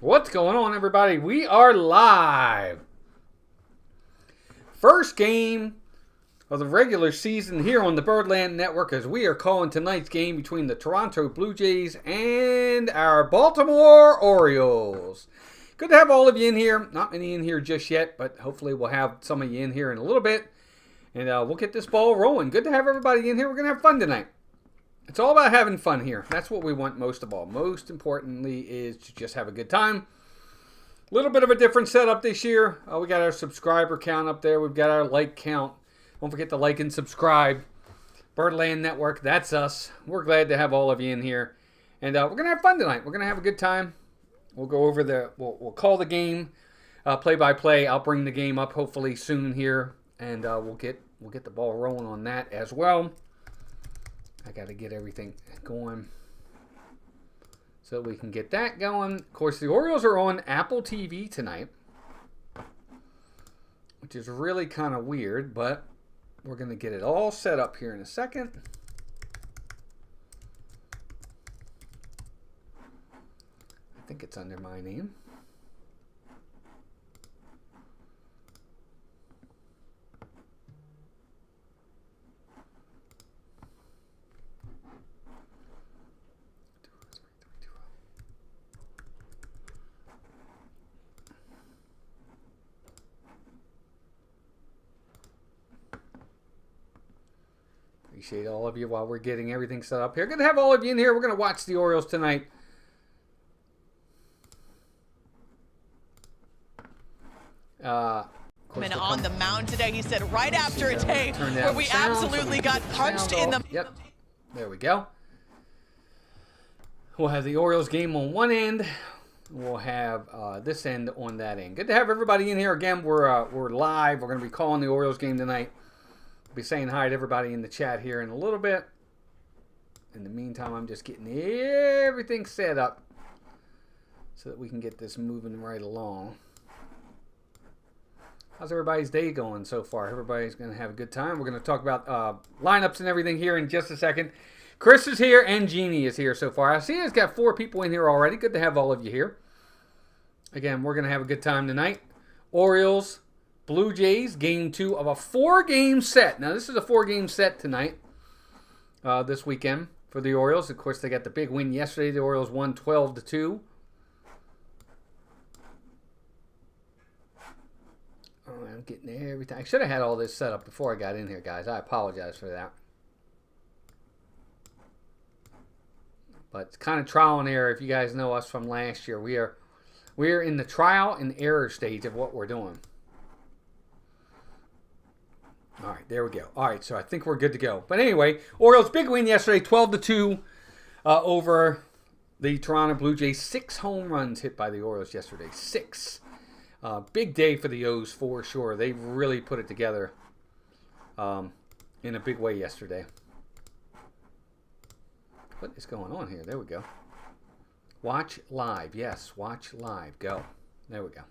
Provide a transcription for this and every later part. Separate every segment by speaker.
Speaker 1: What's going on, everybody? We are live. First game of the regular season here on the Birdland Network, as we are calling tonight's game between the Toronto Blue Jays and our Baltimore Orioles. Good to have all of you in here. Not many in here just yet, but hopefully we'll have some of you in here in a little bit. And we'll get this ball rolling. Good to have everybody in here. We're going to have fun tonight. It's all about having fun here. That's what we want most of all. Most importantly is to just have a good time. A little bit of a different setup this year. We got our subscriber count up there. We've got our like count. Don't forget to like and subscribe. Birdland Network, that's us. We're glad to have all of you in here. And we're going to have fun tonight. We're going to have a good time. We'll go over we'll call the game play by play. I'll bring the game up hopefully soon here. And we'll get the ball rolling on that as well. I got to get everything going so we can get that going. Of course, the Orioles are on Apple TV tonight, which is really kind of weird, but we're going to get it all set up here in a second. I think it's under my name. Appreciate all of you while we're getting everything set up here. Good to have all of you in here. We're going to watch the Orioles tonight.
Speaker 2: On the mound today, he said right after a day where we absolutely got punched in the...
Speaker 1: Yep, there we go. We'll have the Orioles game on one end. We'll have this end on that end. Good to have everybody in here. Again, we're live. We're going to be calling the Orioles game tonight. Be saying hi to everybody in the chat here in a little bit. In the meantime, I'm just getting everything set up so that we can get this moving right along. How's everybody's day going so far? Everybody's going to have a good time. We're going to talk about lineups and everything here in just a second. Chris is here and Jeannie is here so far. I see it's got 4 people in here already. Good to have all of you here. Again, we're going to have a good time tonight. Orioles, Blue Jays, game 2 of a 4-game set. Now, this is a 4-game set tonight, this weekend for the Orioles. Of course, they got the big win yesterday. The Orioles won 12-2. Oh, I'm getting everything. I should have had all this set up before I got in here, guys. I apologize for that. But it's kind of trial and error. If you guys know us from last year, we are in the trial and error stage of what we're doing. All right, there we go. All right, so I think we're good to go. But anyway, Orioles big win yesterday, 12-2 over the Toronto Blue Jays. 6 home runs hit by the Orioles yesterday. 6. Big day for the O's for sure. They really put it together in a big way yesterday. What is going on here? There we go. Watch live. Yes, watch live. Go. There we go.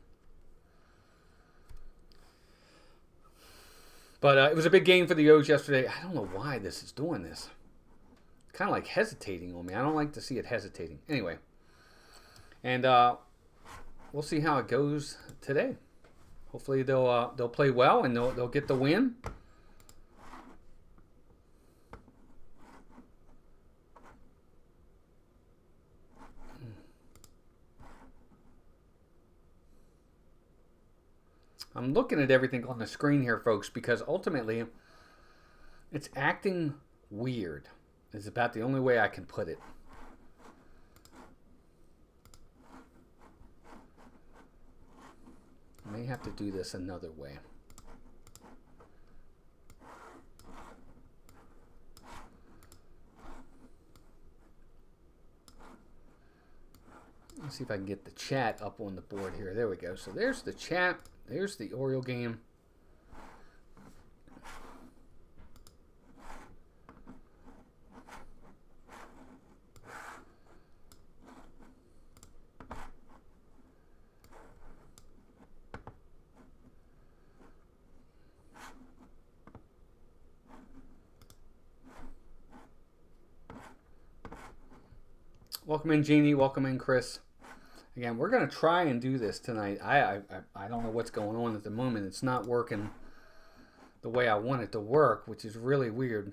Speaker 1: But it was a big game for the O's yesterday. I don't know why this is doing this. Kind of like hesitating on me. I don't like to see it hesitating. Anyway. And we'll see how it goes today. Hopefully they'll play well and they'll get the win. I'm looking at everything on the screen here, folks, because ultimately it's acting weird. It's about the only way I can put it. I may have to do this another way. Let's see if I can get the chat up on the board here. There we go. So there's the chat. There's the Oriole game. Welcome in, Jeannie. Welcome in, Chris. Again, we're going to try and do this tonight. I don't know what's going on at the moment. It's not working the way I want it to work, which is really weird.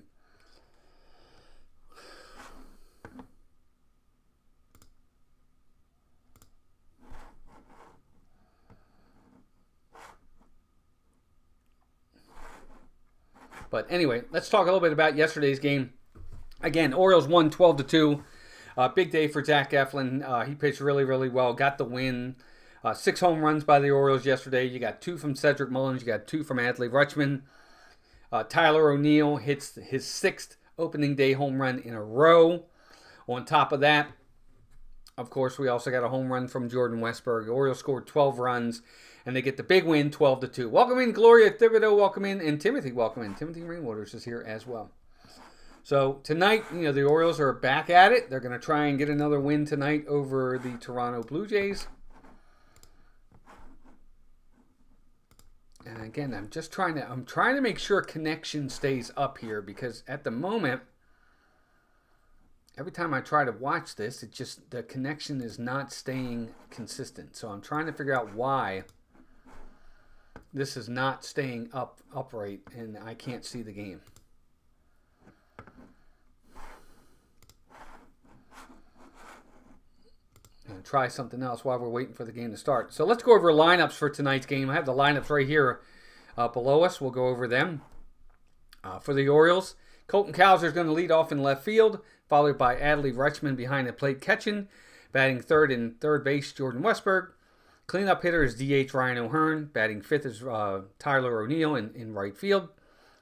Speaker 1: But anyway, let's talk a little bit about yesterday's game. Again, Orioles won 12-2. Big day for Zach Eflin. He pitched really, really well. Got the win. 6 home runs by the Orioles yesterday. You got 2 from Cedric Mullins. You got 2 from Adley Rutschman. Tyler O'Neill hits his 6th opening day home run in a row. On top of that, of course, we also got a home run from Jordan Westburg. The Orioles scored 12 runs, and they get the big win, 12-2. Welcome in, Gloria Thibodeau. Welcome in, and Timothy. Welcome in. Timothy Rainwaters is here as well. So tonight, the Orioles are back at it. They're going to try and get another win tonight over the Toronto Blue Jays. And again, I'm trying to make sure connection stays up here, because at the moment, every time I try to watch this, the connection is not staying consistent. So I'm trying to figure out why this is not staying upright, and I can't see the game. And try something else while we're waiting for the game to start. So let's go over lineups for tonight's game. I have the lineups right here below us. We'll go over them. For the Orioles, Colton Cowser is going to lead off in left field, followed by Adley Rutschman behind the plate catching. Batting third in third base, Jordan Westburg. Cleanup hitter is DH Ryan O'Hearn. Batting fifth is Tyler O'Neill in right field.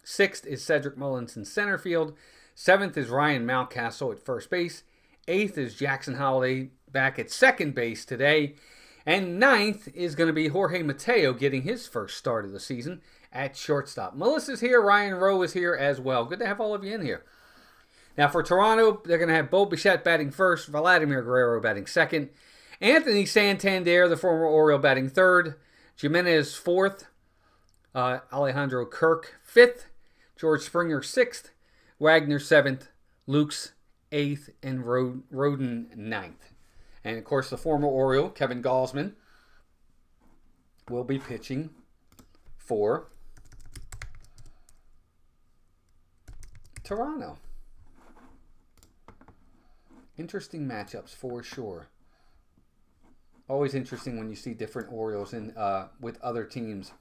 Speaker 1: Sixth is Cedric Mullins in center field. Seventh is Ryan Mountcastle at first base. Eighth is Jackson Holiday back at second base today. And ninth is going to be Jorge Mateo getting his first start of the season at shortstop. Melissa's here. Ryan Rowe is here as well. Good to have all of you in here. Now for Toronto, they're going to have Bo Bichette batting first, Vladimir Guerrero batting second, Anthony Santander, the former Oriole, batting third, Jimenez fourth, Alejandro Kirk fifth, George Springer sixth, Wagner seventh, Lukes eighth, and Roden ninth. And of course, the former Oriole, Kevin Gausman, will be pitching for Toronto. Interesting matchups for sure. Always interesting when you see different Orioles with other teams.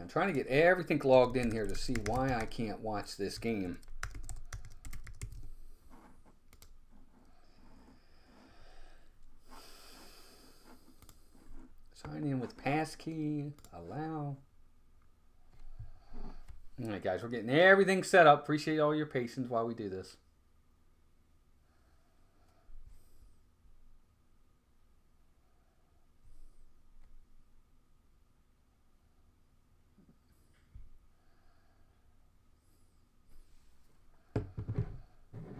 Speaker 1: I'm trying to get everything logged in here to see why I can't watch this game. Sign in with passkey. Allow. All right, guys, we're getting everything set up. Appreciate all your patience while we do this.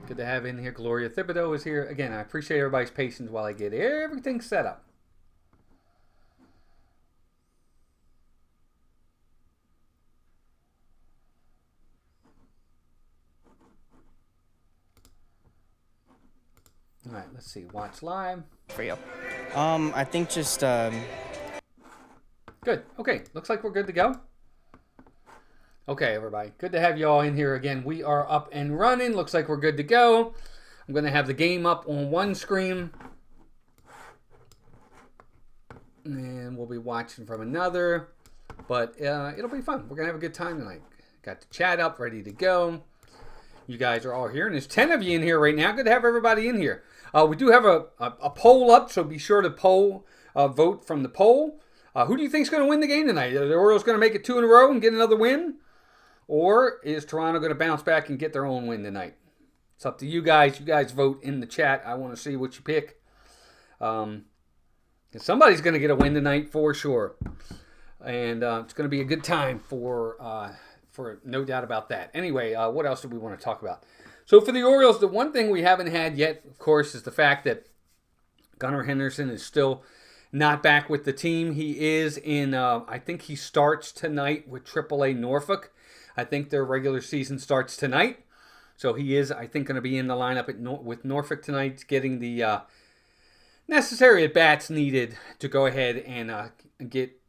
Speaker 1: Good to have in here. Gloria Thibodeau is here. Again, I appreciate everybody's patience while I get everything set up. All right, let's see. Watch live.
Speaker 3: For you. I think just...
Speaker 1: Good. Okay, looks like we're good to go. Okay, everybody. Good to have you all in here again. We are up and running. Looks like we're good to go. I'm going to have the game up on one screen. And we'll be watching from another. But it'll be fun. We're going to have a good time tonight. Got the chat up, ready to go. You guys are all here. And there's 10 of you in here right now. Good to have everybody in here. We do have a poll up, so be sure to vote from the poll. Who do you think is going to win the game tonight? Are the Orioles going to make it 2 in a row and get another win? Or is Toronto going to bounce back and get their own win tonight? It's up to you guys. You guys vote in the chat. I want to see what you pick. Somebody's going to get a win tonight for sure. And it's going to be a good time for no doubt about that. Anyway, what else do we want to talk about? So for the Orioles, the one thing we haven't had yet, of course, is the fact that Gunnar Henderson is still not back with the team. He is in, I think he starts tonight with AAA Norfolk. I think their regular season starts tonight. So he is, I think, going to be in the lineup with Norfolk tonight, getting the necessary at-bats needed to go ahead and get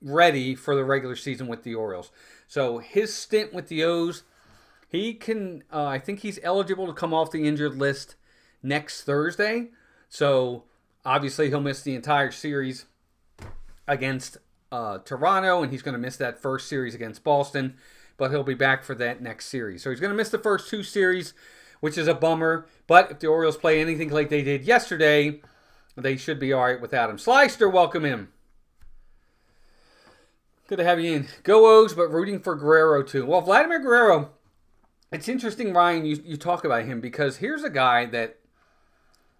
Speaker 1: ready for the regular season with the Orioles. So his stint with the O's, he can, I think he's eligible to come off the injured list next Thursday. So obviously he'll miss the entire series against Toronto, and he's going to miss that first series against Boston, but he'll be back for that next series. So he's going to miss the first 2 series, which is a bummer. But if the Orioles play anything like they did yesterday, they should be all right without him. Slyster, welcome him. Good to have you in. Go O's, but rooting for Guerrero too. Well, Vladimir Guerrero, it's interesting, Ryan, you talk about him, because here's a guy that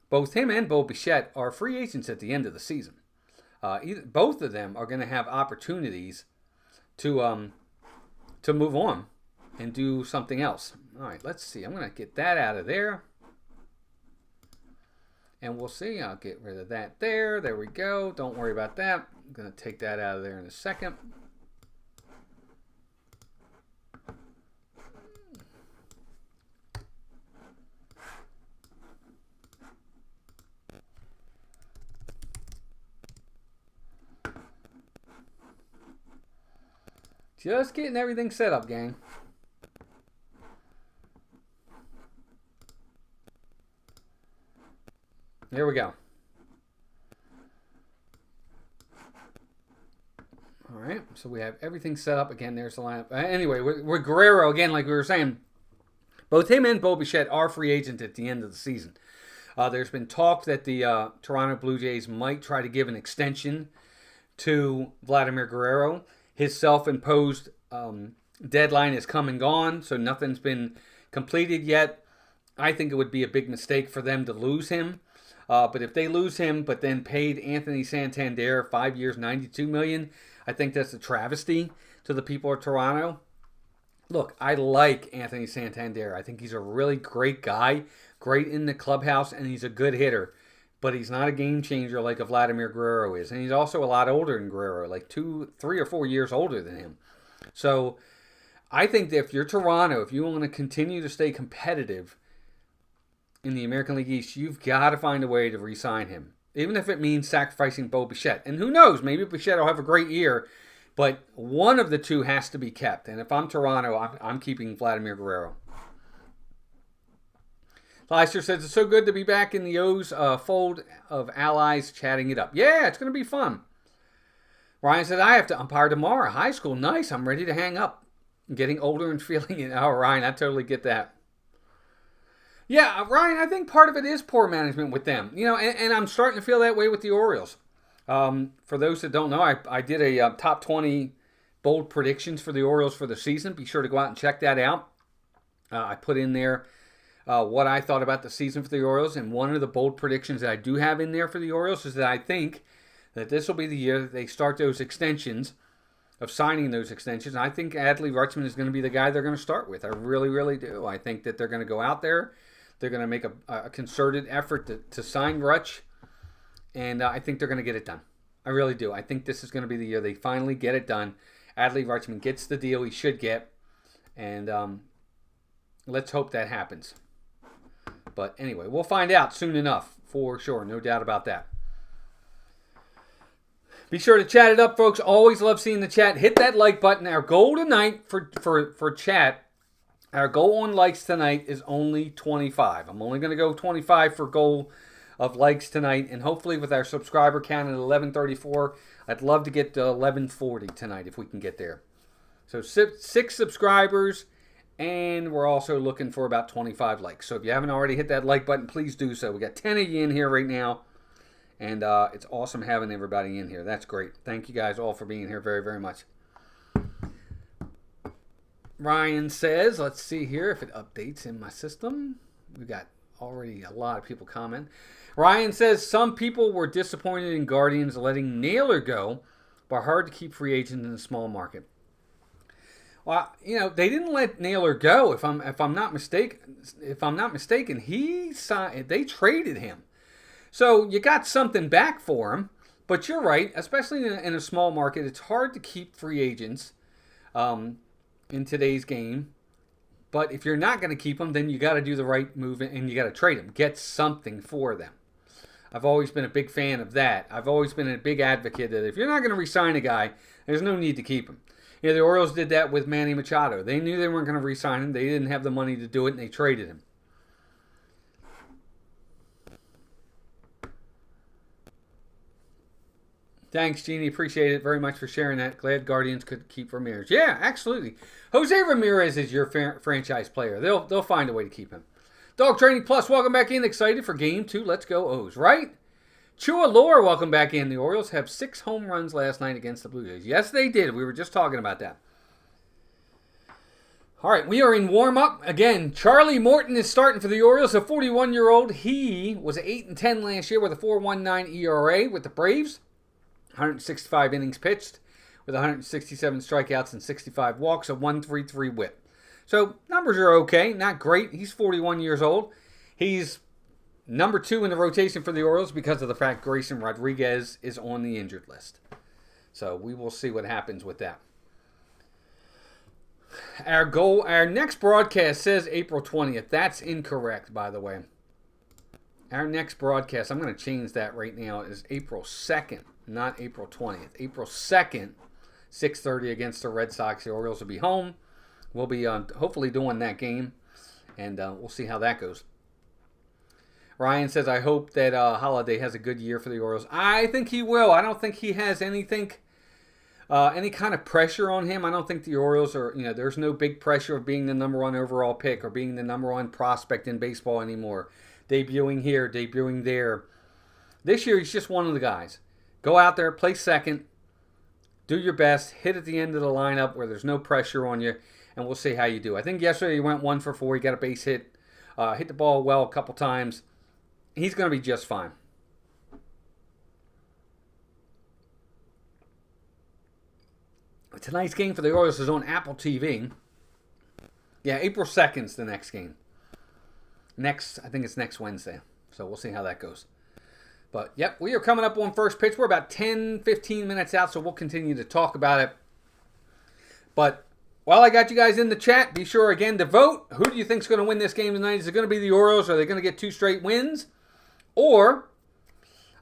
Speaker 1: both him and Bo Bichette are free agents at the end of the season. Both of them are going to have opportunities to move on and do something else. All right, let's see. I'm going to get that out of there. And we'll see. I'll get rid of that there. There we go. Don't worry about that. I'm going to take that out of there in a second. Just getting everything set up, gang. There we go. All right, so we have everything set up. Again, there's the lineup. Anyway, with Guerrero, again, like we were saying, both him and Bo Bichette are free agents at the end of the season. There's been talk that the Toronto Blue Jays might try to give an extension to Vladimir Guerrero. His self-imposed deadline is come and gone, so nothing's been completed yet. I think it would be a big mistake for them to lose him. But if they lose him, but then paid Anthony Santander 5 years, $92 million, I think that's a travesty to the people of Toronto. Look, I like Anthony Santander. I think he's a really great guy, great in the clubhouse, and he's a good hitter. But he's not a game changer like a Vladimir Guerrero is. And he's also a lot older than Guerrero, like 2, 3, or 4 years older than him. So I think that if you're Toronto, if you want to continue to stay competitive in the American League East, you've got to find a way to re-sign him. Even if it means sacrificing Bo Bichette. And who knows, maybe Bichette will have a great year. But one of the two has to be kept. And if I'm Toronto, I'm keeping Vladimir Guerrero. Leister says, it's so good to be back in the O's fold of allies chatting it up. Yeah, it's going to be fun. Ryan said, I have to umpire tomorrow. High school, nice. I'm ready to hang up. I'm getting older and feeling it. Oh, Ryan, I totally get that. Yeah, Ryan, I think part of it is poor management with them. You know, and I'm starting to feel that way with the Orioles. For those that don't know, I did a top 20 bold predictions for the Orioles for the season. Be sure to go out and check that out. I put in there what I thought about the season for the Orioles, and one of the bold predictions that I do have in there for the Orioles is that I think that this will be the year that they start those extensions, of signing those extensions. And I think Adley Rutschman is going to be the guy they're going to start with. I really, really do. I think that they're going to go out there. They're going to make a concerted effort to sign Rutsch, and I think they're going to get it done. I really do. I think this is going to be the year they finally get it done. Adley Rutschman gets the deal he should get, and let's hope that happens. But anyway, we'll find out soon enough, for sure. No doubt about that. Be sure to chat it up, folks. Always love seeing the chat. Hit that like button. Our goal tonight for chat, our goal on likes tonight is only 25. I'm only going to go 25 for goal of likes tonight. And hopefully with our subscriber count at 1134, I'd love to get to 1140 tonight if we can get there. So 6 subscribers, and we're also looking for about 25 likes. So if you haven't already hit that like button, please do so. We got 10 of you in here right now. And it's awesome having everybody in here. That's great. Thank you guys all for being here very, very much. Ryan says, let's see here if it updates in my system. We've got already a lot of people comment. Ryan says, some people were disappointed in Guardians letting Naylor go, but hard to keep free agents in the small market. Well, you know, they didn't let Naylor go. If I'm not mistaken, they traded him. So you got something back for him, but you're right. Especially in a small market, it's hard to keep free agents in today's game. But if you're not going to keep them, then you got to do the right move and you got to trade them. Get something for them. I've always been a big fan of that. I've always been a big advocate that if you're not going to re-sign a guy, there's no need to keep him. You know, the Orioles did that with Manny Machado. They knew they weren't going to re-sign him. They didn't have the money to do it, and they traded him. Thanks, Jeannie. Appreciate it very much for sharing that. Glad Guardians could keep Ramirez. Yeah, absolutely. Jose Ramirez is your franchise player. They'll find a way to keep him. Dog Training Plus, welcome back in. Excited for Game 2. Let's go O's, right? Chua Lore, welcome back in. The Orioles have 6 home runs last night against the Blue Jays. Yes, they did. We were just talking about that. All right, we are in warm-up. Again, Charlie Morton is starting for the Orioles, a 41-year-old. He was 8-10 last year with a 4.19 ERA with the Braves. 165 innings pitched with 167 strikeouts and 65 walks, a 1.33 whip. So numbers are okay, not great. He's 41 years old. He's number 2 in the rotation for the Orioles because of the fact Grayson Rodriguez is on the injured list. So we will see what happens with that. Our next broadcast says April 20th. That's incorrect, by the way. Our next broadcast, I'm going to change that right now, is April 2nd. Not April 20th. April 2nd, 6:30 against the Red Sox. The Orioles will be home. We'll be hopefully doing that game, and we'll see how that goes. Ryan says, I hope that Holiday has a good year for the Orioles. I think he will. I don't think he has any kind of pressure on him. I don't think the Orioles are, there's no big pressure of being the number 1 overall pick or being the number 1 prospect in baseball anymore. Debuting here, debuting there. This year, he's just one of the guys. Go out there, play second, do your best, hit at the end of the lineup where there's no pressure on you, and we'll see how you do. I think yesterday he went 1 for 4. He got a base hit, hit the ball well a couple times. He's going to be just fine. Tonight's game for the Orioles is on Apple TV. Yeah, April 2nd's the next game. I think it's next Wednesday. So we'll see how that goes. But, yep, we are coming up on first pitch. We're about 10, 15 minutes out, so we'll continue to talk about it. But while I got you guys in the chat, be sure, again, to vote. Who do you think is going to win this game tonight? Is it going to be the Orioles? Are they going to get 2 straight wins? Or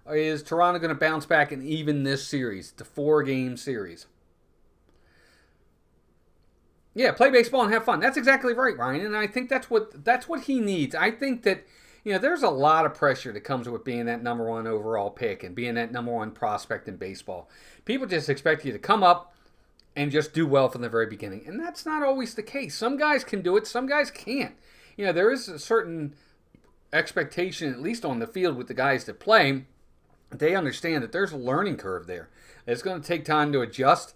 Speaker 1: is Toronto going to bounce back and even this series, the 4-game series? Yeah, play baseball and have fun. That's exactly right, Ryan, and I think that's what he needs. I think that there's a lot of pressure that comes with being that number 1 overall pick and being that number 1 prospect in baseball. People just expect you to come up and just do well from the very beginning, and that's not always the case. Some guys can do it, some guys can't. There is a certain expectation, at least on the field with the guys that play. They understand that there's a learning curve there. It's going to take time to adjust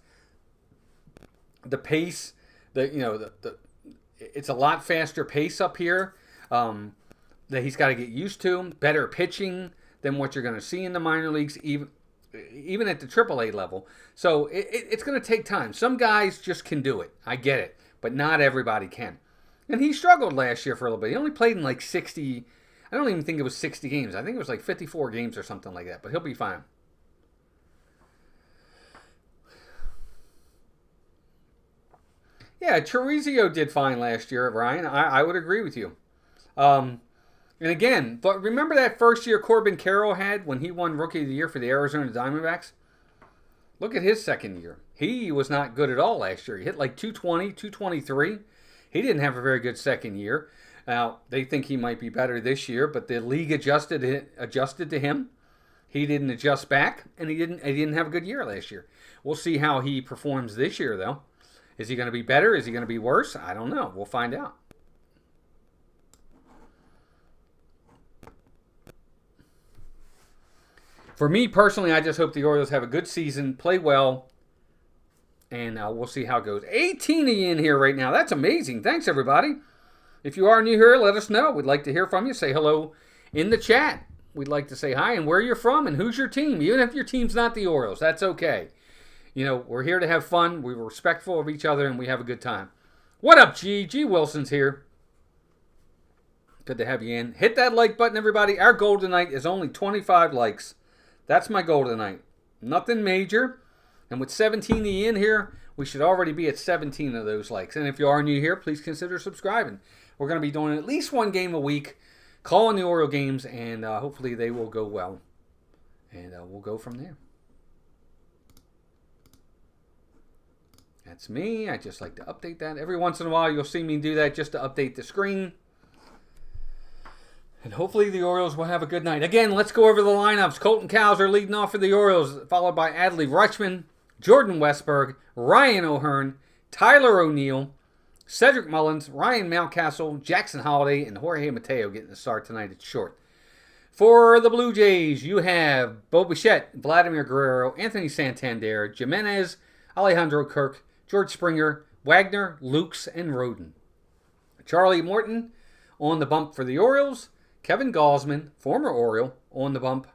Speaker 1: the pace. It's a lot faster pace up here. That he's got to get used to. Better pitching than what you're going to see in the minor leagues, even at the AAA level. So it's going to take time. Some guys just can do it. I get it. But not everybody can. And he struggled last year for a little bit. He only played in like 60. I don't even think it was 60 games. I think it was like 54 games or something like that. But he'll be fine. Yeah, Chorizio did fine last year, Ryan. I would agree with you. And again, but remember that first year Corbin Carroll had when he won Rookie of the Year for the Arizona Diamondbacks? Look at his second year. He was not good at all last year. He hit like 220, 223. He didn't have a very good second year. Now, they think he might be better this year, but the league adjusted to him. He didn't adjust back, and he didn't have a good year last year. We'll see how he performs this year, though. Is he going to be better? Is he going to be worse? I don't know. We'll find out. For me personally, I just hope the Orioles have a good season, play well, and we'll see how it goes. 18 in here right now. That's amazing. Thanks, everybody. If you are new here, let us know. We'd like to hear from you. Say hello in the chat. We'd like to say hi and where you're from and who's your team. Even if your team's not the Orioles, that's okay. We're here to have fun. We're respectful of each other, and we have a good time. What up, G? G Wilson's here. Good to have you in. Hit that like button, everybody. Our goal tonight is only 25 likes. That's my goal tonight. Nothing major. And with 17 in here, we should already be at 17 of those likes. And if you are new here, please consider subscribing. We're going to be doing at least one game a week. calling the Oriole games, and hopefully they will go well. And we'll go from there. That's me. I just like to update that. Every once in a while, you'll see me do that just to update the screen. And hopefully the Orioles will have a good night. Again, let's go over the lineups. Colton Cowser leading off for the Orioles, followed by Adley Rutschman, Jordan Westberg, Ryan O'Hearn, Tyler O'Neill, Cedric Mullins, Ryan Mountcastle, Jackson Holiday, and Jorge Mateo getting the start tonight at short. For the Blue Jays, you have Bo Bichette, Vladimir Guerrero, Anthony Santander, Jimenez, Alejandro Kirk, George Springer, Wagner, Lukes, and Roden. Charlie Morton on the bump for the Orioles. Kevin Gausman, former Oriole, on the bump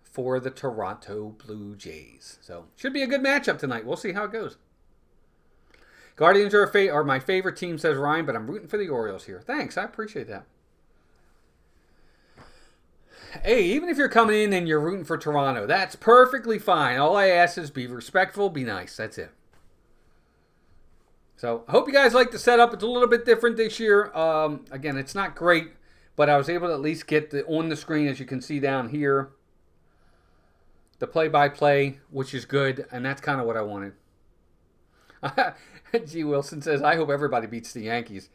Speaker 1: for the Toronto Blue Jays. So, should be a good matchup tonight. We'll see how it goes. Guardians are my favorite team, says Ryan, but I'm rooting for the Orioles here. Thanks, I appreciate that. Hey, even if you're coming in and you're rooting for Toronto, that's perfectly fine. All I ask is be respectful, be nice. That's it. So, I hope you guys like the setup. It's a little bit different this year. Again, it's not great, but I was able to at least get on the screen, as you can see down here, the play-by-play, which is good, and that's kind of what I wanted. G. Wilson says, I hope everybody beats the Yankees.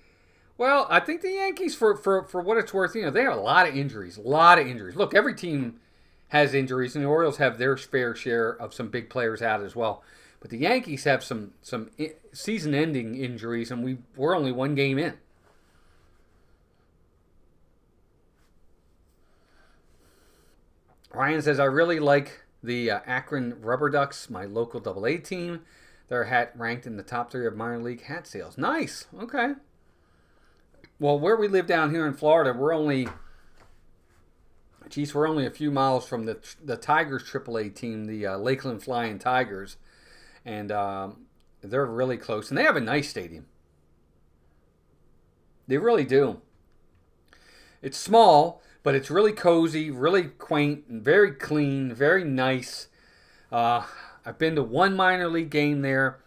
Speaker 1: Well, I think the Yankees, for what it's worth, they have a lot of injuries. Look, every team has injuries, and the Orioles have their fair share of some big players out as well. But the Yankees have some season-ending injuries, and we're only one game in. Ryan says, I really like the Akron Rubber Ducks, my local AA team. Their hat ranked in the top 3 of minor league hat sales. Nice. Okay. Well, where we live down here in Florida, we're only a few miles from the Tigers AAA team, the Lakeland Flying Tigers. And they're really close. And they have a nice stadium. They really do. It's small, but it's really cozy, really quaint, and very clean, very nice. I've been to one minor league game there.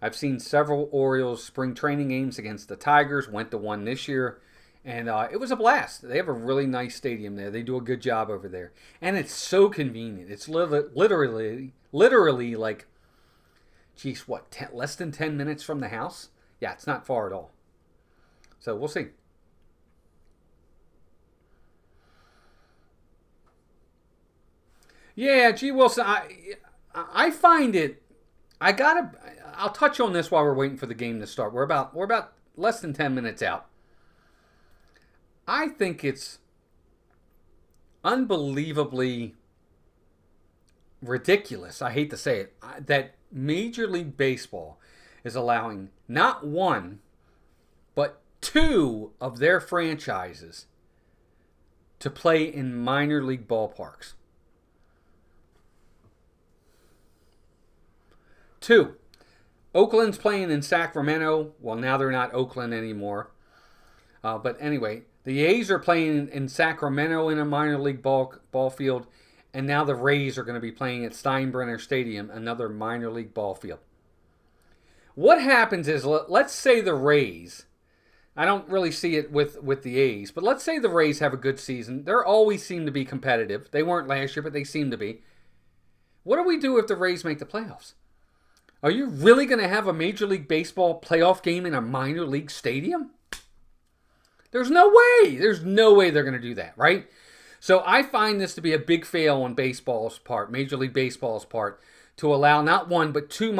Speaker 1: I've seen several Orioles spring training games against the Tigers. Went to one this year, and it was a blast. They have a really nice stadium there. They do a good job over there, and it's so convenient. It's literally like, geez, less than 10 minutes from the house? Yeah, it's not far at all. So we'll see. Yeah, G. Wilson, I find it. I'll touch on this while we're waiting for the game to start. We're about less than 10 minutes out. I think it's unbelievably ridiculous, I hate to say it, that Major League Baseball is allowing not one, but 2 of their franchises to play in minor league ballparks. 2. Oakland's playing in Sacramento. Well, now they're not Oakland anymore. But anyway, the A's are playing in Sacramento in a minor league ball field. And now the Rays are going to be playing at Steinbrenner Stadium, another minor league ball field. What happens is, let's say the Rays, I don't really see it with the A's, but let's say the Rays have a good season. They always seem to be competitive. They weren't last year, but they seem to be. What do we do if the Rays make the playoffs? Are you really going to have a Major League Baseball playoff game in a minor league stadium? There's no way. There's no way they're going to do that, right? So I find this to be a big fail on baseball's part, Major League Baseball's part, to allow not one but two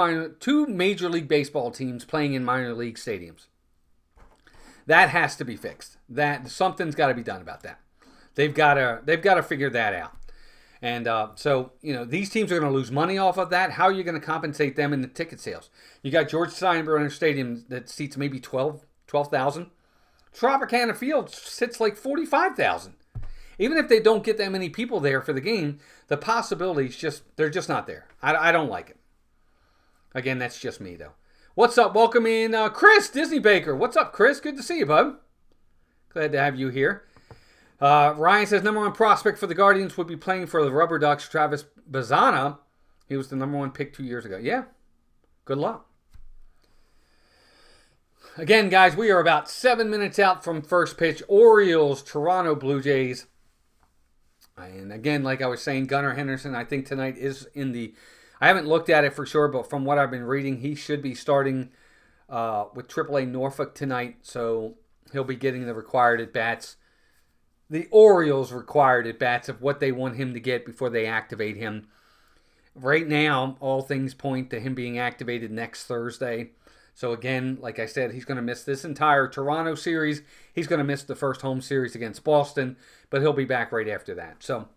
Speaker 1: Major League Baseball teams playing in minor league stadiums. That has to be fixed. Something's got to be done about that. They've got to figure that out. And so, these teams are going to lose money off of that. How are you going to compensate them in the ticket sales? You got George Steinbrenner Stadium that seats maybe 12,000. Tropicana Field sits like 45,000. Even if they don't get that many people there for the game, the possibilities they're just not there. I don't like it. Again, that's just me, though. What's up? Welcome in Chris Disney Baker. What's up, Chris? Good to see you, bud. Glad to have you here. Ryan says number 1 prospect for the Guardians would be playing for the Rubber Ducks, Travis Bazzana. He was the number 1 pick 2 years ago. Yeah. Good luck. Again, guys, we are about 7 minutes out from first pitch. Orioles, Toronto Blue Jays. And again, like I was saying, Gunnar Henderson, I think tonight is in the... I haven't looked at it for sure, but from what I've been reading, he should be starting with AAA Norfolk tonight. So he'll be getting the required at-bats. The Orioles required at-bats of what they want him to get before they activate him. Right now, all things point to him being activated next Thursday. So again, like I said, he's going to miss this entire Toronto series. He's going to miss the first home series against Boston, but he'll be back right after that. So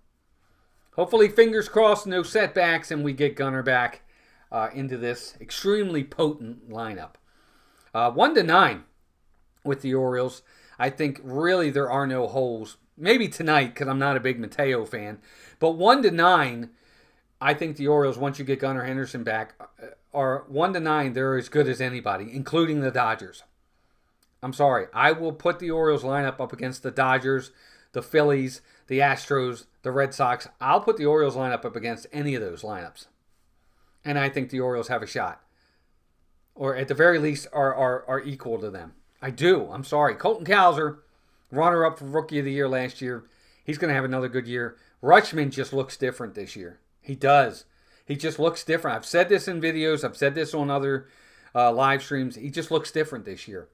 Speaker 1: hopefully, fingers crossed, no setbacks, and we get Gunnar back into this extremely potent lineup. 1-9 with the Orioles. I think really there are no holes. Maybe tonight, because I'm not a big Mateo fan. But 1-9, I think the Orioles, once you get Gunnar Henderson back, are 1-9. They're as good as anybody, including the Dodgers. I'm sorry. I will put the Orioles lineup up against the Dodgers, the Phillies, the Astros, the Red Sox. I'll put the Orioles lineup up against any of those lineups. And I think the Orioles have a shot. Or at the very least are equal to them. I do. I'm sorry. Colton Cowser, runner-up for Rookie of the Year last year. He's going to have another good year. Rutschman just looks different this year. He does. He just looks different. I've said this in videos. I've said this on other live streams. He just looks different this year.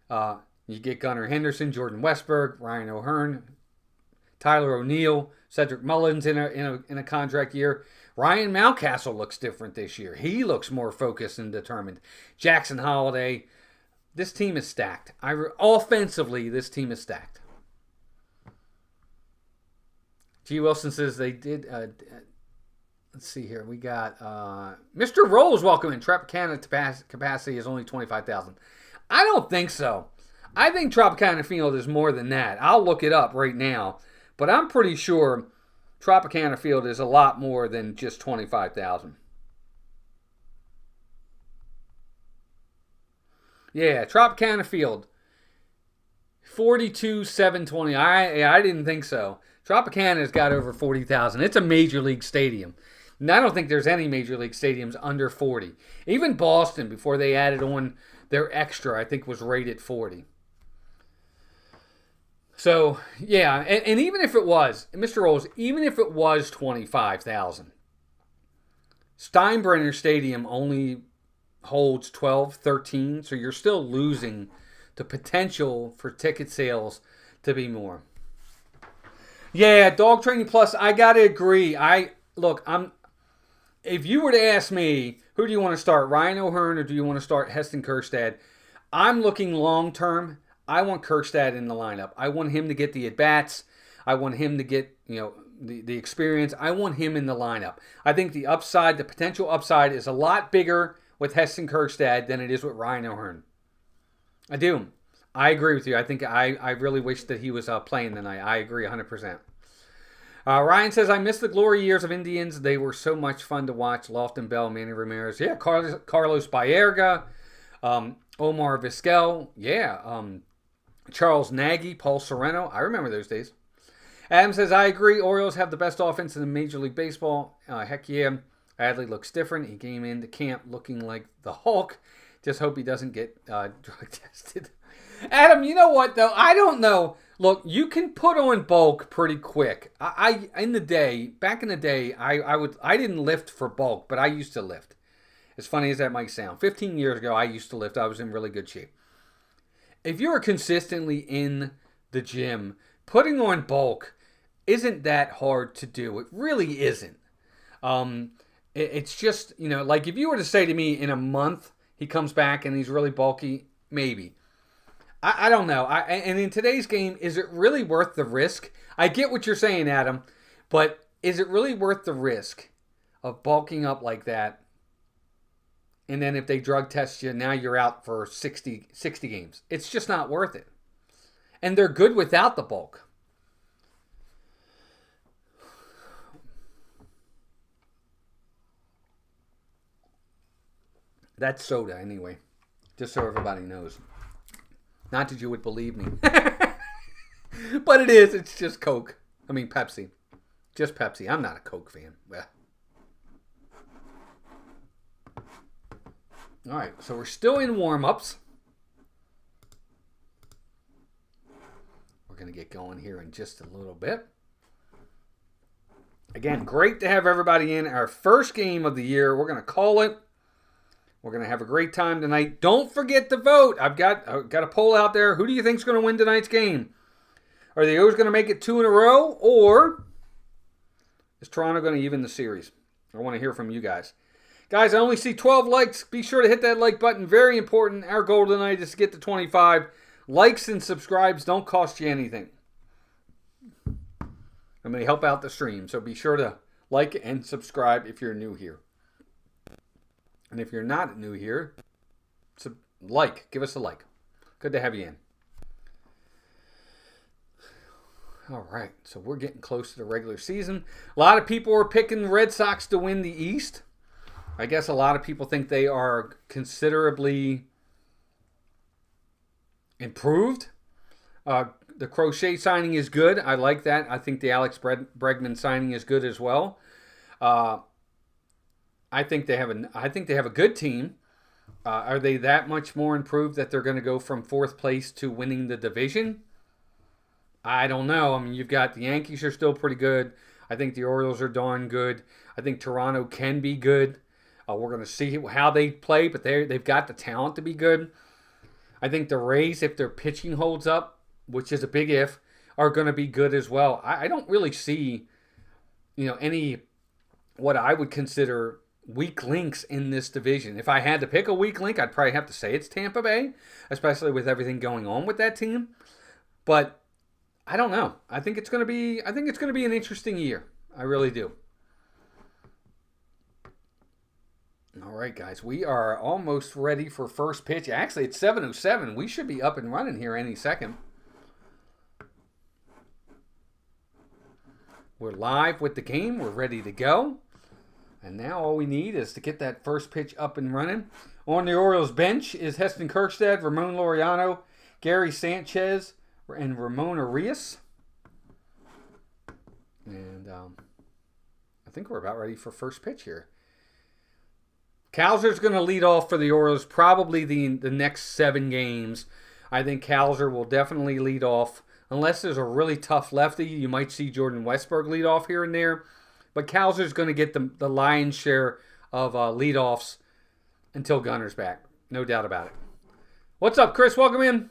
Speaker 1: You get Gunnar Henderson, Jordan Westberg, Ryan O'Hearn, Tyler O'Neill, Cedric Mullins in a contract year. Ryan Mountcastle looks different this year. He looks more focused and determined. Jackson Holiday. This team is stacked. Offensively, this team is stacked. G. Wilson says they did... let's see here. We got Mr. Rolls welcome in. Tropicana capacity is only 25,000. I don't think so. I think Tropicana Field is more than that. I'll look it up right now. But I'm pretty sure Tropicana Field is a lot more than just 25,000. Yeah, Tropicana Field. 42,720. I didn't think so. Tropicana's got over 40,000. It's a major league stadium. And I don't think there's any major league stadiums under 40. Even Boston, before they added on their extra, I think was rated 40. So, yeah, and even if it was, Mr. Rolls, even if it was 25,000, Steinbrenner Stadium only holds 12, 13, so you're still losing the potential for ticket sales to be more. Yeah, Dog Training Plus, I got to agree. If you were to ask me, who do you want to start, Ryan O'Hearn or do you want to start Heston Kjerstad? I'm looking long term. I want Kjerstad in the lineup. I want him to get the at-bats. I want him to get, the experience. I want him in the lineup. I think the upside, the potential upside is a lot bigger with Heston Kjerstad than it is with Ryan O'Hearn. I do. I agree with you. I think I really wish that he was playing tonight. I agree 100%. Ryan says, I miss the glory years of Indians. They were so much fun to watch. Lofton Bell, Manny Ramirez. Yeah, Carlos Baerga, Omar Vizquel. Yeah, Charles Nagy, Paul Sereno. I remember those days. Adam says, I agree. Orioles have the best offense in the Major League Baseball. Heck yeah. Adley looks different. He came into camp looking like the Hulk. Just hope he doesn't get drug tested. Adam, you know what, though? I don't know. Look, you can put on bulk pretty quick. Back in the day, I didn't lift for bulk, but I used to lift. As funny as that might sound. 15 years ago, I used to lift. I was in really good shape. If you're consistently in the gym, putting on bulk isn't that hard to do. It really isn't. It's just, like if you were to say to me in a month, he comes back and he's really bulky, maybe. I don't know. And in today's game, is it really worth the risk? I get what you're saying, Adam, but is it really worth the risk of bulking up like that? And then if they drug test you, now you're out for 60 games. It's just not worth it. And they're good without the bulk. That's soda anyway, just so everybody knows. Not that you would believe me. But it is. It's just Coke. I mean, Pepsi. Just Pepsi. I'm not a Coke fan. Well. All right, so we're still in warm-ups. going to get going here in just a little bit. Again, great to have everybody in. Our first game of the year. We're going to call it. We're going to have a great time tonight. Don't forget to vote. I've got a poll out there. Who do you think is going to win tonight's game? Are the O's going to make it 2 in a row, or is Toronto going to even the series? I want to hear from you guys. Guys, I only see 12 likes. Be sure to hit that like button. Very important. Our goal tonight is to get to 25. Likes and subscribes don't cost you anything. And they help out the stream. So be sure to like and subscribe if you're new here. And if you're not new here, give us a like. Good to have you in. All right, so we're getting close to the regular season. A lot of people are picking the Red Sox to win the East. I guess a lot of people think they are considerably improved. The Crochet signing is good. I like that. I think the Alex Bregman signing is good as well. I think they have a good team. Are they that much more improved that they're going to go from 4th place to winning the division? I don't know. I mean, you've got the Yankees are still pretty good. I think the Orioles are darn good. I think Toronto can be good. We're going to see how they play, but they've got the talent to be good. I think the Rays, if their pitching holds up, which is a big if, are going to be good as well. I don't really see, any what I would consider weak links in this division. If I had to pick a weak link, I'd probably have to say it's Tampa Bay, especially with everything going on with that team. But I don't know. I think it's going to be an interesting year. I really do. All right, guys, we are almost ready for first pitch. Actually, it's 7:07. We should be up and running here any second. We're live with the game. We're ready to go. And now all we need is to get that first pitch up and running. On the Orioles bench is Heston Kjerstad, Ramon Laureano, Gary Sanchez, and Ramon Arias. And I think we're about ready for first pitch here. Kalzer's going to lead off for the Orioles probably the next 7 games. I think Kalzer will definitely lead off. Unless there's a really tough lefty, you might see Jordan Westberg lead off here and there. But Kalzer's going to get the lion's share of leadoffs until Gunnar's back. No doubt about it. What's up, Chris? Welcome in.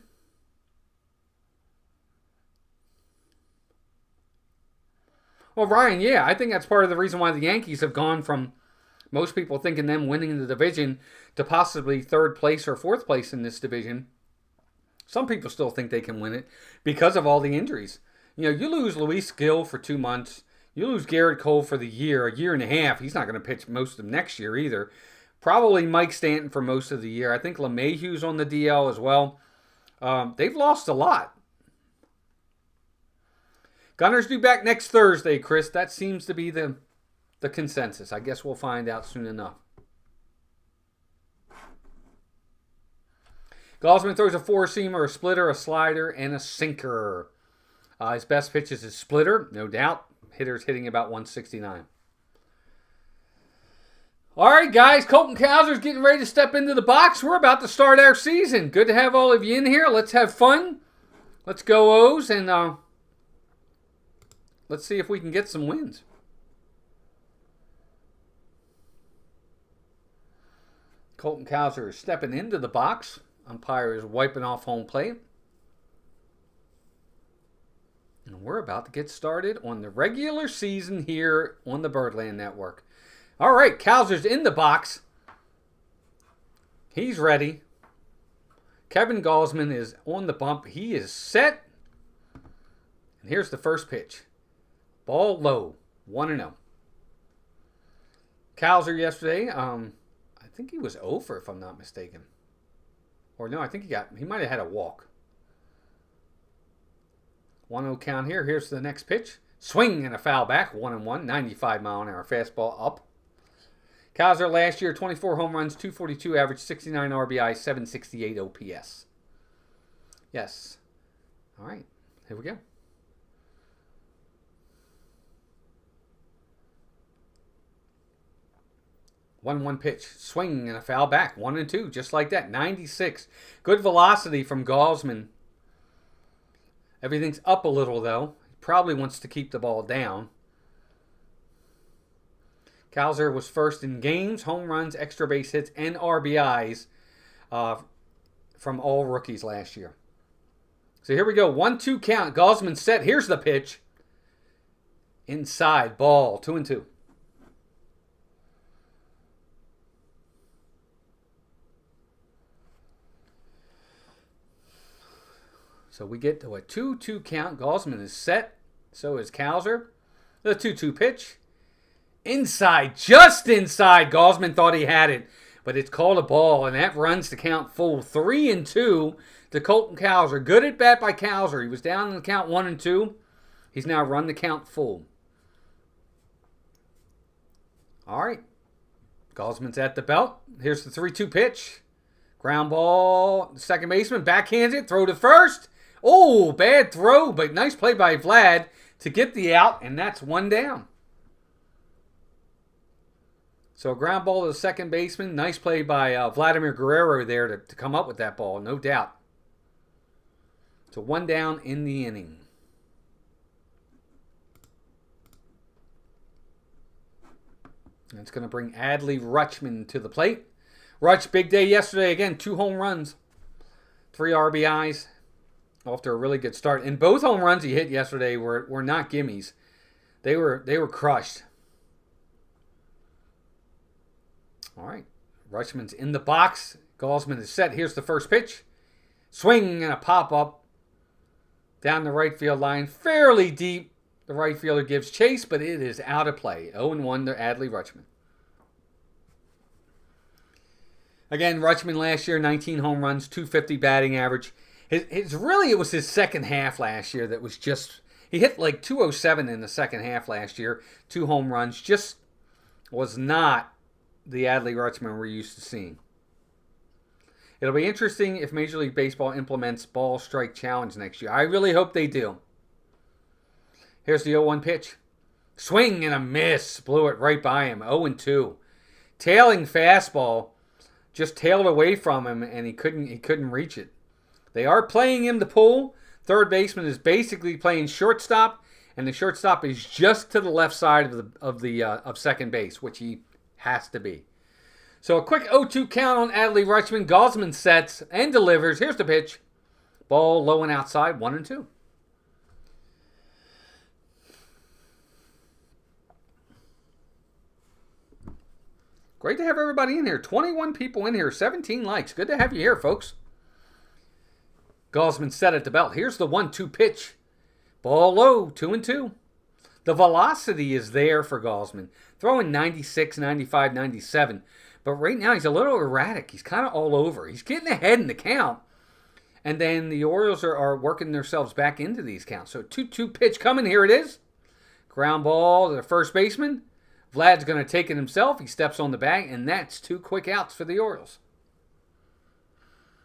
Speaker 1: Well, Ryan, yeah, I think that's part of the reason why the Yankees have gone from most people thinking them winning the division to possibly 3rd place or 4th place in this division. Some people still think they can win it because of all the injuries. You lose Luis Gil for 2 months. You lose Garrett Cole for the year, a year and a half. He's not going to pitch most of next year either. Probably Mike Stanton for most of the year. I think LeMahieu's on the DL as well. They've lost a lot. Gunnar's due back next Thursday, Chris. That seems to be the consensus. I guess we'll find out soon enough. Gausman throws a 4-seamer, a splitter, a slider, and a sinker. His best pitch is his splitter, no doubt. Hitter's hitting about 169. All right, guys. Colton Cowser's getting ready to step into the box. We're about to start our season. Good to have all of you in here. Let's have fun. Let's go O's, and let's see if we can get some wins. Colton Cowser is stepping into the box. Umpire is wiping off home plate. And we're about to get started on the regular season here on the Birdland Network. All right, Cowser's in the box. He's ready. Kevin Gausman is on the bump. He is set. And here's the first pitch. Ball low, 1-0. Cowser yesterday, I think he was over if I'm not mistaken. Or no, I think he might have had a walk. 1-0 count here. Here's the next pitch. Swing and a foul back. 1-1. 95 mile an hour fastball up. Cowser last year, 24 home runs, 242 average, 69 RBI, 768 OPS. Yes. All right. Here we go. 1-1 pitch. Swing and a foul back. 1-2. Just like that. 96. Good velocity from Gausman. Everything's up a little, though. He probably wants to keep the ball down. Cowser was first in games, home runs, extra base hits, and RBIs from all rookies last year. So here we go. 1-2 count. Gausman set. Here's the pitch. Inside. Ball. 2-2. So we get to a 2-2 count. Gausman is set. So is Cowser. The 2-2 pitch. Inside. Just inside. Gausman thought he had it. But it's called a ball. And that runs the count full. 3-2 to Colton Cowser. Good at bat by Cowser. He was down in the count 1-2. He's now run the count full. All right. Gausman's at the belt. Here's the 3-2 pitch. Ground ball. The second baseman backhands it. Throw to first. Oh, bad throw, but nice play by Vlad to get the out, and that's one down. So a ground ball to the second baseman. Nice play by Vladimir Guerrero there to come up with that ball, no doubt. So one down in the inning. And it's going to bring Adley Rutschman to the plate. Rutsch, big day yesterday. Again, 2 home runs, 3 RBIs. After a really good start. And both home runs he hit yesterday were not gimmies. They were crushed. All right. Rutschman's in the box. Gausman is set. Here's the first pitch. Swing and a pop-up down the right field line. Fairly deep. The right fielder gives chase, but it is out of play. 0-1 to Adley Rutschman. Again, Rutschman last year, 19 home runs, 250 batting average. It was his second half last year that was just... He hit like 207 in the second half last year. 2 home runs. Just was not the Adley Rutschman we're used to seeing. It'll be interesting if Major League Baseball implements ball strike challenge next year. I really hope they do. Here's the 0-1 pitch. Swing and a miss. Blew it right by him. 0-2. Tailing fastball. Just tailed away from him, and he couldn't reach it. They are playing him to pull. Third baseman is basically playing shortstop, and the shortstop is just to the left side of second base, which he has to be. So a quick 0-2 count on Adley Rutschman. Gausman sets and delivers. Here's the pitch. Ball low and outside, 1-2. Great to have everybody in here. 21 people in here, 17 likes. Good to have you here, folks. Gausman set at the belt. Here's the 1-2 pitch. Ball low, 2-2. The velocity is there for Gausman. Throwing 96, 95, 97. But right now he's a little erratic. He's kind of all over. He's getting ahead in the count. And then the Orioles are working themselves back into these counts. So 2-2 pitch coming. Here it is. Ground ball to the first baseman. Vlad's going to take it himself. He steps on the bag. And that's 2 quick outs for the Orioles.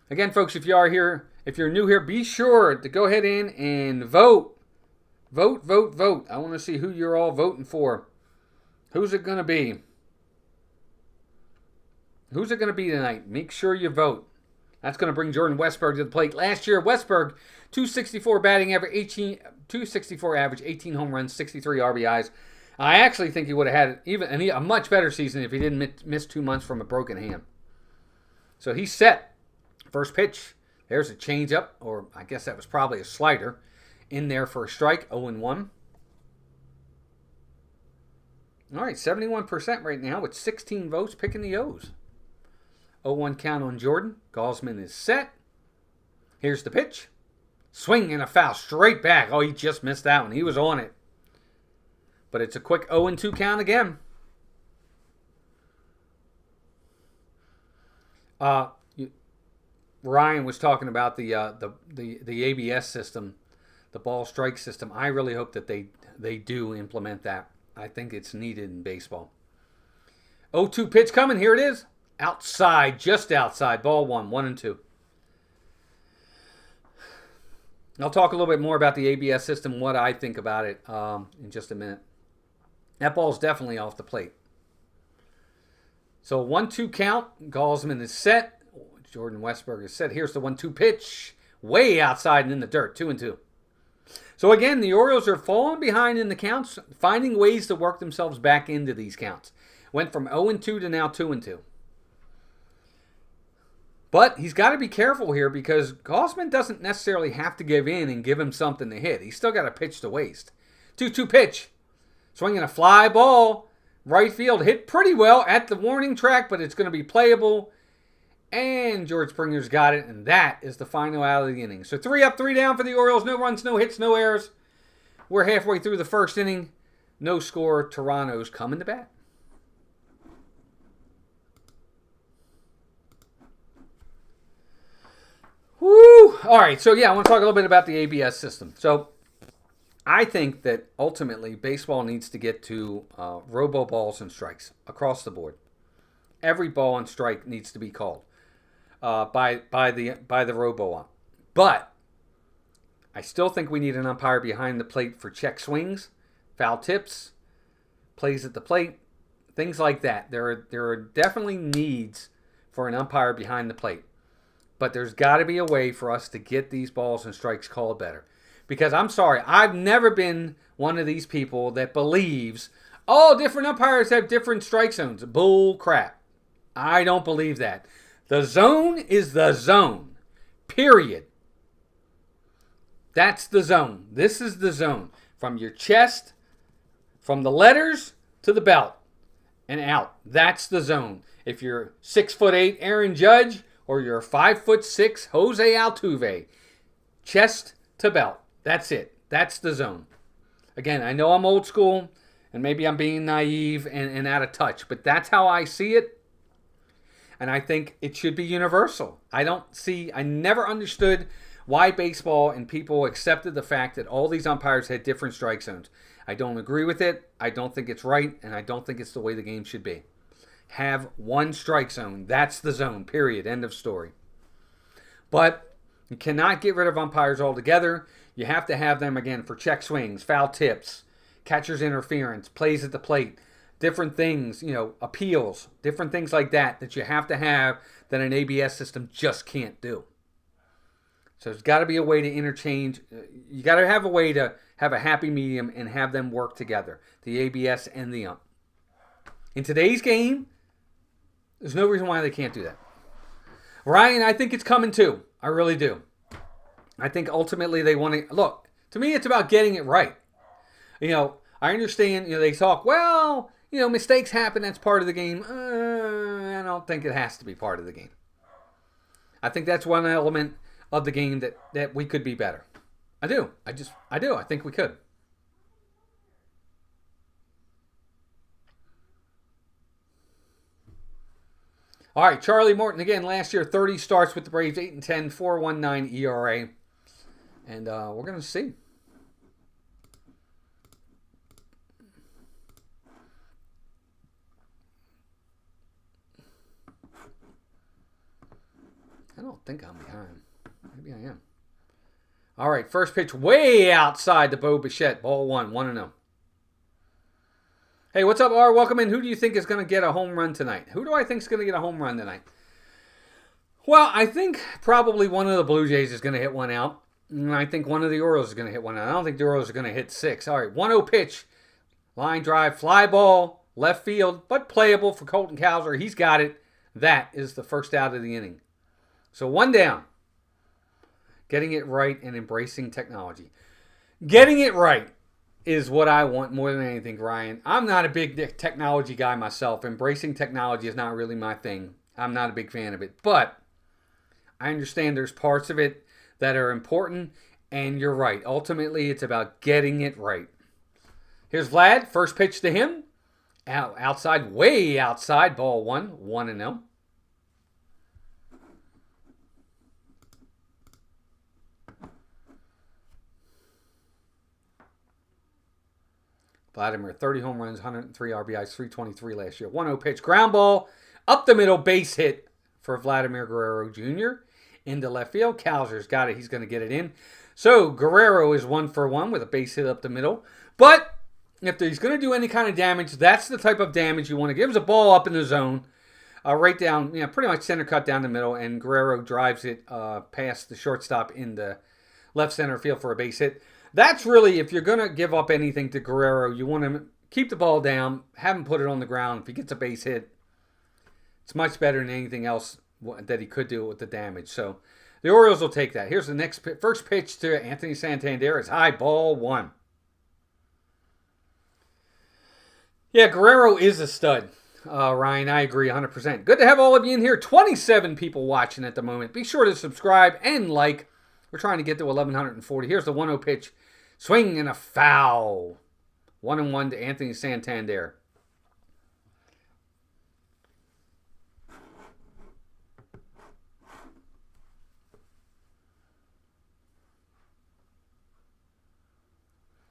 Speaker 1: Again, folks, if you're new here, be sure to go ahead in and vote. Vote, vote, vote. I want to see who you're all voting for. Who's it going to be? Who's it going to be tonight? Make sure you vote. That's going to bring Jordan Westburg to the plate. Last year, Westburg, 264 batting average, 264 average, 18 home runs, 63 RBIs. I actually think he would have had a much better season if he didn't miss 2 months from a broken hand. So he's set. First pitch. There's a changeup, or I guess that was probably a slider, in there for a strike. 0-1. All right, 71% right now with 16 votes picking the O's. 0-1 count on Jordan. Gausman is set. Here's the pitch. Swing and a foul straight back. Oh, he just missed that one. He was on it. But it's a quick 0-2 count again. Ryan was talking about the ABS system, the ball strike system. I really hope that they do implement that. I think it's needed in baseball. 0-2 pitch coming. Here it is. Outside, just outside. Ball 1-2. I'll talk a little bit more about the ABS system, what I think about it in just a minute. That ball's definitely off the plate. So 1-2 count. Gausman is set. Jordan Westburg is set. Here's the 1-2 pitch. Way outside and in the dirt. 2-2. So again, the Orioles are falling behind in the counts, finding ways to work themselves back into these counts. Went from 0-2 to now 2-2. But he's got to be careful here because Gausman doesn't necessarily have to give in and give him something to hit. He's still got a pitch to waste. 2-2 pitch. Swinging a fly ball. Right field hit pretty well at the warning track, but it's going to be playable. And George Springer's got it, and that is the final out of the inning. So 3 up, 3 down for the Orioles. No runs, no hits, no errors. We're halfway through the first inning. No score. Toronto's coming to bat. Woo! All right, so yeah, I want to talk a little bit about the ABS system. So I think that ultimately baseball needs to get to robo balls and strikes across the board. Every ball and strike needs to be called by the robo ump. But I still think we need an umpire behind the plate for check swings, foul tips, plays at the plate, things like that. There are definitely needs for an umpire behind the plate. But there's got to be a way for us to get these balls and strikes called better. Because I'm sorry, I've never been one of these people that believes, oh, different umpires have different strike zones. Bull crap. I don't believe that. The zone is the zone. Period. That's the zone. This is the zone. From your chest, from the letters to the belt and out. That's the zone. If you're 6'8" Aaron Judge, or you're 5'6" Jose Altuve, chest to belt. That's it. That's the zone. Again, I know I'm old school, and maybe I'm being naive and out of touch, but that's how I see it, and I think it should be universal. I never understood why baseball and people accepted the fact that all these umpires had different strike zones. I don't agree with it. I don't think it's right, and I don't think it's the way the game should be. Have one strike zone. That's the zone, period. End of story. But you cannot get rid of umpires altogether. You have to have them, again, for check swings, foul tips, catcher's interference, plays at the plate, different things, appeals, different things like that you have to have that an ABS system just can't do. So there's got to be a way to interchange. You got to have a way to have a happy medium and have them work together, the ABS and the ump. In today's game, there's no reason why they can't do that. Ryan, I think it's coming too. I really do. I think ultimately they want to... Look, to me it's about getting it right. I understand, they talk, well, mistakes happen, that's part of the game. I don't think it has to be part of the game. I think that's one element of the game that we could be better. I do. I think we could. All right, Charlie Morton, again, last year, 30 starts with the Braves, 8-10, 4.19 ERA. And we're going to see. I don't think I'm behind. Maybe I am. All right, first pitch way outside the Bo Bichette. Ball 1-0. Hey, what's up, R? Welcome in. Who do you think is going to get a home run tonight? Who do I think is going to get a home run tonight? Well, I think probably one of the Blue Jays is going to hit one out. And I think one of the Orioles is going to hit one out. I don't think the Orioles are going to hit 6. All right, 1-0 pitch. Line drive, fly ball, left field, but playable for Colton Cowser. He's got it. That is the first out of the inning. So 1 down. Getting it right and embracing technology. Getting it right is what I want more than anything, Ryan. I'm not a big technology guy myself. Embracing technology is not really my thing. I'm not a big fan of it. But I understand there's parts of it that are important, and you're right. Ultimately, it's about getting it right. Here's Vlad. First pitch to him. Outside, way outside. Ball 1-0. Vladimir, 30 home runs, 103 RBIs, 323 last year. 1-0 pitch, ground ball, up the middle, base hit for Vladimir Guerrero Jr. into left field. Cowser's got it. He's going to get it in. So Guerrero is 1 for 1 with a base hit up the middle. But if he's going to do any kind of damage, that's the type of damage you want to give. Gives a ball up in the zone, right down, pretty much center cut down the middle, and Guerrero drives it past the shortstop in the left center field for a base hit. That's really, if you're going to give up anything to Guerrero, you want him keep the ball down, have him put it on the ground. If he gets a base hit, it's much better than anything else that he could do with the damage. So the Orioles will take that. Here's the first pitch to Anthony Santander. It's high, ball one. Yeah, Guerrero is a stud. Ryan, I agree 100%. Good to have all of you in here. 27 people watching at the moment. Be sure to subscribe and like. We're trying to get to 1,140. Here's the 1-0 pitch. Swing and a foul. 1-1 to Anthony Santander.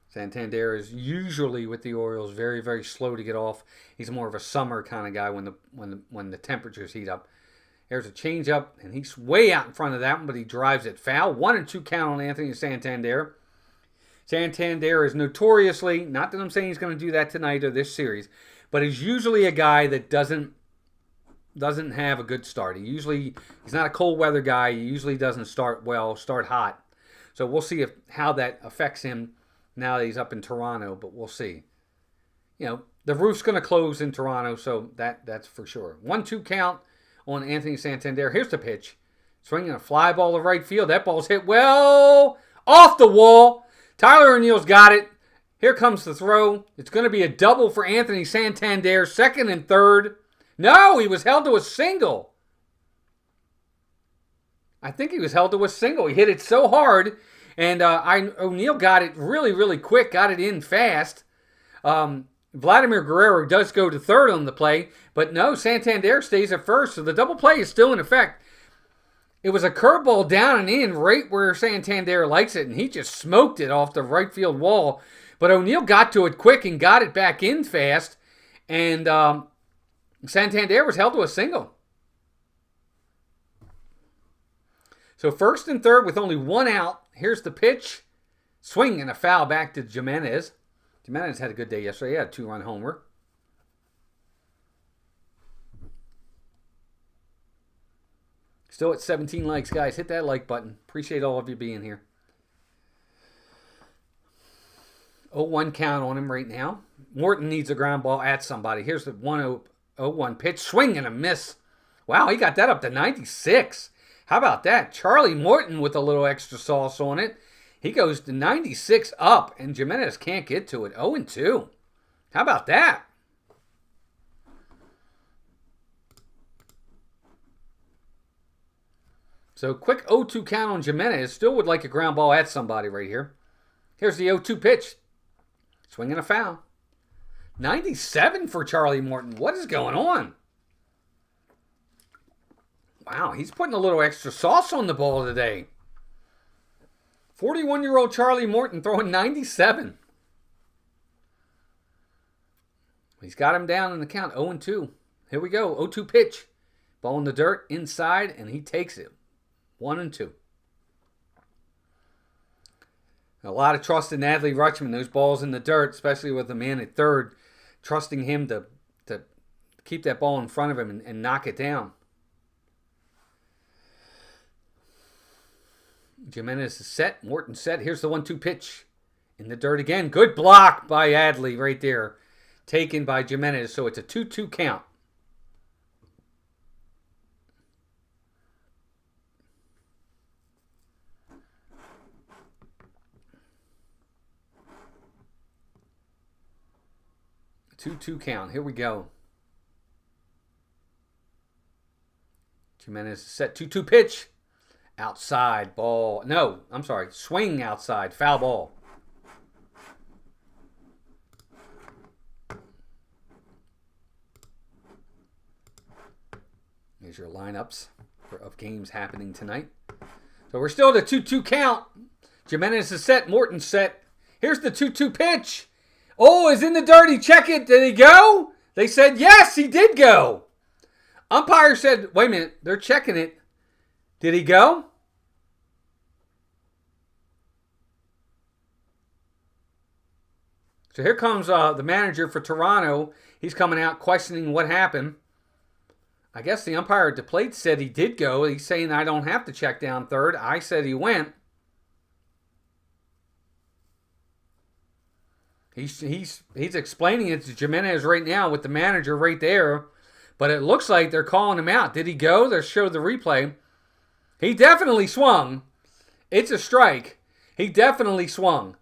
Speaker 1: Santander is usually with the Orioles very, very slow to get off. He's more of a summer kind of guy when the temperatures heat up. There's a changeup, and he's way out in front of that one, but he drives it foul. 1-2 count on Anthony Santander. Santander is notoriously, not that I'm saying he's going to do that tonight or this series, but he's usually a guy that doesn't have a good start. He's not a cold weather guy. He usually doesn't start hot. So we'll see how that affects him now that he's up in Toronto, but we'll see. You know, the roof's going to close in Toronto, so that's for sure. 1-2 count on Anthony Santander. Here's the pitch. Swinging a fly ball to right field. That ball's hit well off the wall. Tyler O'Neill's got it. Here comes the throw. It's going to be a double for Anthony Santander, second and third. No, he was held to a single. I think he was held to a single. He hit it so hard, and O'Neill got it really, really quick, got it in fast. Vladimir Guerrero does go to third on the play, but no, Santander stays at first, so the double play is still in effect. It was a curveball down and in right where Santander likes it, and he just smoked it off the right field wall. But O'Neill got to it quick and got it back in fast, and Santander was held to a single. So first and third with only one out. Here's the pitch. Swing and a foul back to Jimenez. Jimenez had a good day yesterday. He had a 2-run homer. Still at 17 likes, guys. Hit that like button. Appreciate all of you being here. 0-1 count on him right now. Morton needs a ground ball at somebody. Here's the 1-0-1 pitch. Swing and a miss. Wow, he got that up to 96. How about that? Charlie Morton with a little extra sauce on it. He goes to 96 up, and Jimenez can't get to it. 0-2. How about that? So quick 0-2 count on Jimenez. Still would like a ground ball at somebody right here. Here's the 0-2 pitch. Swinging a foul. 97 for Charlie Morton. What is going on? Wow, he's putting a little extra sauce on the ball today. 41-year-old Charlie Morton throwing 97. He's got him down in the count, 0-2. Here we go, 0-2 pitch. Ball in the dirt, inside, and he takes it. 1-2. A lot of trust in Adley Rutschman. Those balls in the dirt, especially with the man at third, trusting him to keep that ball in front of him and knock it down. Jimenez is set. Morton set. Here's the 1-2 pitch. In the dirt again. Good block by Adley right there. Taken by Jimenez. So it's a 2-2 count. Two count. Here we go. Jimenez is set. 2-2 pitch. Outside ball. No, I'm sorry. Swing outside. Foul ball. Here's your lineups of games happening tonight. So we're still at a 2-2 count. Jimenez is set. Morton's set. Here's the 2-2 pitch. Oh, is in the dirty. Check it. Did he go? They said yes, he did go. Umpire said, wait a minute. They're checking it. Did he go? So here comes the manager for Toronto. He's coming out questioning what happened. I guess the umpire at the plate said he did go. He's saying I don't have to check down third. I said he went. He's explaining it to Jimenez right now with the manager right there. But it looks like they're calling him out. Did he go? They showed the replay. He definitely swung. It's a strike. He definitely swung.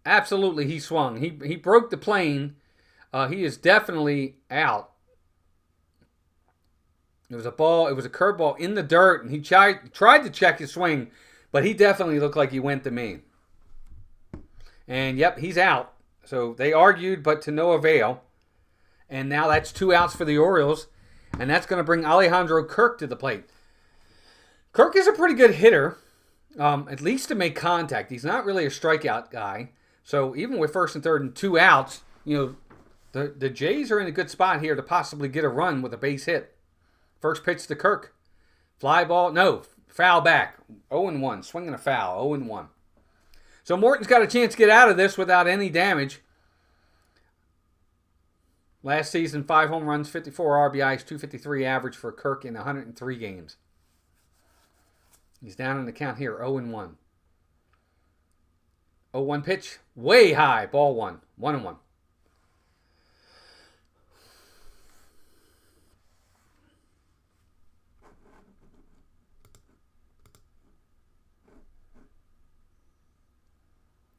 Speaker 1: Absolutely, he swung. He broke the plane. He is definitely out. It was a ball. It was a curveball in the dirt, and he tried to check his swing, but he definitely looked like he went to me. And, yep, he's out. So they argued, but to no avail. And now that's 2 outs for the Orioles, and that's going to bring Alejandro Kirk to the plate. Kirk is a pretty good hitter, at least to make contact. He's not really a strikeout guy. So even with first and third and 2 outs, the Jays are in a good spot here to possibly get a run with a base hit. First pitch to Kirk. Fly ball. No, foul back. 0-1. Swinging a foul. 0-1. So Morton's got a chance to get out of this without any damage. Last season, 5 home runs, 54 RBIs, 253 average for Kirk in 103 games. He's down in the count here, 0-1. 0-1 pitch, way high, ball 1, 1-1.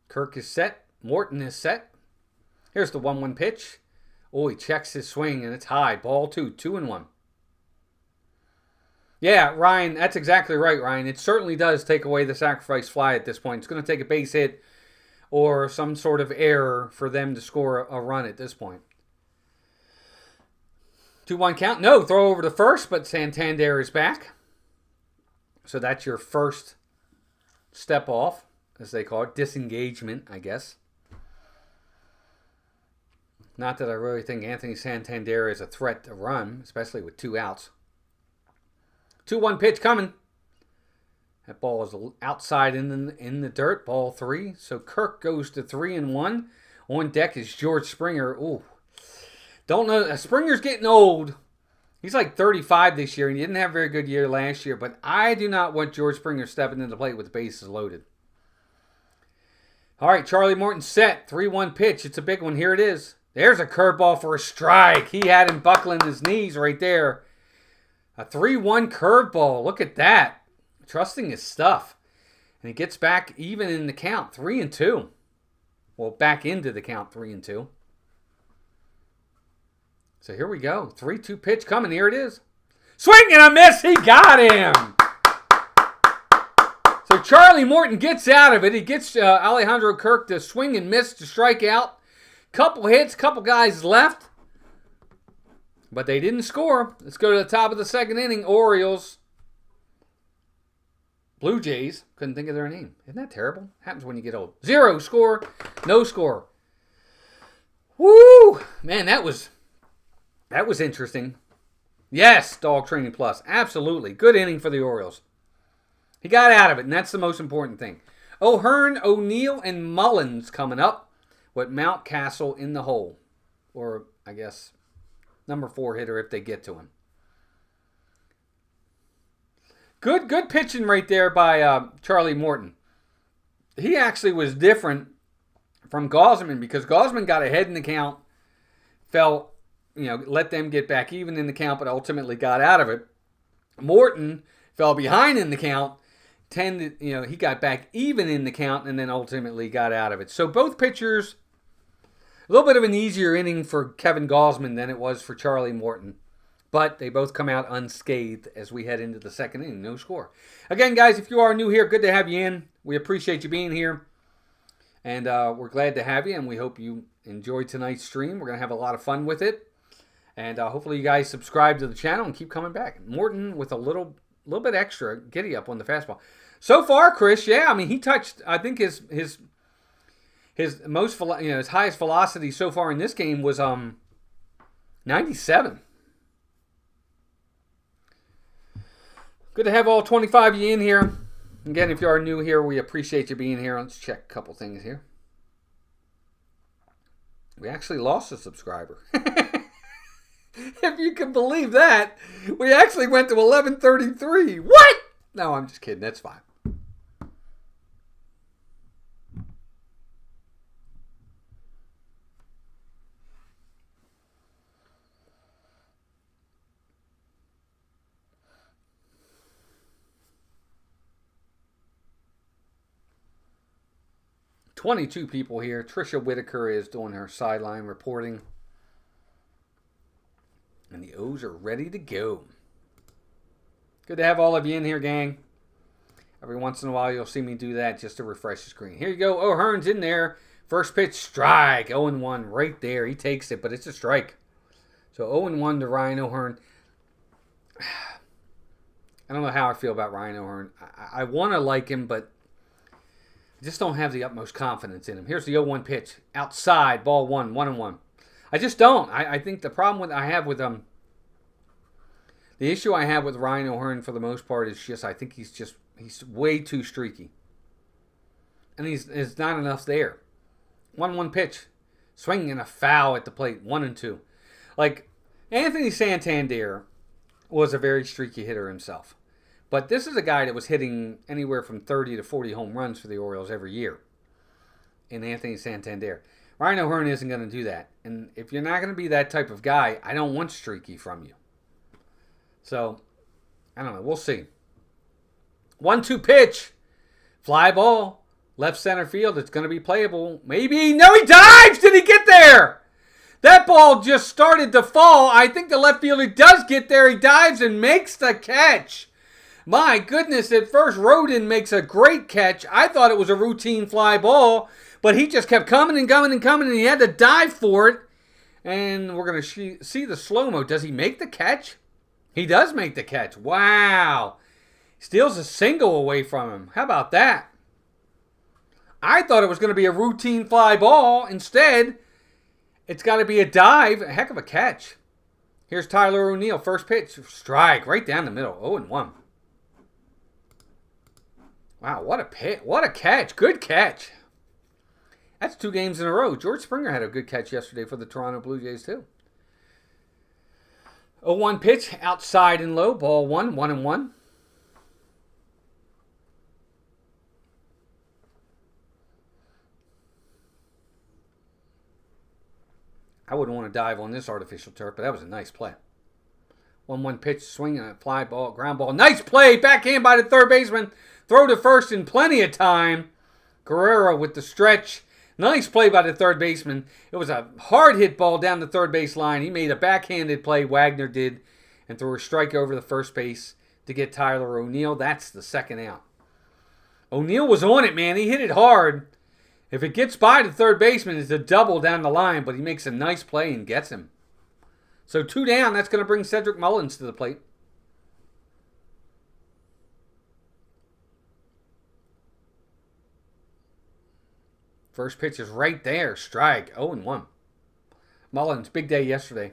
Speaker 1: Kirk is set. Morton is set. Here's the 1-1 pitch. Oh, he checks his swing, and it's high. Ball 2, 2-1. Yeah, Ryan, that's exactly right, Ryan. It certainly does take away the sacrifice fly at this point. It's going to take a base hit or some sort of error for them to score a run at this point. 2-1 count. No, throw over to first, but Santander is back. So that's your first step off, as they call it. Disengagement, I guess. Not that I really think Anthony Santander is a threat to run, especially with 2 outs. 2-1 pitch coming. That ball is outside in the dirt. Ball 3. So Kirk goes to 3-1. On deck is George Springer. Ooh. Don't know. Springer's getting old. He's like 35 this year, and he didn't have a very good year last year. But I do not want George Springer stepping into the plate with the bases loaded. All right, Charlie Morton set. 3-1 pitch. It's a big one. Here it is. There's a curveball for a strike. He had him buckling his knees right there. A 3-1 curveball. Look at that. Trusting his stuff. And he gets back even in the count. 3-2. Well, back into the count. 3-2. So here we go. 3-2 pitch coming. Here it is. Swing and a miss. He got him. So Charlie Morton gets out of it. He gets Alejandro Kirk to swing and miss to strike out. Couple hits, couple guys left. But they didn't score. Let's go to the top of the second inning. Orioles. Blue Jays. Couldn't think of their name. Isn't that terrible? Happens when you get old. 0 score. No score. Woo! Man, that was interesting. Yes, Dog Training Plus. Absolutely. Good inning for the Orioles. He got out of it, and that's the most important thing. O'Hearn, O'Neill, and Mullins coming up with Mountcastle in the hole. Or, I guess, number 4 hitter if they get to him. Good pitching right there by Charlie Morton. He actually was different from Gausman because Gausman got ahead in the count, let them get back even in the count, but ultimately got out of it. Morton fell behind in the count, he got back even in the count, and then ultimately got out of it. So both pitchers, a little bit of an easier inning for Kevin Gausman than it was for Charlie Morton. But they both come out unscathed as we head into the second inning. No score. Again, guys, if you are new here, good to have you in. We appreciate you being here. And we're glad to have you, and we hope you enjoyed tonight's stream. We're going to have a lot of fun with it. And hopefully you guys subscribe to the channel and keep coming back. Morton with a little bit extra giddy up on the fastball. So far, Chris, he touched, I think his most, his highest velocity so far in this game was 97. Good to have all 25 of you in here. Again, if you are new here, we appreciate you being here. Let's check a couple things here. We actually lost a subscriber. If you can believe that, we actually went to 1133. What? No, I'm just kidding. That's fine. 22 people here. Trisha Whitaker is doing her sideline reporting. And the O's are ready to go. Good to have all of you in here, gang. Every once in a while, you'll see me do that just to refresh the screen. Here you go. O'Hearn's in there. First pitch, strike. 0-1 right there. He takes it, but it's a strike. So 0-1 to Ryan O'Hearn. I don't know how I feel about Ryan O'Hearn. I want to like him, but I just don't have the utmost confidence in him. Here's the 0-1 pitch. Outside, ball 1, 1-1. I just don't. I think the problem I have with the issue I have with Ryan O'Hearn for the most part is just I think he's way too streaky. And there's not enough there. 1-1 pitch. Swing and a foul at the plate. 1-2. Like, Anthony Santander was a very streaky hitter himself. But this is a guy that was hitting anywhere from 30 to 40 home runs for the Orioles every year. In Anthony Santander. Ryan O'Hearn isn't going to do that. And if you're not going to be that type of guy, I don't want streaky from you. So, I don't know. We'll see. 1-2 pitch. Fly ball. Left center field. It's going to be playable. Maybe. No, he dives. Did he get there? That ball just started to fall. I think the left fielder does get there. He dives and makes the catch. My goodness. At first, Rodin makes a great catch. I thought it was a routine fly ball. But he just kept coming and coming and coming, and he had to dive for it. And we're going to see the slow-mo. Does he make the catch? He does make the catch. Wow. Steals a single away from him. How about that? I thought it was going to be a routine fly ball. Instead, it's got to be a dive. A heck of a catch. Here's Tyler O'Neill. First pitch. Strike right down the middle. 0-1. Wow, what a pitch. What a catch. Good catch. That's 2 games in a row. George Springer had a good catch yesterday for the Toronto Blue Jays, too. 0-1 pitch, outside and low, ball 1, 1-1. I wouldn't want to dive on this artificial turf, but that was a nice play. 1-1 pitch, swing and a fly ball, ground ball. Nice play, backhand by the third baseman. Throw to first in plenty of time. Guerrero with the stretch. Nice play by the third baseman. It was a hard hit ball down the third base line. He made a backhanded play, Wagner did, and threw a strike over the first base to get Tyler O'Neill. That's the second out. O'Neill was on it, man. He hit it hard. If it gets by the third baseman, it's a double down the line, but he makes a nice play and gets him. So 2 down. That's going to bring Cedric Mullins to the plate. First pitch is right there. Strike. 0-1. Mullins, big day yesterday.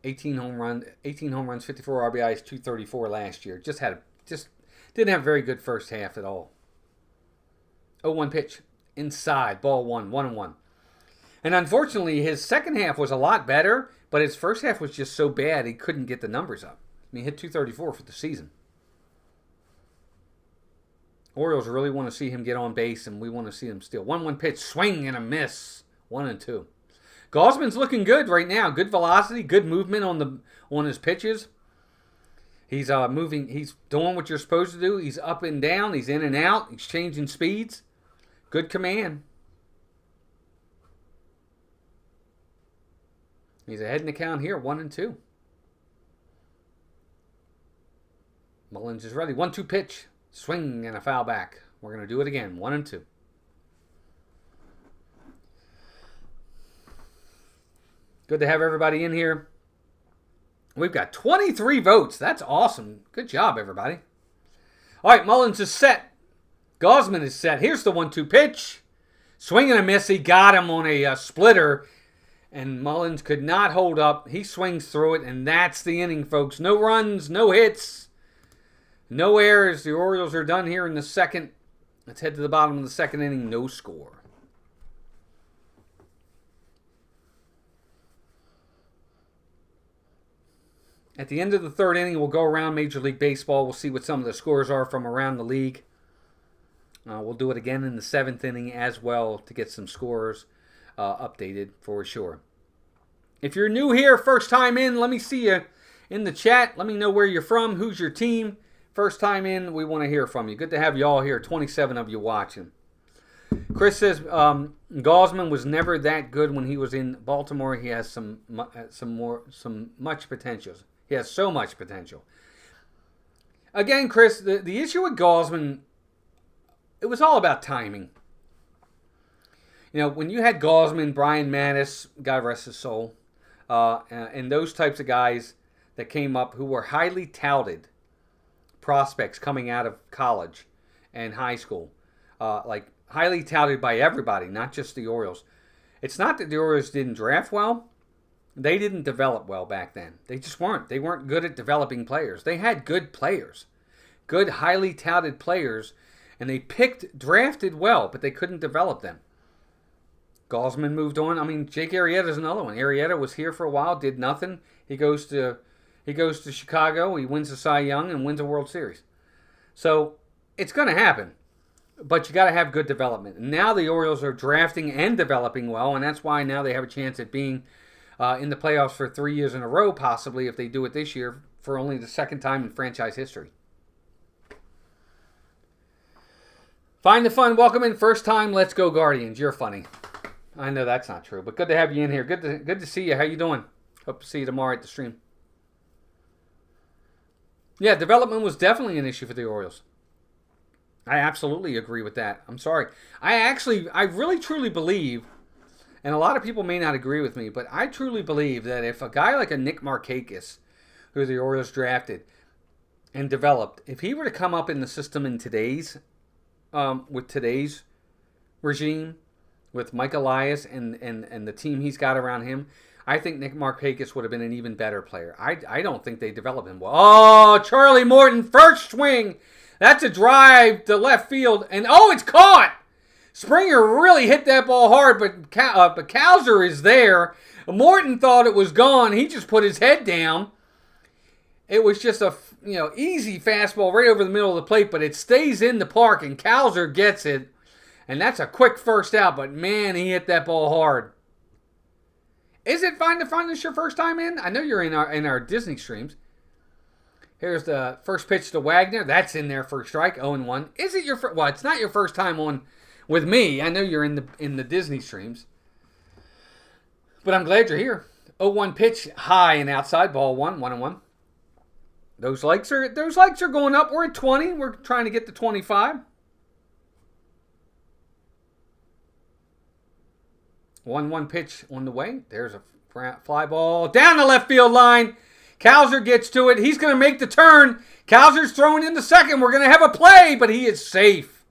Speaker 1: 18 home runs, 54 RBIs, 234 last year. Just didn't have a very good first half at all. 0-1 pitch. Inside. Ball 1. 1-1. And unfortunately, his second half was a lot better, but his first half was just so bad he couldn't get the numbers up. I mean, he hit 234 for the season. Orioles really want to see him get on base, and we want to see him steal. 1-1 pitch, swing and a miss. 1-2. Gausman's looking good right now. Good velocity, good movement on his pitches. He's moving. He's doing what you're supposed to do. He's up and down. He's in and out. He's changing speeds. Good command. He's ahead in the count here, 1-2. Mullins is ready. 1-2 pitch. Swing and a foul back. We're going to do it again. 1-2. Good to have everybody in here. We've got 23 votes. That's awesome. Good job, everybody. All right, Mullins is set. Gausman is set. Here's the 1-2 pitch. Swing and a miss. He got him on a splitter. And Mullins could not hold up. He swings through it, and that's the inning, folks. No runs, no hits. No errors. The Orioles are done here in the second. Let's head to the bottom of the second inning. No score. At the end of the third inning, we'll go around Major League Baseball. We'll see what some of the scores are from around the league. We'll do it again in the seventh inning as well to get some scores updated for sure. If you're new here, first time in, let me see you in the chat. Let me know where you're from, who's your team. First time in, we want to hear from you. Good to have you all here. 27 of you watching. Chris says Gausman was never that good when he was in Baltimore. He has some much potential. He has so much potential. Again, Chris, the issue with Gausman, it was all about timing. You know, when you had Gausman, Brian Mattis, God rest his soul, and those types of guys that came up who were highly touted prospects coming out of college and high school, like highly touted by everybody, not just the Orioles. It's not that the Orioles didn't draft well. They didn't develop well back then. They just weren't. They weren't good at developing players. They had good players, good, highly touted players, and they drafted well, but they couldn't develop them. Gausman moved on. I mean, Jake Arrieta's another one. Arrieta was here for a while, did nothing. He goes to Chicago. He wins the Cy Young and wins a World Series. So it's going to happen, but you got to have good development. And now the Orioles are drafting and developing well, and that's why now they have a chance at being in the playoffs for 3 years in a row, possibly, if they do it this year, for only the second time in franchise history. Find the fun. Welcome in. First time. Let's go Guardians. You're funny. I know that's not true, but good to have you in here. Good to see you. How you doing? Hope to see you tomorrow at the stream. Yeah, development was definitely an issue for the Orioles. I absolutely agree with that. I'm sorry. I really truly believe, and a lot of people may not agree with me, but I truly believe that if a guy like a Nick Markakis, who the Orioles drafted and developed, if he were to come up in the system in today's, with today's regime, with Mike Elias and the team he's got around him, I think Nick Markakis would have been an even better player. I don't think they developed him well. Oh, Charlie Morton, first swing. That's a drive to left field. And, oh, it's caught. Springer really hit that ball hard, but Cowser is there. Morton thought it was gone. He just put his head down. It was just a easy fastball right over the middle of the plate, but it stays in the park, and Cowser gets it. And that's a quick first out, but, man, he hit that ball hard. Is it fine to find this your first time in? I know you're in our Disney streams. Here's the first pitch to Wagner. That's in there for a strike, 0-1. Is it your well, it's not your first time on with me. I know you're in the Disney streams. But I'm glad you're here. 0-1 pitch, high and outside, ball 1-1. Those likes are going up. We're at 20. We're trying to get to 25. 1-1 pitch on the way. There's a fly ball down the left field line. Cowser gets to it. He's going to make the turn. Cowser's throwing in the second. We're going to have a play, but he is safe.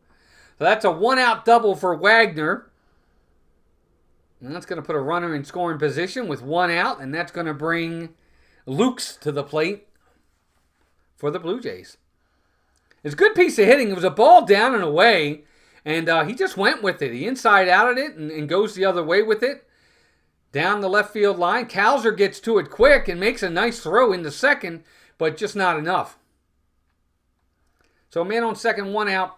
Speaker 1: So that's a one-out double for Wagner. And that's going to put a runner in scoring position with one out, and that's going to bring Lukes to the plate for the Blue Jays. It's a good piece of hitting. It was a ball down and away, and he just went with it. He inside outed it and goes the other way with it. Down the left field line. Cowser gets to it quick and makes a nice throw into second, but just not enough. So a man on second, one out.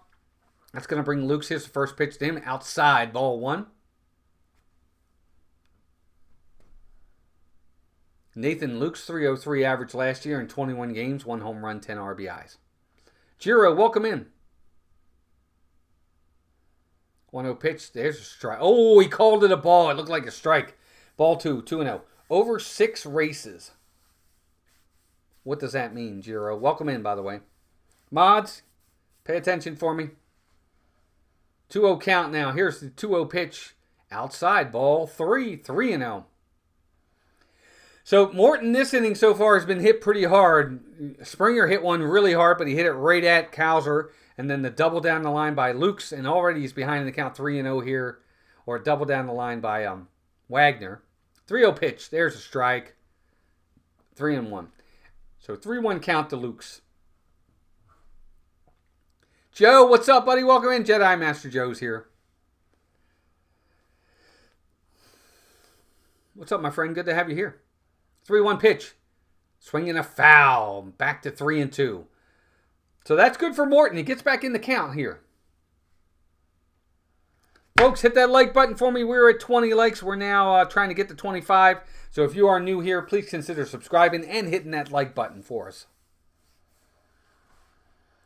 Speaker 1: That's going to bring Lukes his first pitch to him. Outside, ball 1. Nathan Lukes, 303 average last year in 21 games, 1 home run, 10 RBIs. Jiro, welcome in. 1-0 pitch. There's a strike. Oh, he called it a ball. It looked like a strike. Ball 2, 2-0. Over 6 races. What does that mean, Jiro? Welcome in, by the way. Mods, pay attention for me. 2-0 count now. Here's the 2-0 pitch. Outside, ball 3, 3-0. So Morton this inning so far has been hit pretty hard. Springer hit one really hard, but he hit it right at Cowser. And then the double down the line by Lukes. And already he's behind in the count 3-0 here. Or double down the line by Wagner. 3-0 pitch. There's a strike. 3-1. So 3-1 count to Lukes. Joe, what's up, buddy? Welcome in. Jedi Master Joe's here. What's up, my friend? Good to have you here. 3-1 pitch. Swinging a foul. Back to 3-2. So that's good for Morton. He gets back in the count here. Folks, hit that like button for me. We're at 20 likes. We're now trying to get to 25. So if you are new here, please consider subscribing and hitting that like button for us.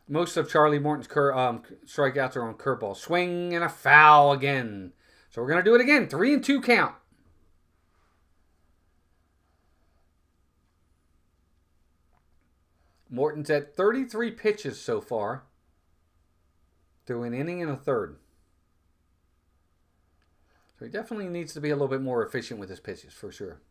Speaker 1: Most of Charlie Morton's strikeouts are on curveball. Swing and a foul again. So we're going to do it again. 3-2 count. Morton's at 33 pitches so far, through an inning and a third. So he definitely needs to be a little bit more efficient with his pitches, for sure.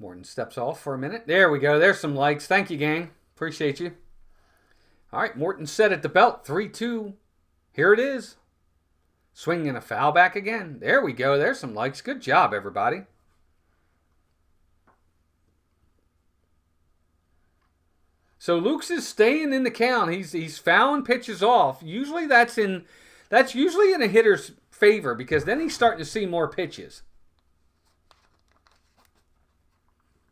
Speaker 1: Morton steps off for a minute. There we go. There's some likes. Thank you, gang. Appreciate you. All right, Morton set at the belt. 3-2. Here it is. Swing and a foul back again. There we go. There's some likes. Good job, everybody. So Luke's is staying in the count. He's fouling pitches off. Usually that's usually in a hitter's favor because then he's starting to see more pitches.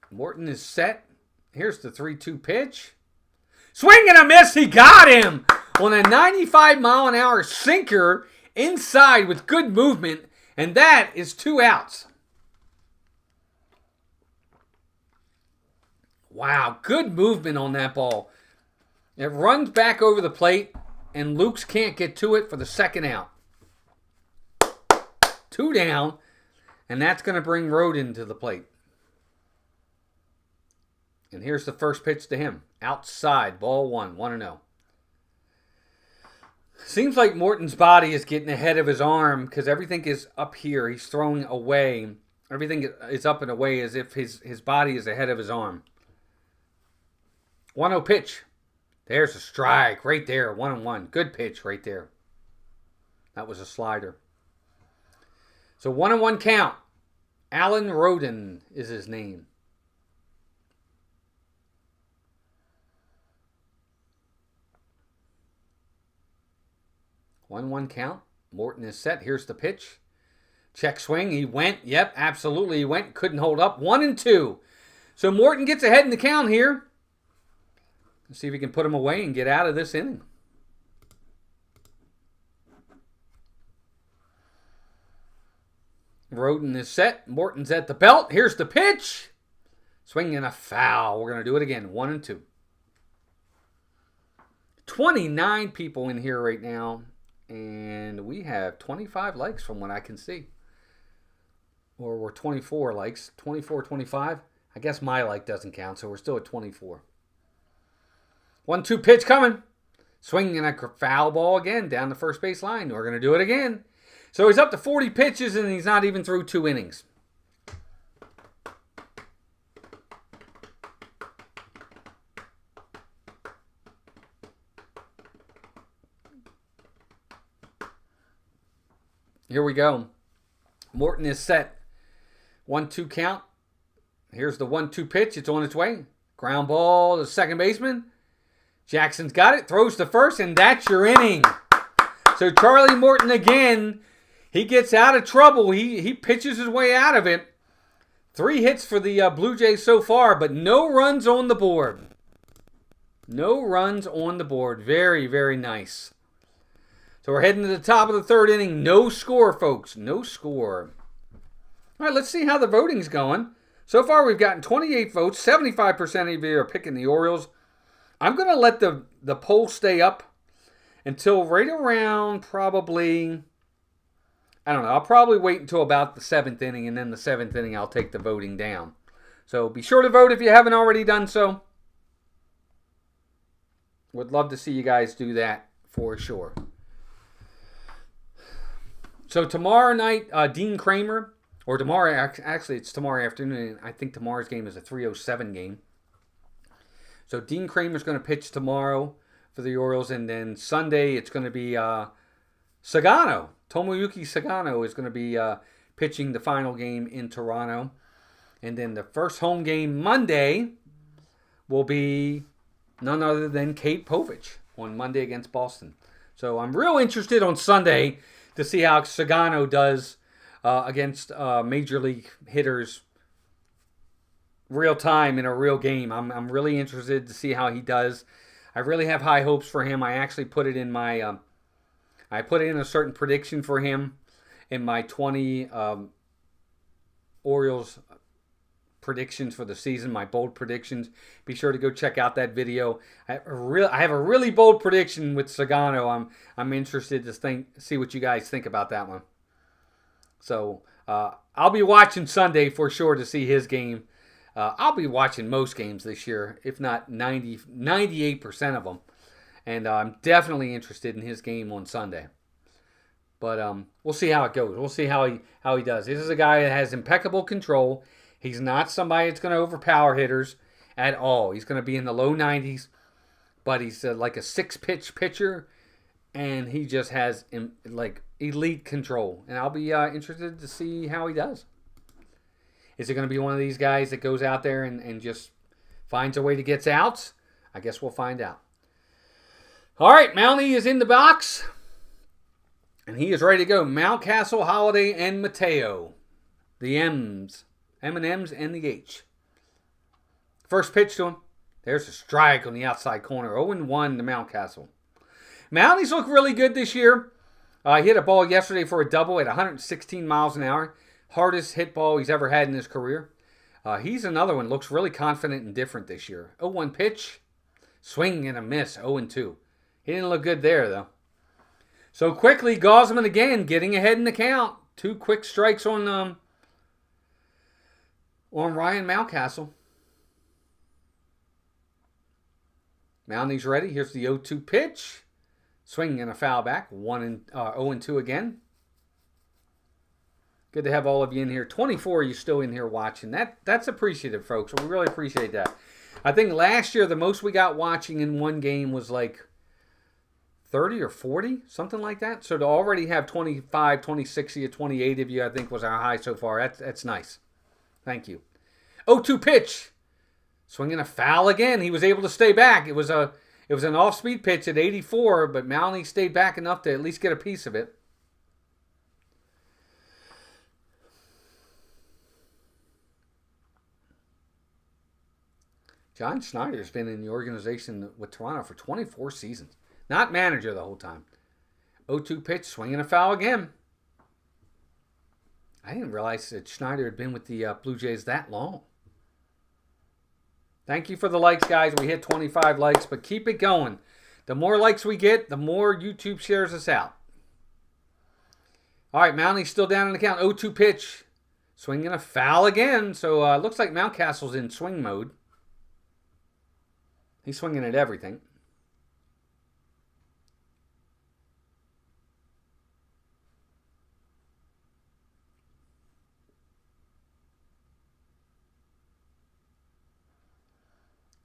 Speaker 1: Morton is set. Here's the 3-2 pitch. Swing and a miss. He got him on a 95-mile-an-hour sinker inside with good movement, and that is 2 outs. Wow, good movement on that ball. It runs back over the plate, and Luke's can't get to it for the second out. 2 down, and that's going to bring Roden to the plate. And here's the first pitch to him. Outside, ball 1, 1-0. Seems like Morton's body is getting ahead of his arm because everything is up here. He's throwing away. Everything is up and away as if his body is ahead of his arm. 1-0 pitch. There's a strike right there. 1-1. Good pitch right there. That was a slider. So 1-1 count. Alan Roden is his name. 1-1 count. Morton is set. Here's the pitch. Check swing. He went. Yep, absolutely he went. Couldn't hold up. 1-2. So Morton gets ahead in the count here. Let's see if he can put him away and get out of this inning. Roden is set. Morton's at the belt. Here's the pitch. Swing and a foul. We're going to do it again. 1-2. 29 people in here right now. And we have 25 likes from what I can see. Or we're 24 likes. 24, 25. I guess my like doesn't count, so we're still at 24. 1-2 pitch coming. Swing and a foul ball again down the first base line. We're going to do it again. So he's up to 40 pitches and he's not even through 2 innings. Here we go. Morton is set. 1-2 count. Here's the 1-2 pitch. It's on its way. Ground ball to second baseman. Jackson's got it. Throws to first, and that's your inning. So Charlie Morton again, he gets out of trouble. He pitches his way out of it. 3 hits for the Blue Jays so far, but no runs on the board. No runs on the board. Very, very nice. So we're heading to the top of the 3rd inning. No score, folks. No score. All right, let's see how the voting's going. So far, we've gotten 28 votes. 75% of you are picking the Orioles. I'm going to let the poll stay up until right around probably, I don't know, I'll probably wait until about the 7th inning, and then the 7th inning I'll take the voting down. So be sure to vote if you haven't already done so. Would love to see you guys do that for sure. So tomorrow night, Dean Kramer, or tomorrow, actually it's tomorrow afternoon. I think tomorrow's game is a 3:07 game. So Dean Kramer's going to pitch tomorrow for the Orioles, and then Sunday it's going to be Sagano. Tomoyuki Sagano is going to be pitching the final game in Toronto. And then the first home game Monday will be none other than Kate Povich on Monday against Boston. So I'm real interested on Sunday to see how Sagano does against major league hitters real time in a real game. I'm really interested to see how he does. I really have high hopes for him. I actually put it in my I put in a certain prediction for him in my 20 Orioles predictions for the season, my bold predictions. Be sure to go check out that video. I have a really bold prediction with Sagano. I'm interested to see what you guys think about that one. So I'll be watching Sunday for sure to see his game. I'll be watching most games this year, if not 98% of them. And I'm definitely interested in his game on Sunday. But we'll see how it goes. We'll see how he does. This is a guy that has impeccable control. He's not somebody that's going to overpower hitters at all. He's going to be in the low 90s, but he's like a 6-pitch pitcher, and he just has like elite control. And I'll be interested to see how he does. Is it going to be one of these guys that goes out there and just finds a way to get outs? I guess we'll find out. All right, Mountie is in the box. And he is ready to go. Mountcastle, Holiday, and Mateo. The M's. M&M's and the H. First pitch to him. There's a strike on the outside corner. 0-1 to Mountcastle. Mounties look really good this year. He hit a ball yesterday for a double at 116 miles an hour. Hardest hit ball he's ever had in his career. He's another one. Looks really confident and different this year. 0-1 pitch. Swing and a miss. 0-2. He didn't look good there, though. So quickly, Gosman again getting ahead in the count. 2 quick strikes on Ryan Mountcastle. Mountie's ready. Here's the 0-2 pitch. Swing and a foul back. 0-2 again. Good to have all of you in here. 24 of you still in here watching. That's appreciative, folks. We really appreciate that. I think last year the most we got watching in one game was like 30 or 40, something like that. So to already have 25, 26 of you, 28 of you, I think was our high so far. That's nice. Thank you. 0-2 pitch. Swinging a foul again. He was able to stay back. It was an off-speed pitch at 84, but Mountie stayed back enough to at least get a piece of it. John Schneider's been in the organization with Toronto for 24 seasons. Not manager the whole time. 0-2 pitch, swinging a foul again. I didn't realize that Schneider had been with the Blue Jays that long. Thank you for the likes, guys. We hit 25 likes, but keep it going. The more likes we get, the more YouTube shares us out. All right, Mountie's still down in the count. 0-2 pitch. Swinging a foul again. So it looks like Mountcastle's in swing mode. He's swinging at everything.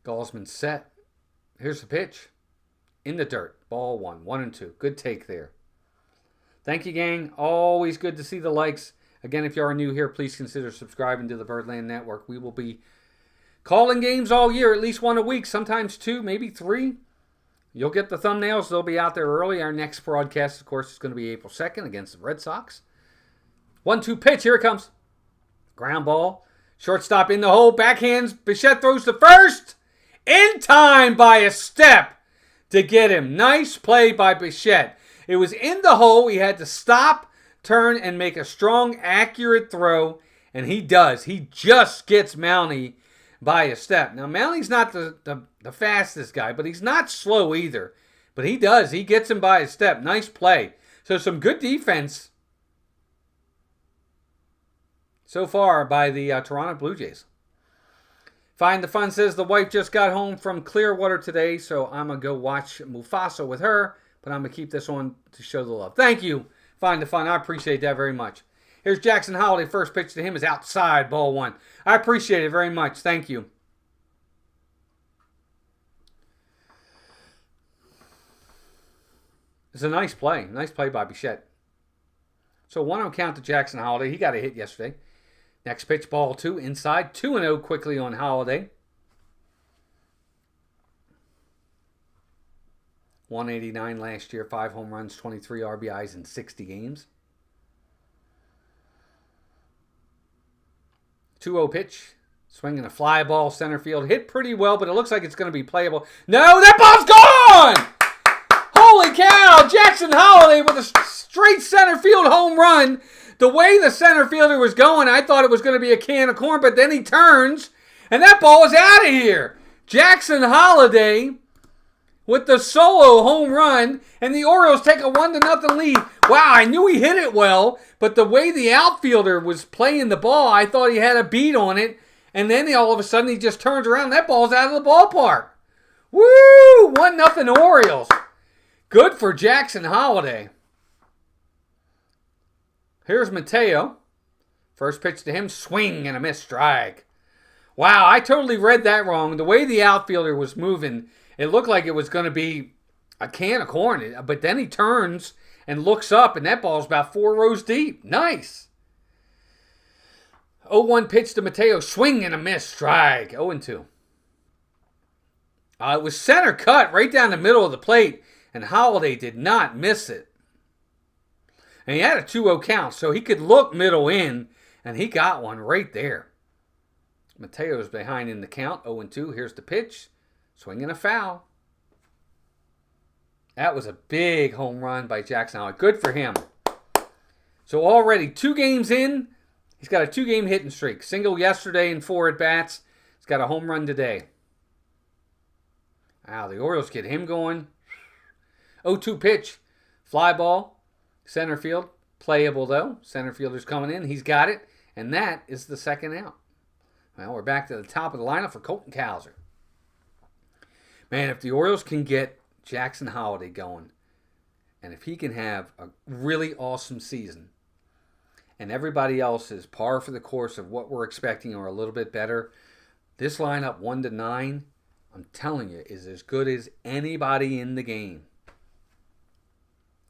Speaker 1: Gosman set. Here's the pitch. In the dirt. Ball 1. 1-2. Good take there. Thank you, gang. Always good to see the likes. Again, if you are new here, please consider subscribing to the Birdland Network. We will be calling games all year, at least 1 a week, sometimes 2, maybe 3. You'll get the thumbnails. They'll be out there early. Our next broadcast, of course, is going to be April 2nd against the Red Sox. 1-2 pitch. Here it comes. Ground ball. Shortstop in the hole. Backhands. Bichette throws to first. In time by a step to get him. Nice play by Bichette. It was in the hole. He had to stop, turn, and make a strong, accurate throw. And he does. He just gets Mountie by a step. Now, Mountie's not the fastest guy, but he's not slow either. But he does. He gets him by a step. Nice play. So some good defense so far by the Toronto Blue Jays. Find the Fun says the wife just got home from Clearwater today, so I'm going to go watch Mufasa with her, but I'm going to keep this on to show the love. Thank you, Find the Fun. I appreciate that very much. Here's Jackson Holiday. First pitch to him is outside, ball 1. I appreciate it very much. Thank you. It's a nice play. Nice play by Bichette. So 1-0 count to Jackson Holiday. He got a hit yesterday. Next pitch, ball 2, inside. 2-0 quickly on Holiday. 189 last year, 5 home runs, 23 RBIs in 60 games. 2-0 pitch. Swinging a fly ball center field. Hit pretty well, but it looks like it's going to be playable. No, that ball's gone! Holy cow! Jackson Holiday with a straight center field home run The way the center fielder was going, I thought it was going to be a can of corn, but then he turns, and that ball is out of here. Jackson Holliday with the solo home run, and the Orioles take a 1-0 lead. Wow, I knew he hit it well, but the way the outfielder was playing the ball, I thought he had a beat on it, and then all of a sudden he just turns around, and that ball's out of the ballpark. Woo! 1-0 Orioles. Good for Jackson Holliday. Here's Mateo. First pitch to him, swing and a miss, strike. Wow, I totally read that wrong. The way the outfielder was moving, it looked like it was going to be a can of corn. But then he turns and looks up, and that ball's about 4 rows deep. Nice. 0-1 pitch to Mateo, swing and a miss, strike. 0-2. It was center cut right down the middle of the plate, and Holliday did not miss it. And he had a 2-0 count, so he could look middle in, and he got one right there. Mateo's behind in the count, 0-2. Here's the pitch. Swing and a foul. That was a big home run by Jackson Holliday. Good for him. So already 2 games in, he's got a 2-game hitting streak. Single yesterday and 4 at-bats. He's got a home run today. Wow, the Orioles get him going. 0-2 pitch. Fly ball. Center field. Playable, though. Center fielder's coming in. He's got it. And that is the second out. Well, we're back to the top of the lineup for Colton Cowser. Man, if the Orioles can get Jackson Holliday going, and if he can have a really awesome season, and everybody else is par for the course of what we're expecting or a little bit better, this lineup 1-9, I'm telling you, is as good as anybody in the game.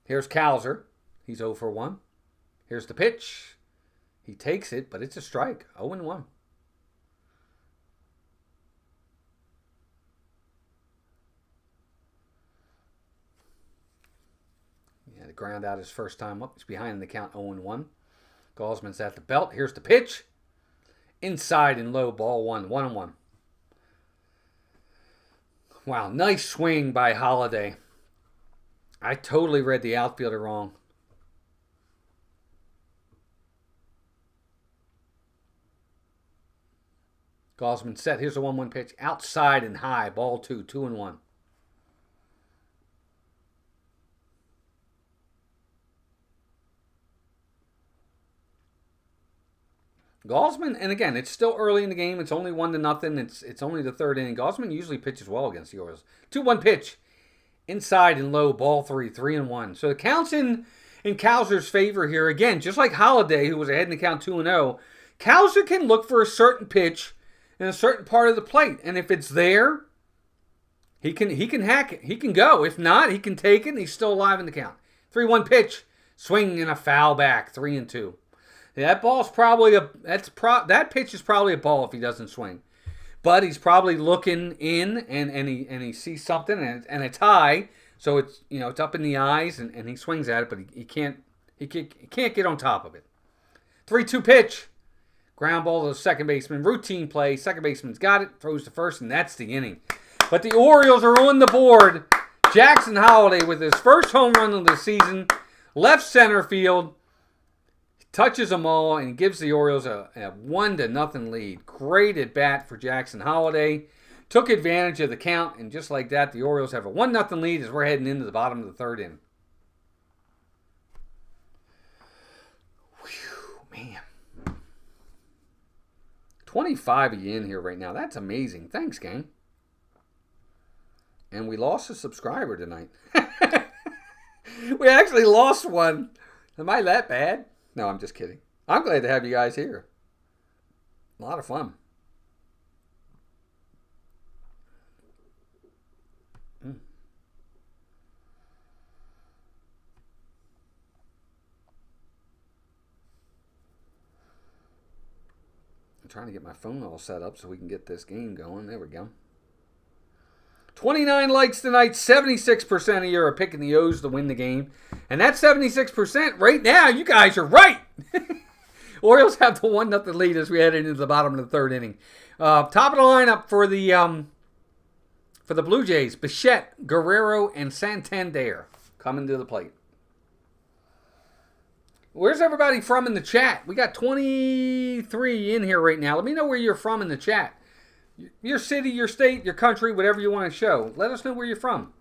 Speaker 1: Here's Cowser. He's 0 for 1. Here's the pitch. He takes it, but it's a strike. 0-1. Yeah, the ground out his first time up. He's behind in the count 0-1. Gosman's at the belt. Here's the pitch. Inside and low, ball 1. 1-1. Wow, nice swing by Holliday. I totally read the outfielder wrong. Gosman set. Here's a 1-1 pitch. Outside and high. Ball 2. 2-1. Gosman, and again, it's still early in the game. It's only 1-0. It's only the third inning. Gosman usually pitches well against the Orioles. 2-1 pitch. Inside and low. Ball 3. 3-1. So the count's in Cowser's favor here. Again, just like Holliday, who was ahead in the count 2-0. Cowser can look for a certain pitch in a certain part of the plate. And if it's there, he can hack it. He can go. If not, he can take it, and he's still alive in the count. 3-1 pitch. Swing and a foul back. 3-2. That ball's probably that pitch is probably a ball if he doesn't swing. But he's probably looking in and he sees something and it's high, so it's up in the eyes and he swings at it, but he can't get on top of it. 3-2 pitch. Ground ball to the second baseman. Routine play. Second baseman's got it. Throws to first, and that's the inning. But the Orioles are on the board. Jackson Holliday with his first home run of the season. Left center field. Touches them all and gives the Orioles a 1-0 lead. Great at bat for Jackson Holliday. Took advantage of the count, and just like that, the Orioles have a 1-0 lead as we're heading into the bottom of the third inning. Whew, man. 25 of you in here right now. That's amazing. Thanks, gang. And we lost a subscriber tonight. We actually lost one. Am I that bad? No, I'm just kidding. I'm glad to have you guys here. A lot of fun. I'm trying to get my phone all set up so we can get this game going. There we go. 29 likes tonight. 76% of you are picking the O's to win the game. And that 76% right now, you guys are right. Orioles have the 1-0 lead as we head into the bottom of the third inning. Top of the lineup for the Blue Jays, Bichette, Guerrero, and Santander coming to the plate. Where's everybody from in the chat? We got 23 in here right now. Let me know where you're from in the chat. Your city, your state, your country, whatever you want to show. Let us know where you're from.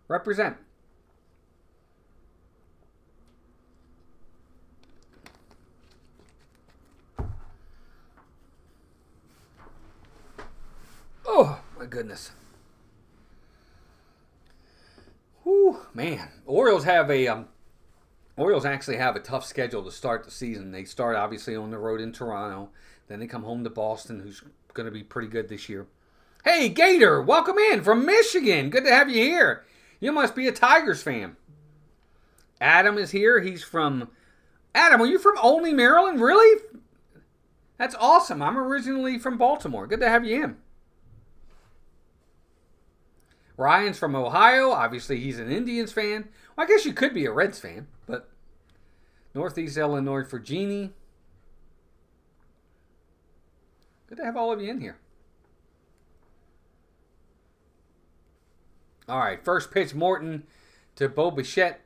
Speaker 1: Represent. Oh, my goodness. Whew, man. Orioles actually have a tough schedule to start the season. They start obviously on the road in Toronto. Then they come home to Boston, who's going to be pretty good this year. Hey, Gator, welcome in from Michigan. Good to have you here. You must be a Tigers fan. Adam is here. He's from... Adam, are you from Olney, Maryland? Really? That's awesome. I'm originally from Baltimore. Good to have you in. Ryan's from Ohio. Obviously, he's an Indians fan. Well, I guess you could be a Reds fan, but Northeast Illinois for Jeannie. Good to have all of you in here. All right, first pitch, Morton to Bo Bichette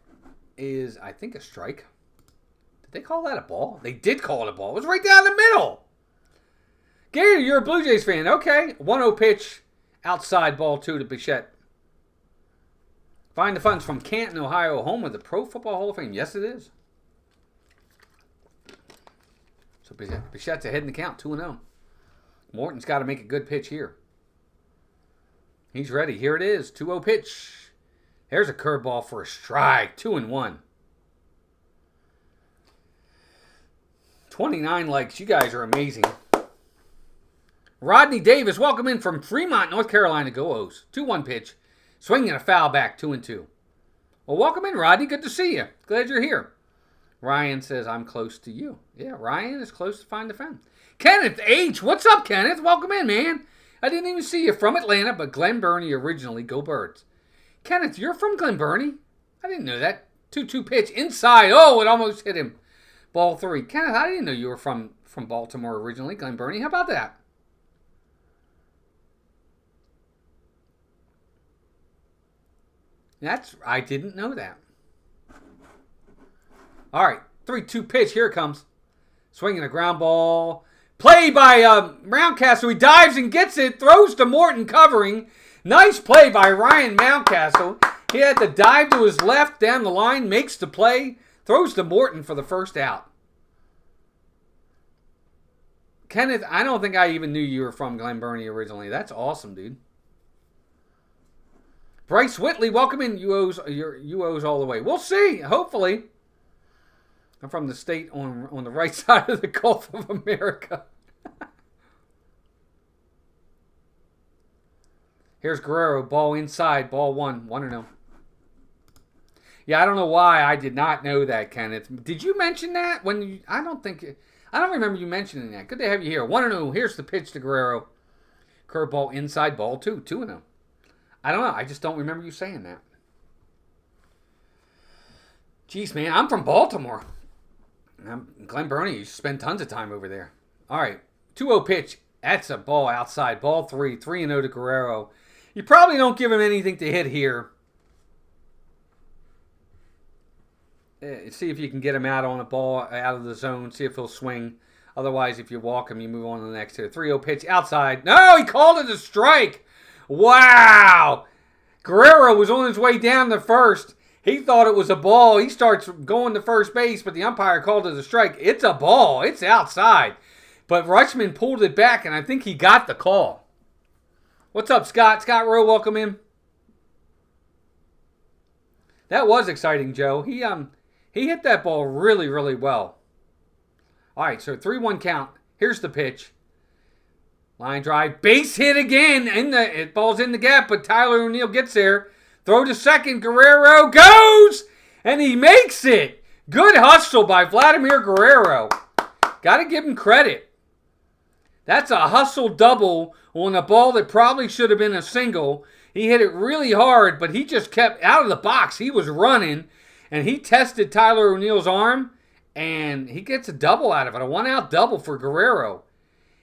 Speaker 1: is, I think, a strike. Did they call that a ball? They did call it a ball. It was right down the middle. Gator, you're a Blue Jays fan. Okay, 1-0 pitch, outside, ball 2 to Bichette. Find the funds from Canton, Ohio, home of the Pro Football Hall of Fame. Yes, it is. So Bichette's ahead in the count, 2-0. Morton's got to make a good pitch here. He's ready. Here it is, 2-0 pitch. There's a curveball for a strike, 2-1. 29 likes. You guys are amazing. Rodney Davis, welcome in from Fremont, North Carolina. Go O's. 2-1 pitch. Swinging a foul back, 2-2. Well, welcome in, Rodney. Good to see you. Glad you're here. Ryan says, I'm close to you. Yeah, Ryan is close to Find the Fan. Kenneth H. What's up, Kenneth? Welcome in, man. I didn't even see you from Atlanta, but Glen Burnie originally. Go Birds. Kenneth, you're from Glen Burnie? I didn't know that. 2-2 pitch inside. Oh, it almost hit him. Ball 3. Kenneth, I didn't know you were from Baltimore originally. Glen Burnie. How about that? I didn't know that. All right, 3-2 pitch. Here it comes. Swinging a ground ball. Play by Mountcastle. He dives and gets it. Throws to Morton covering. Nice play by Ryan Mountcastle. He had to dive to his left down the line. Makes the play. Throws to Morton for the first out. Kenneth, I don't think I even knew you were from Glen Burnie originally. That's awesome, dude. Bryce Whitley, welcome in. UOs all the way. We'll see. Hopefully. I'm from the state on the right side of the Gulf of America. Here's Guerrero. Ball inside. Ball 1. 1-0. Yeah, I don't know why I did not know that, Kenneth. Did you mention that? I don't remember you mentioning that. Good to have you here. 1-0. Here's the pitch to Guerrero. Curveball inside. Ball 2. 2-0. I don't know. I just don't remember you saying that. Jeez, man. I'm from Baltimore. Glen Burnie. You spend tons of time over there. All right. 2-0 pitch. That's a ball outside. Ball 3. 3-0 to Guerrero. You probably don't give him anything to hit here. See if you can get him out on a ball, out of the zone. See if he'll swing. Otherwise, if you walk him, you move on to the next here. 3-0 pitch outside. No, he called it a strike. Wow! Guerrero was on his way down to first. He thought it was a ball. He starts going to first base, but the umpire called it a strike. It's a ball. It's outside. But Rutschman pulled it back, and I think he got the call. What's up, Scott? Scott Rowe, welcome in. That was exciting, Joe. He hit that ball really, really well. All right, so 3-1 count. Here's the pitch. Line drive, base hit again. It ball's in the gap, but Tyler O'Neill gets there. Throw to second, Guerrero goes, and he makes it. Good hustle by Vladimir Guerrero. Got to give him credit. That's a hustle double on a ball that probably should have been a single. He hit it really hard, but he just kept out of the box. He was running, and he tested Tyler O'Neill's arm, and he gets a double out of it, a one-out double for Guerrero.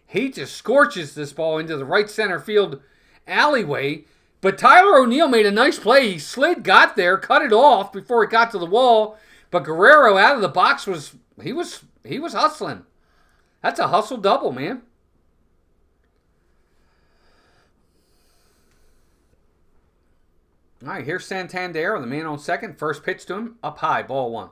Speaker 1: He just scorches this ball into the right center field alleyway. But Tyler O'Neill made a nice play. He slid, got there, cut it off before it got to the wall. But Guerrero out of the box was hustling. That's a hustle double, man. All right, here's Santander, the man on second. First pitch to him, up high, ball one.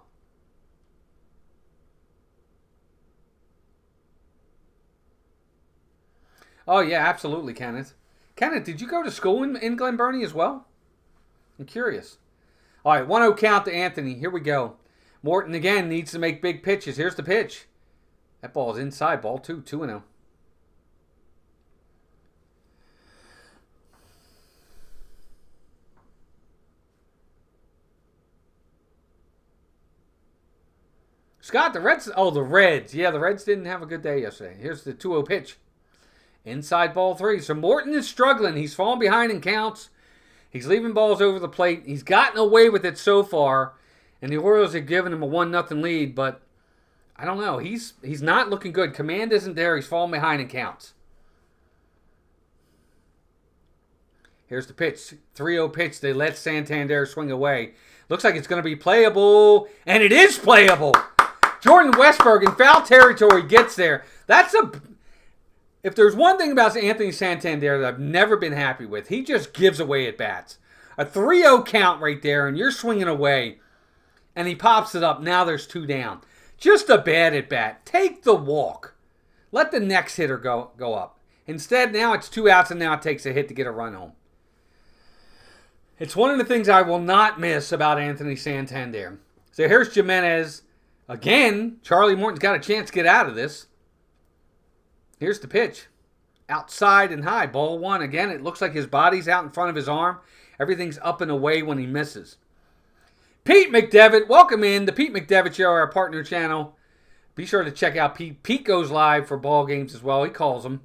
Speaker 1: Oh, yeah, absolutely, Kenneth. Kenneth, did you go to school in Glen Burnie as well? I'm curious. All right, 1-0 count to Anthony. Here we go. Morton again needs to make big pitches. Here's the pitch. That ball is inside. Ball 2, 2-0. Scott, the Reds. Oh, the Reds. Yeah, the Reds didn't have a good day yesterday. Here's the 2-0 pitch. Inside ball 3. So Morton is struggling. He's falling behind in counts. He's leaving balls over the plate. He's gotten away with it so far. And the Orioles have given him a 1-0 lead. But I don't know. He's not looking good. Command isn't there. He's falling behind in counts. Here's the pitch. 3-0 pitch. They let Santander swing away. Looks like it's going to be playable. And it is playable. Jordan Westberg in foul territory gets there. If there's one thing about Anthony Santander that I've never been happy with, he just gives away at bats. A 3-0 count right there, and you're swinging away, and he pops it up. Now there's 2 down. Just a bad at bat. Take the walk. Let the next hitter go up. Instead, now it's 2 outs, and now it takes a hit to get a run home. It's one of the things I will not miss about Anthony Santander. So here's Jimenez. Again, Charlie Morton's got a chance to get out of this. Here's the pitch. Outside and high. Ball 1. Again, it looks like his body's out in front of his arm. Everything's up and away when he misses. Pete McDevitt, welcome in. The Pete McDevitt Show, our partner channel. Be sure to check out Pete. Pete goes live for ball games as well. He calls them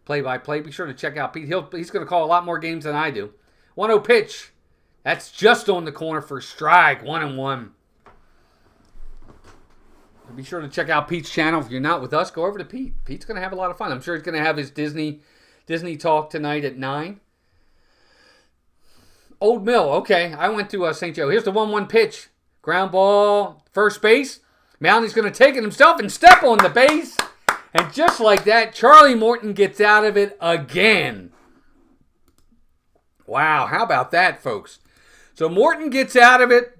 Speaker 1: play-by-play. Be sure to check out Pete. He's going to call a lot more games than I do. 1-0 pitch. That's just on the corner for strike. 1-1. Be sure to check out Pete's channel. If you're not with us, go over to Pete. Pete's going to have a lot of fun. I'm sure he's going to have his Disney talk tonight at 9. Old Mill. Okay, I went to St. Joe. Here's the 1-1 pitch. Ground ball, first base. Mounty's going to take it himself and step on the base. And just like that, Charlie Morton gets out of it again. Wow, how about that, folks? So Morton gets out of it.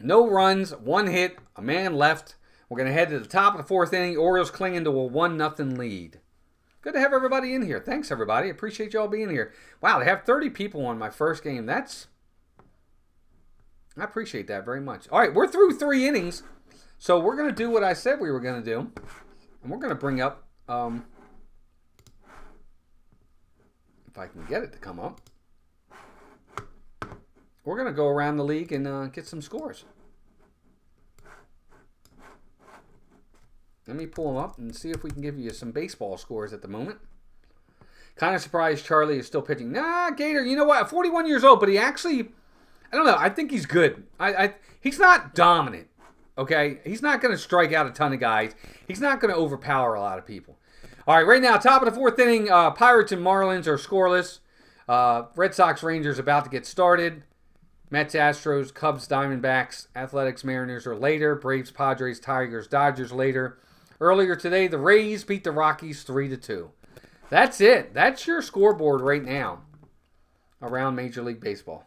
Speaker 1: No runs, 1 hit, a man left. We're going to head to the top of the 4th inning. Orioles clinging to a 1-0 lead. Good to have everybody in here. Thanks, everybody. Appreciate y'all being here. Wow, to have 30 people on my first game. I appreciate that very much. All right, we're through 3 innings. So we're going to do what I said we were going to do. And we're going to bring up, if I can get it to come up. We're going to go around the league and get some scores. Let me pull them up and see if we can give you some baseball scores at the moment. Kind of surprised Charlie is still pitching. Nah, Gator, you know what? 41 years old, but he actually, I don't know. I think he's good. He's not dominant, okay? He's not going to strike out a ton of guys. He's not going to overpower a lot of people. All right, right now, top of the 4th inning, Pirates and Marlins are scoreless. Red Sox, Rangers about to get started. Mets, Astros, Cubs, Diamondbacks, Athletics, Mariners are later. Braves, Padres, Tigers, Dodgers later. Earlier today, the Rays beat the Rockies 3-2. That's it. That's your scoreboard right now around Major League Baseball.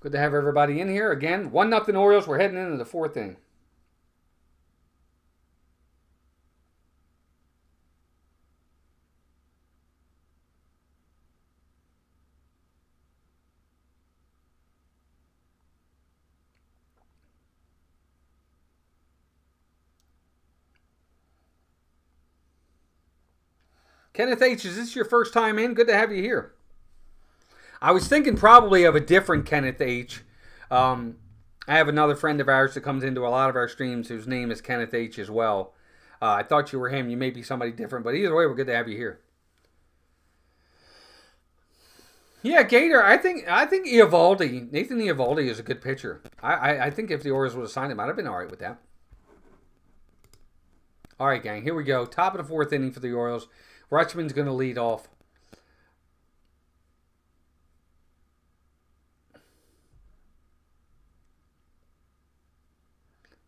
Speaker 1: Good to have everybody in here. Again, 1-0 Orioles. We're heading into the 4th inning. Kenneth H., is this your first time in? Good to have you here. I was thinking probably of a different Kenneth H. I have another friend of ours that comes into a lot of our streams whose name is Kenneth H. as well. I thought you were him. You may be somebody different, but either way, we're good to have you here. Yeah, Gator, I think Eovaldi, Nathan Eovaldi is a good pitcher. I think if the Orioles would have signed him, I'd have been all right with that. All right, gang, here we go. Top of the fourth inning for the Orioles. Rutschman's going to lead off.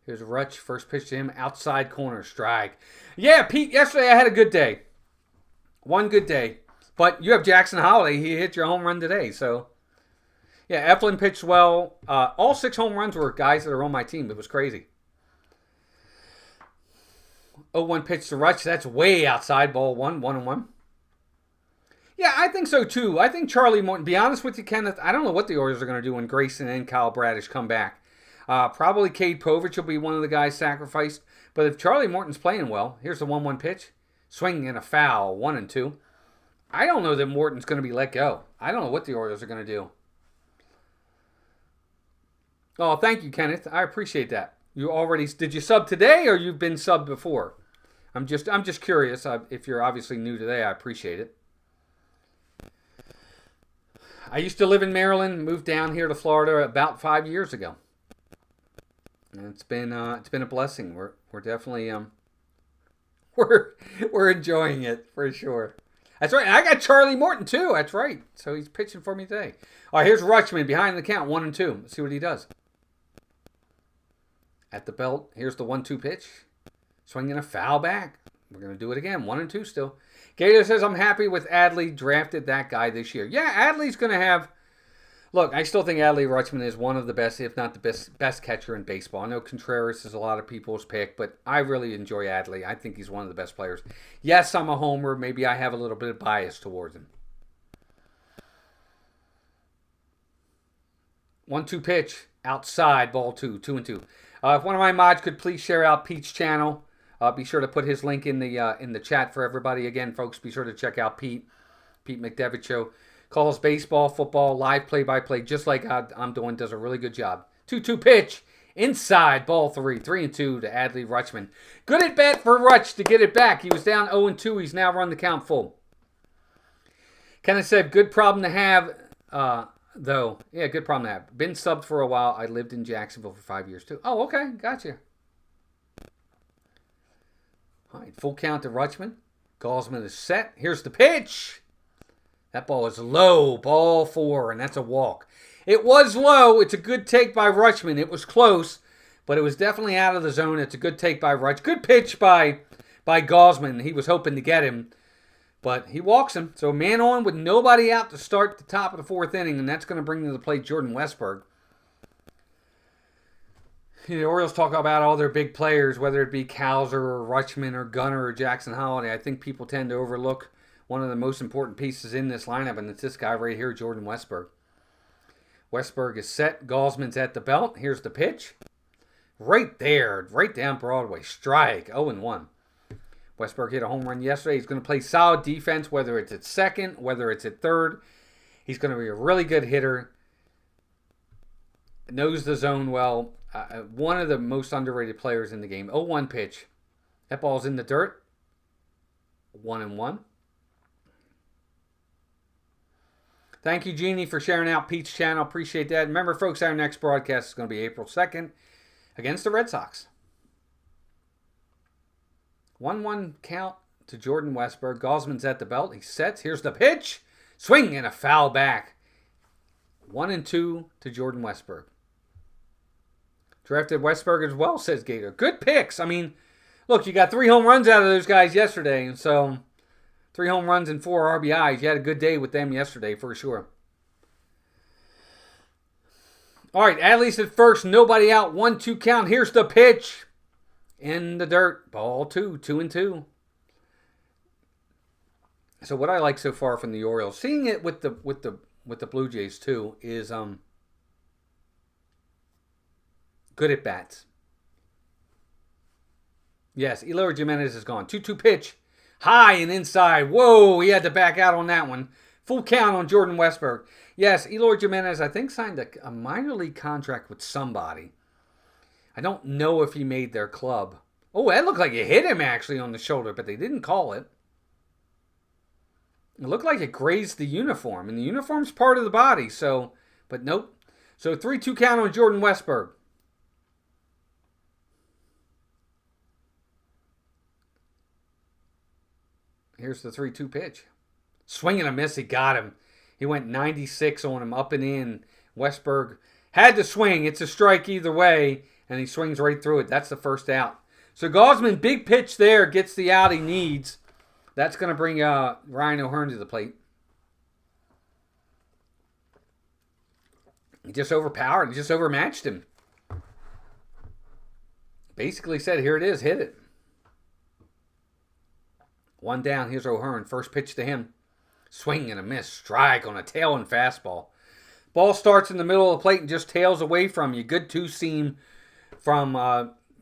Speaker 1: Here's Rutsch. First pitch to him. Outside corner. Strike. Yeah, Pete, yesterday I had a good day. One good day. But you have Jackson Holiday. He hit your home run today. So, yeah, Eflin pitched well. All 6 home runs were guys that are on my team. It was crazy. 0-1 pitch to Rutsch. That's way outside. Ball 1. 1-1. Yeah, I think so, too. I think Charlie Morton, be honest with you, Kenneth, I don't know what the Orioles are going to do when Grayson and Kyle Bradish come back. Probably Cade Povich will be one of the guys sacrificed. But if Charlie Morton's playing well, here's the 1-1 pitch. Swing and a foul, 1-2. I don't know that Morton's going to be let go. I don't know what the Orioles are going to do. Oh, thank you, Kenneth. I appreciate that. Did you sub today or you've been subbed before? I'm just curious. If you're obviously new today, I appreciate it. I used to live in Maryland, moved down here to Florida about 5 years ago. And it's been a blessing. We're definitely we're enjoying it for sure. That's right. I got Charlie Morton too. That's right. So he's pitching for me today. All right, here's Rutschman behind the count, 1-2. Let's see what he does. At the belt, here's the 1-2 pitch. Swinging a foul back. We're gonna do it again, 1-2 still. Gator says I'm happy with Adley. Drafted that guy this year. Yeah, Adley's gonna have. Look, I still think Adley Rutschman is one of the best, if not the best catcher in baseball. I know Contreras is a lot of people's pick, but I really enjoy Adley. I think he's one of the best players. Yes, I'm a homer. Maybe I have a little bit of bias towards him. 1-2 pitch. Outside, ball 2. 2-2. If one of my mods could please share out Pete's channel. Be sure to put his link in the chat for everybody. Again, folks, be sure to check out Pete McDevitt Show. Calls baseball, football, live play-by-play, just like I'm doing. Does a really good job. 2-2 pitch. Inside, ball 3. 3-2 to Adley Rutschman. Good at bat for Rutsch to get it back. He was down 0-2. He's now run the count full. Kenneth said, good problem to have, though. Yeah, good problem to have. Been subbed for a while. I lived in Jacksonville for 5 years, too. Oh, okay. Gotcha. All right, full count to Rutschman. Gosman is set. Here's the pitch. That ball is low. Ball 4, and that's a walk. It was low. It's a good take by Rutschman. It was close, but it was definitely out of the zone. It's a good take by Rutsch. Good pitch by Gosman. He was hoping to get him, but he walks him. So man on with nobody out to start the top of the fourth inning, and that's going to bring to the plate Jordan Westberg. The Orioles talk about all their big players, whether it be Cowser or Rutschman or Gunnar or Jackson Holiday. I think people tend to overlook one of the most important pieces in this lineup, and it's this guy right here, Jordan Westberg. Westberg is set. Gosman's at the belt. Here's the pitch. Right there. Right down Broadway. Strike. 0-1. Westberg hit a home run yesterday. He's going to play solid defense, whether it's at second, whether it's at third. He's going to be a really good hitter. Knows the zone well. One of the most underrated players in the game. 0-1 pitch. That ball's in the dirt. 1-1. Thank you, Jeannie, for sharing out Pete's channel. Appreciate that. Remember, folks, our next broadcast is going to be April 2nd against the Red Sox. 1-1 count to Jordan Westberg. Gosman's at the belt. He sets. Here's the pitch. Swing and a foul back. 1-2 to Jordan Westberg. Drafted Westberg as well, says Gator. Good picks. I mean, look, you got 3 home runs out of those guys yesterday, and so 3 home runs and 4 RBIs. You had a good day with them yesterday for sure. All right, Adley's at first. Nobody out. 1-2 count. Here's the pitch. In the dirt. Ball 2. 2-2. So what I like so far from the Orioles, seeing it with the Blue Jays too, is good at bats. Yes, Eloy Jimenez is gone. 2-2 pitch. High and inside. Whoa, he had to back out on that one. Full count on Jordan Westberg. Yes, Eloy Jimenez, I think, signed a minor league contract with somebody. I don't know if he made their club. Oh, that looked like it hit him actually on the shoulder, but they didn't call it. It looked like it grazed the uniform, and the uniform's part of the body, so, but nope. So 3-2 count on Jordan Westberg. Here's the 3-2 pitch. Swing and a miss. He got him. He went 96 on him, up and in. Westberg had to swing. It's a strike either way, and he swings right through it. That's the first out. So Gosman, big pitch there, gets the out he needs. That's going to bring Ryan O'Hearn to the plate. He just overpowered. He just overmatched him. Basically said, here it is, hit it. One down, here's O'Hearn. First pitch to him. Swing and a miss. Strike on a tail and fastball. Ball starts in the middle of the plate and just tails away from you. Good two-seam from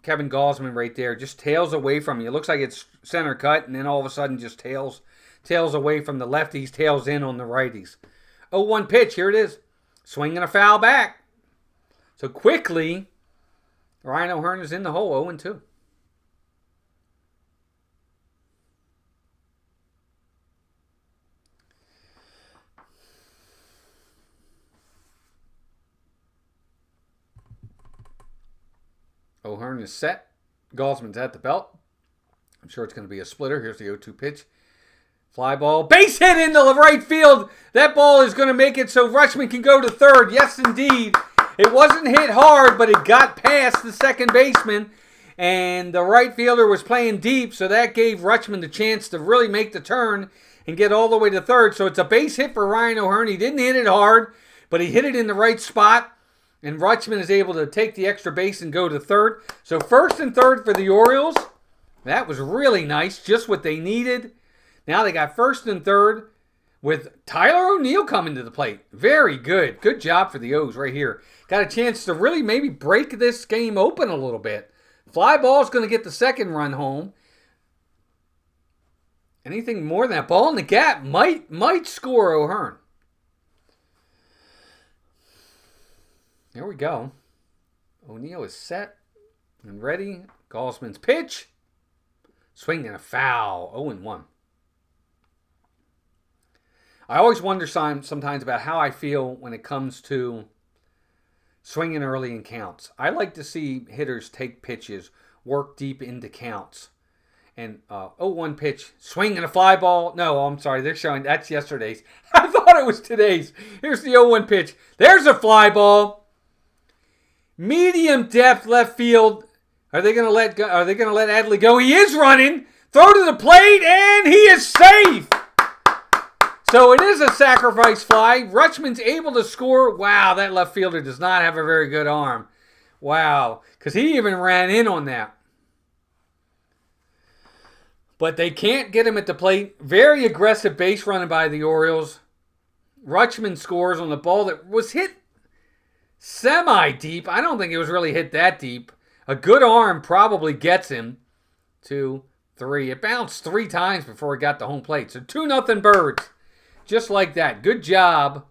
Speaker 1: Kevin Gosman right there. Just tails away from you. It looks like it's center cut, and then all of a sudden just tails away from the lefties, tails in on the righties. 0-1 pitch, here it is. Swing and a foul back. So quickly, Ryan O'Hearn is in the hole, 0-2. O'Hearn is set. Gosman's at the belt. I'm sure it's going to be a splitter. Here's the 0-2 pitch. Fly ball. Base hit into the right field. That ball is going to make it so Rutschman can go to third. Yes, indeed. It wasn't hit hard, but it got past the second baseman. And the right fielder was playing deep, so that gave Rutschman the chance to really make the turn and get all the way to third. So it's a base hit for Ryan O'Hearn. He didn't hit it hard, but he hit it in the right spot. And Rutschman is able to take the extra base and go to third. So first and third for the Orioles. That was really nice, just what they needed. Now they got first and third with Tyler O'Neill coming to the plate. Very good. Good job for the O's right here. Got a chance to really maybe break this game open a little bit. Fly ball's going to get the second run home. Anything more than that ball in the gap might score O'Hearn. There we go. O'Neill is set and ready. Gosman's pitch. Swing and a foul. 0-1. I always wonder sometimes about how I feel when it comes to swinging early in counts. I like to see hitters take pitches, work deep into counts. And 0-1 pitch, swing and a fly ball. No, I'm sorry. They're showing that's yesterday's. I thought it was today's. Here's the 0-1 pitch. There's a fly ball. Medium depth left field. Are they going to let Adley go? He is running. Throw to the plate, and he is safe. So it is a sacrifice fly. Rutschman's able to score. Wow, that left fielder does not have a very good arm. Wow, because he even ran in on that. But they can't get him at the plate. Very aggressive base running by the Orioles. Rutschman scores on the ball that was hit semi-deep. I don't think it was really hit that deep. A good arm probably gets him. 2, 3. It bounced 3 times before it got to home plate. So 2-0 Birds. Just like that. Good job.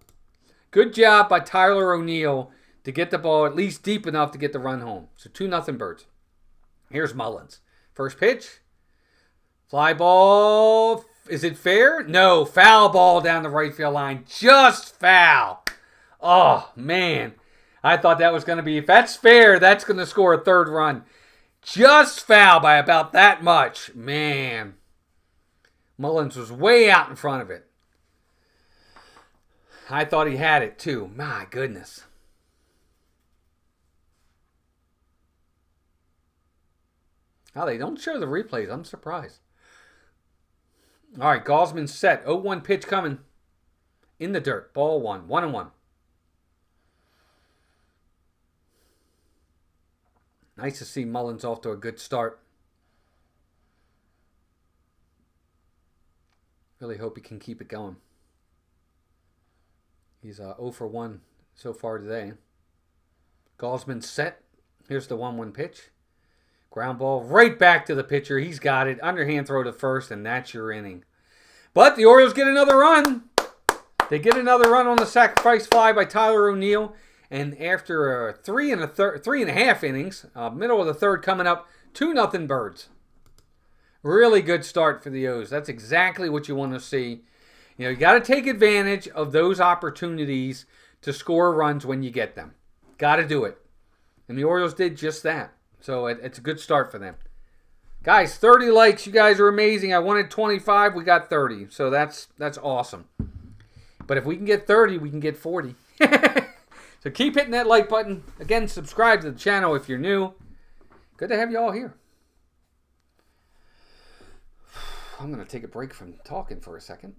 Speaker 1: Good job by Tyler O'Neill to get the ball at least deep enough to get the run home. So 2-0 Birds. Here's Mullins. First pitch. Fly ball. Is it fair? No. Foul ball down the right field line. Just foul. Oh, man. I thought that was going to be, if that's fair, that's going to score a third run. Just foul by about that much. Man. Mullins was way out in front of it. I thought he had it too. My goodness. Oh, they don't show the replays. I'm surprised. All right, Gosman's set. 0-1 pitch coming. In the dirt. Ball 1. 1-1. Nice to see Mullins off to a good start. Really hope he can keep it going. He's 0 for 1 so far today. Gosman set. Here's the 1-1 pitch. Ground ball right back to the pitcher. He's got it. Underhand throw to first, and that's your inning. But the Orioles get another run. They get another run on the sacrifice fly by Tyler O'Neill. And after 3.5 innings, middle of the third coming up, 2-0 Birds. Really good start for the O's. That's exactly what you want to see. You got to take advantage of those opportunities to score runs when you get them. Got to do it. And the Orioles did just that. So it's a good start for them. Guys, 30 likes. You guys are amazing. I wanted 25. We got 30. So that's awesome. But if we can get 30, we can get 40. So keep hitting that like button. Again, subscribe to the channel if you're new. Good to have you all here. I'm going to take a break from talking for a second.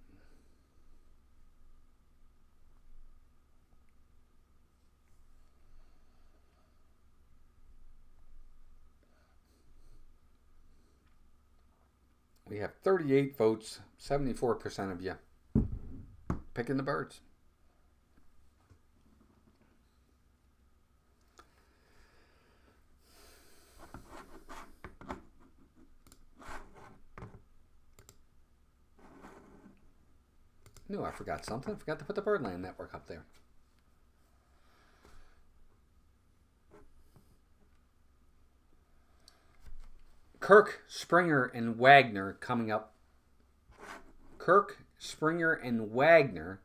Speaker 1: We have 38 votes, 74% of you picking the Birds. No, I forgot something. I forgot to put the Birdland network up there. Kirk, Springer, and Wagner coming up. Kirk, Springer, and Wagner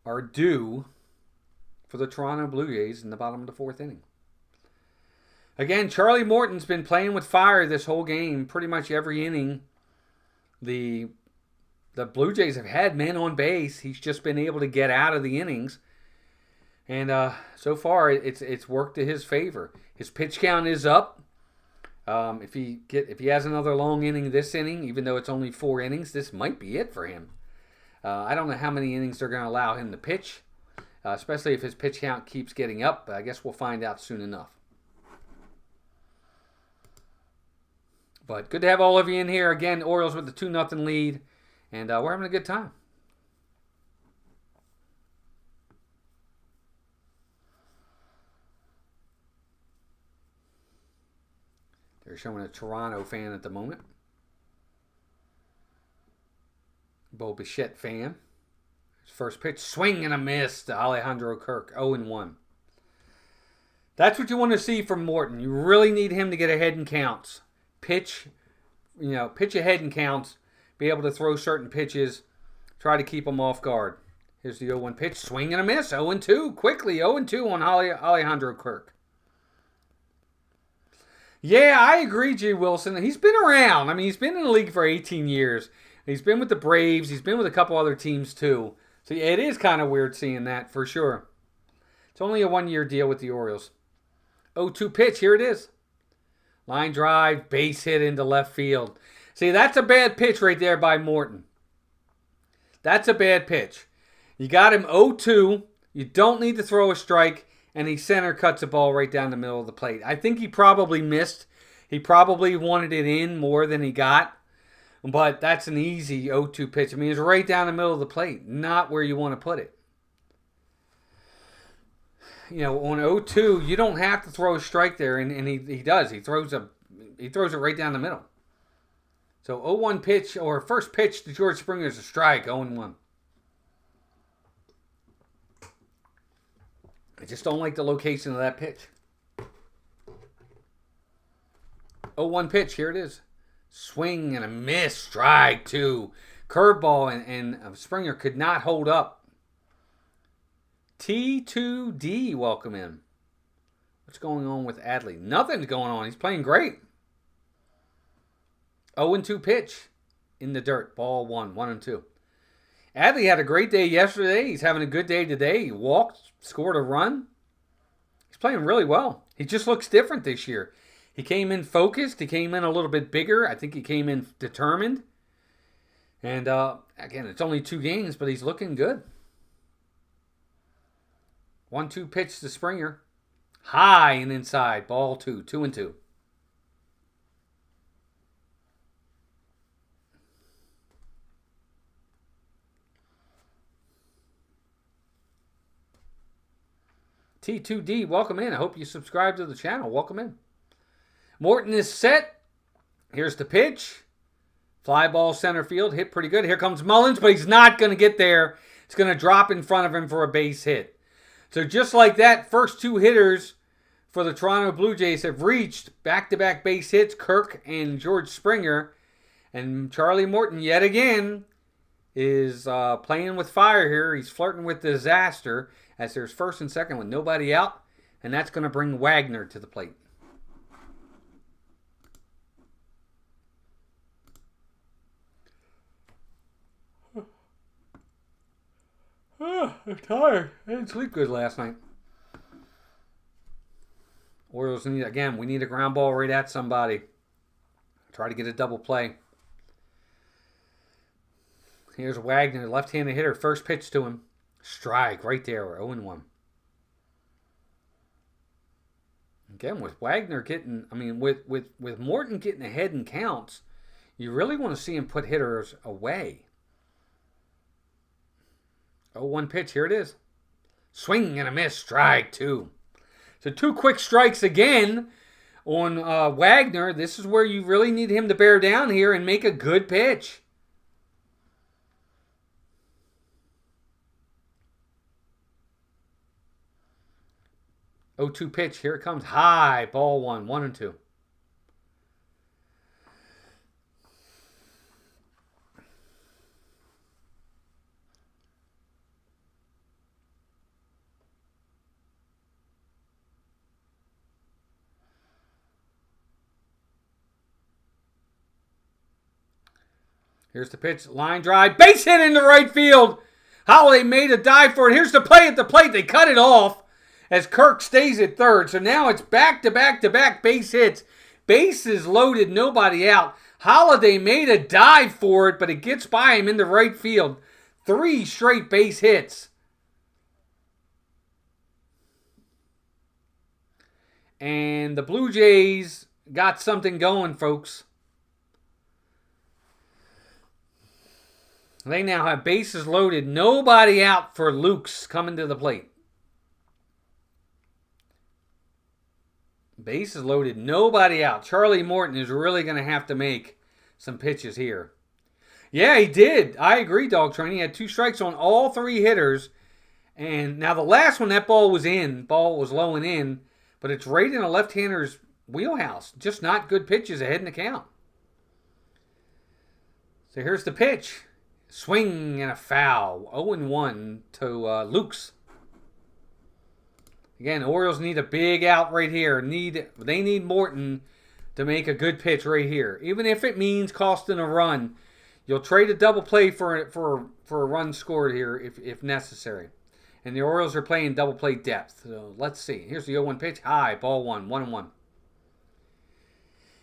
Speaker 1: are due for the Toronto Blue Jays in the bottom of the 4th inning. Again, Charlie Morton's been playing with fire this whole game. Pretty much every inning, the Blue Jays have had men on base. He's just been able to get out of the innings. And so far, it's worked to his favor. His pitch count is up. If he has another long inning this inning, even though it's only 4 innings, this might be it for him. I don't know how many innings they're going to allow him to pitch, especially if his pitch count keeps getting up. I guess we'll find out soon enough. But good to have all of you in here. Again, Orioles with the 2-0 lead, and we're having a good time. They're showing a Toronto fan at the moment. Bo Bichette fan. His first pitch, swing and a miss to Alejandro Kirk, 0-1. That's what you want to see from Morton. You really need him to get ahead in counts. Pitch ahead in counts. Be able to throw certain pitches. Try to keep them off guard. Here's the 0-1 pitch, swing and a miss, 0-2. Quickly, 0-2 on Alejandro Kirk. Yeah, I agree, G. Wilson. He's been around. I mean, he's been in the league for 18 years. He's been with the Braves. He's been with a couple other teams, too. So, yeah, it is kind of weird seeing that, for sure. It's only a 1-year deal with the Orioles. 0-2 pitch. Here it is. Line drive, base hit into left field. See, that's a bad pitch right there by Morton. That's a bad pitch. You got him 0-2. You don't need to throw a strike. And he center cuts the ball right down the middle of the plate. I think he probably missed. He probably wanted it in more than he got. But that's an easy 0-2 pitch. I mean, it's right down the middle of the plate. Not where you want to put it. You know, on 0-2, you don't have to throw a strike there. And he does. He throws it right down the middle. So 0-1 pitch, or first pitch to George Springer is a strike, 0-1. I just don't like the location of that pitch. 0-1 pitch. Here it is. Swing and a miss. Strike 2. Curveball and Springer could not hold up. T2D, welcome in. What's going on with Adley? Nothing's going on. He's playing great. 0-2 pitch in the dirt. Ball 1. 1-2. Adley had a great day yesterday. He's having a good day today. He walked, scored a run. He's playing really well. He just looks different this year. He came in focused. He came in a little bit bigger. I think he came in determined. And, again, it's only 2 games, but he's looking good. 1-2 pitch to Springer. High and inside. Ball 2. 2-2. T2D, welcome in. I hope you subscribe to the channel. Welcome in. Morton is set. Here's the pitch. Fly ball center field. Hit pretty good. Here comes Mullins, but he's not going to get there. It's going to drop in front of him for a base hit. So just like that, first 2 hitters for the Toronto Blue Jays have reached back-to-back base hits, Kirk and George Springer. And Charlie Morton, yet again, is playing with fire here. He's flirting with disaster as there's first and second with nobody out. And that's going to bring Wagner to the plate. I'm tired. I didn't sleep good last night. Orioles need, again, we need a ground ball right at somebody. Try to get a double play. Here's Wagner, left-handed hitter. First pitch to him. Strike right there. We're 0-1. Again, with Wagner getting, I mean, with Morton getting ahead in counts, you really want to see him put hitters away. 0-1 pitch. Here it is. Swing and a miss. Strike 2. So 2 quick strikes again on Wagner. This is where you really need him to bear down here and make a good pitch. 0-2 pitch. Here it comes. High. Ball 1. 1-2. Here's the pitch. Line drive. Base hit into right field. Holiday made a dive for it. Here's the play at the plate. They cut it off as Kirk stays at third. So now it's back-to-back-to-back base hits. Bases loaded, nobody out. Holiday made a dive for it, but it gets by him in the right field. 3 straight base hits. And the Blue Jays got something going, folks. They now have bases loaded. Nobody out for Lukes coming to the plate. Bases loaded. Nobody out. Charlie Morton is really going to have to make some pitches here. Yeah, he did. I agree, Dog Train. He had 2 strikes on all 3 hitters. And now the last one, that ball was in. Ball was low and in. But it's right in a left-hander's wheelhouse. Just not good pitches ahead in the count. So here's the pitch. Swing and a foul. 0-1 to Lukes. Again, Orioles need a big out right here. They need Morton to make a good pitch right here. Even if it means costing a run. You'll trade a double play for a run scored here if necessary. And the Orioles are playing double play depth. So let's see. Here's the 0-1 pitch. High. Ball 1. 1-1.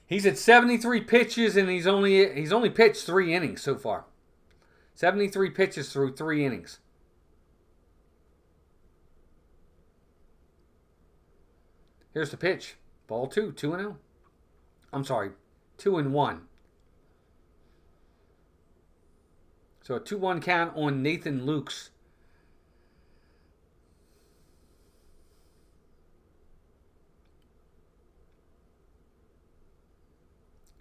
Speaker 1: He's at 73 pitches and he's only pitched 3 innings so far. 73 pitches through 3 innings. Here's the pitch. Ball 2. 2-0. I'm sorry. 2-1. So a 2-1 count on Nathan Lukes.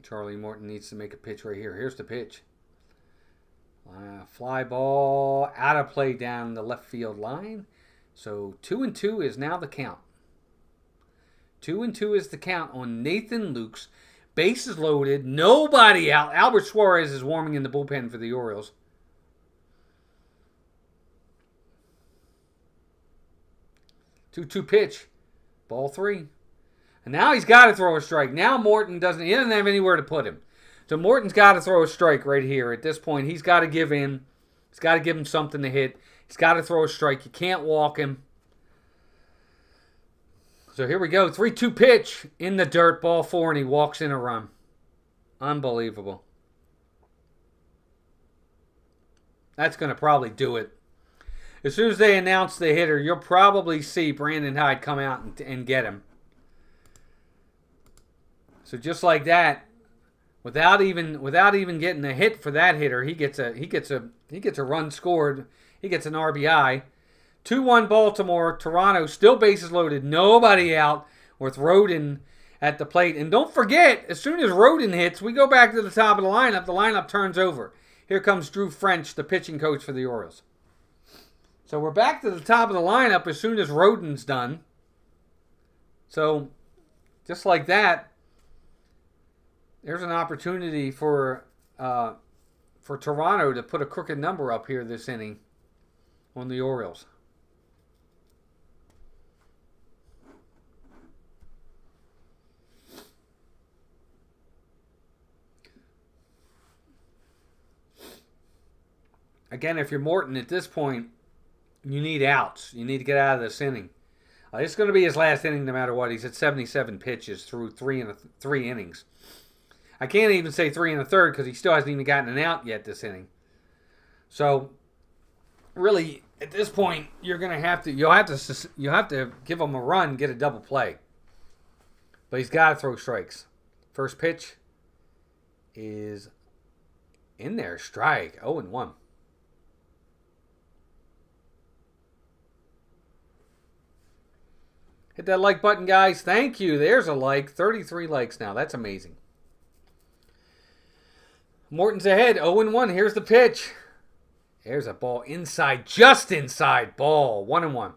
Speaker 1: Charlie Morton needs to make a pitch right here. Here's the pitch. Fly ball out of play down the left field line. So 2-2 is now the count. 2-2 is the count on Nathan Lukes. Bases loaded. Nobody out. Albert Suarez is warming in the bullpen for the Orioles. Two pitch. Ball 3. And now he's got to throw a strike. Now Morton doesn't have anywhere to put him. So Morton's got to throw a strike right here. At this point, he's got to give in. He's got to give him something to hit. He's got to throw a strike. You can't walk him. So here we go. 3-2 pitch in the dirt. Ball 4, and he walks in a run. Unbelievable. That's going to probably do it. As soon as they announce the hitter, you'll probably see Brandon Hyde come out and get him. So just like that, without even getting a hit for that hitter, he gets a run scored. He gets an RBI. 2-1 Baltimore. Toronto still bases loaded. Nobody out with Rodin at the plate. And don't forget, as soon as Rodin hits, we go back to the top of the lineup. The lineup turns over. Here comes Drew French, the pitching coach for the Orioles. So we're back to the top of the lineup as soon as Rodin's done. So just like that, there's an opportunity for Toronto to put a crooked number up here this inning on the Orioles. Again, if you're Morton at this point, You need outs. You need to get out of this inning. It's going to be his last inning no matter what. He's at 77 pitches through three innings. I can't even say 3 1/3 because he still hasn't even gotten an out yet this inning. So, really, at this point, you're going to have to you'll have to give him a run, get a double play. But he's got to throw strikes. First pitch is in there, strike, 0-1. Hit that like button, guys. Thank you. There's a like. 33 likes now. That's amazing. Morton's ahead. 0-1. Here's the pitch. There's a ball inside. Just inside. Ball. 1-1.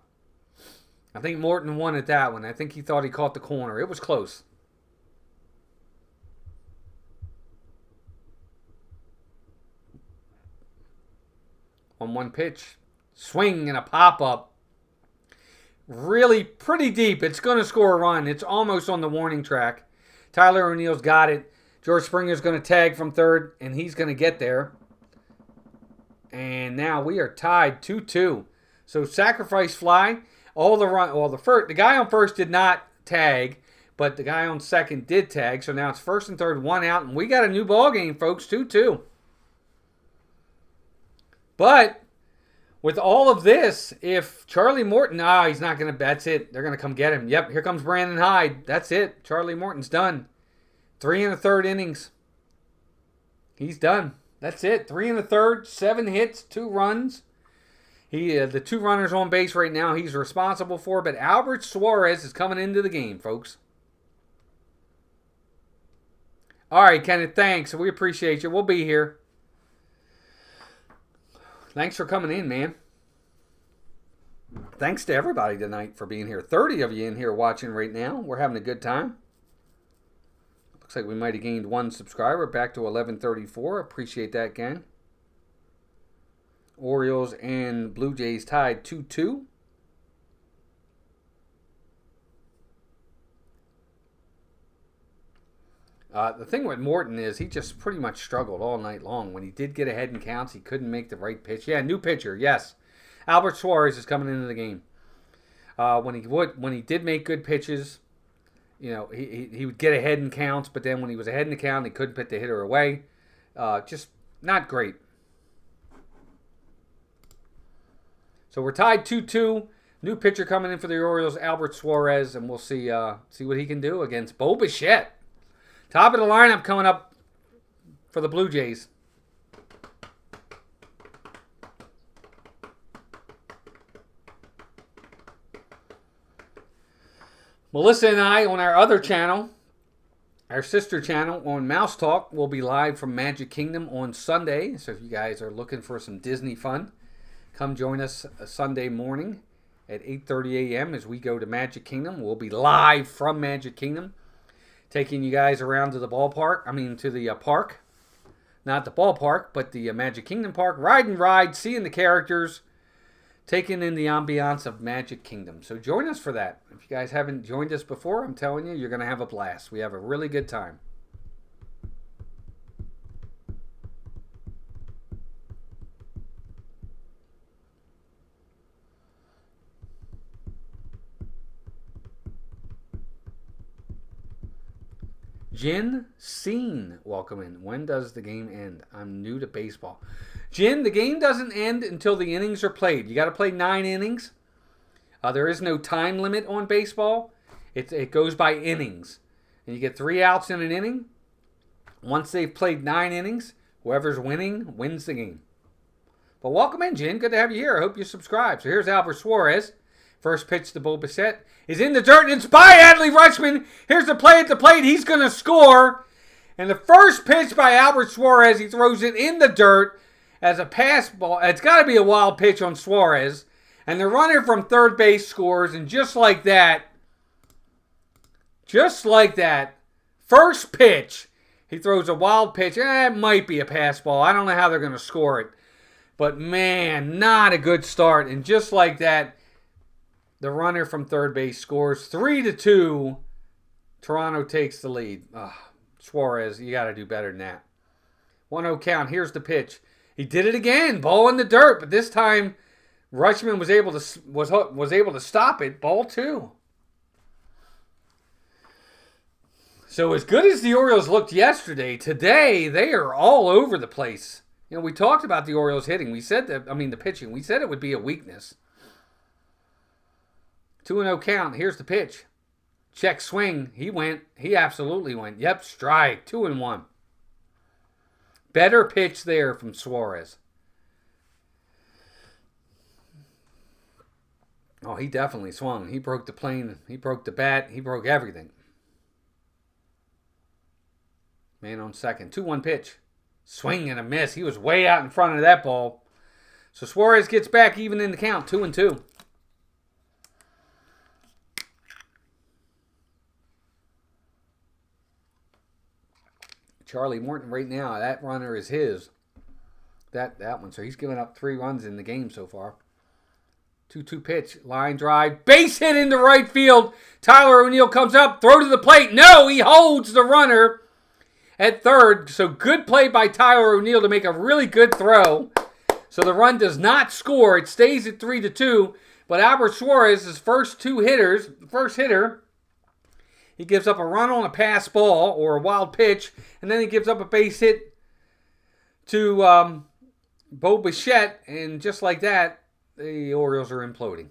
Speaker 1: I think Morton won at that one. I think he thought he caught the corner. It was close. On one pitch. Swing and a pop-up. Really pretty deep. It's going to score a run. It's almost on the warning track. Tyler O'Neill's got it. George Springer's going to tag from third, and he's going to get there. And now we are tied 2-2. So sacrifice fly. The guy on first did not tag, but the guy on second did tag. So now it's first and third, 1 out, and we got a new ball game, folks. 2-2. But with all of this, if Charlie Morton, he's not going to, that's it. They're going to come get him. Yep, here comes Brandon Hyde. That's it. Charlie Morton's done. 3 1/3 innings. He's done. That's it. 3 1/3, 7 hits, 2 runs. The 2 runners on base right now he's responsible for, but Albert Suarez is coming into the game, folks. All right, Kenneth, thanks. We appreciate you. We'll be here. Thanks for coming in, man. Thanks to everybody tonight for being here. 30 of you in here watching right now. We're having a good time. Looks like we might have gained 1 subscriber back to 1134. Appreciate that, gang. Orioles and Blue Jays tied 2-2. The thing with Morton is he just pretty much struggled all night long. When he did get ahead in counts, he couldn't make the right pitch. Yeah, new pitcher, yes. Albert Suarez is coming into the game. When he did make good pitches, you know, he would get ahead in counts, but then when he was ahead in the count, he couldn't put the hitter away. Just not great. So we're tied 2-2. New pitcher coming in for the Orioles, Albert Suarez, and we'll see what he can do against Bo Bichette. Top of the lineup coming up for the Blue Jays. Melissa and I on our other channel, our sister channel on Mouse Talk, will be live from Magic Kingdom on Sunday. So if you guys are looking for some Disney fun, come join us Sunday morning at 8:30 a.m. as we go to Magic Kingdom. We'll be live from Magic Kingdom, taking you guys around to the to the park. Not the ballpark, but the Magic Kingdom park. Riding rides, seeing the characters, taking in the ambiance of Magic Kingdom. So join us for that. If you guys haven't joined us before, I'm telling you, you're going to have a blast. We have a really good time. Jin Scene, welcome in. When does the game end? I'm new to baseball. Jin, the game doesn't end until the innings are played. You got to play 9 innings. There is no time limit on baseball. It goes by innings. And you get 3 outs in an inning. Once they've played 9 innings, whoever's winning wins the game. But welcome in, Jin. Good to have you here. I hope you subscribe. So here's Albert Suarez. First pitch to Bo Bichette is in the dirt, and it's by Adley Rutschman. Here's the play at the plate. He's going to score. And the first pitch by Albert Suarez, he throws it in the dirt as a pass ball. It's got to be a wild pitch on Suarez. And the runner from third base scores, and just like that, first pitch, he throws a wild pitch. It might be a pass ball. I don't know how they're going to score it. But, man, not a good start. And just like that, the runner from third base scores 3-2. Toronto takes the lead. Suarez, you got to do better than that. 1-0 count. Here's the pitch. He did it again. Ball in the dirt. But this time, Rutschman was able to stop it. Ball 2. So as good as the Orioles looked yesterday, today they are all over the place. You know, we talked about the Orioles hitting. We said that, the pitching. We said it would be a weakness. 2-0 count. Here's the pitch. Check swing. He went. He absolutely went. Yep, strike. 2-1. Better pitch there from Suarez. Oh, he definitely swung. He broke the plane. He broke the bat. He broke everything. Man on second. 2-1 pitch. Swing and a miss. He was way out in front of that ball. So Suarez gets back even in the count. 2-2. Charlie Morton right now, that runner is his. That one. So he's given up 3 runs in the game so far. 2-2 pitch. Line drive. Base hit into right field. Tyler O'Neill comes up. Throw to the plate. No, he holds the runner at third. So good play by Tyler O'Neill to make a really good throw. So the run does not score. It stays at 3-2. But Albert Suarez, his first hitter, he gives up a run on a pass ball or a wild pitch, and then he gives up a base hit to Bo Bichette, and just like that, the Orioles are imploding.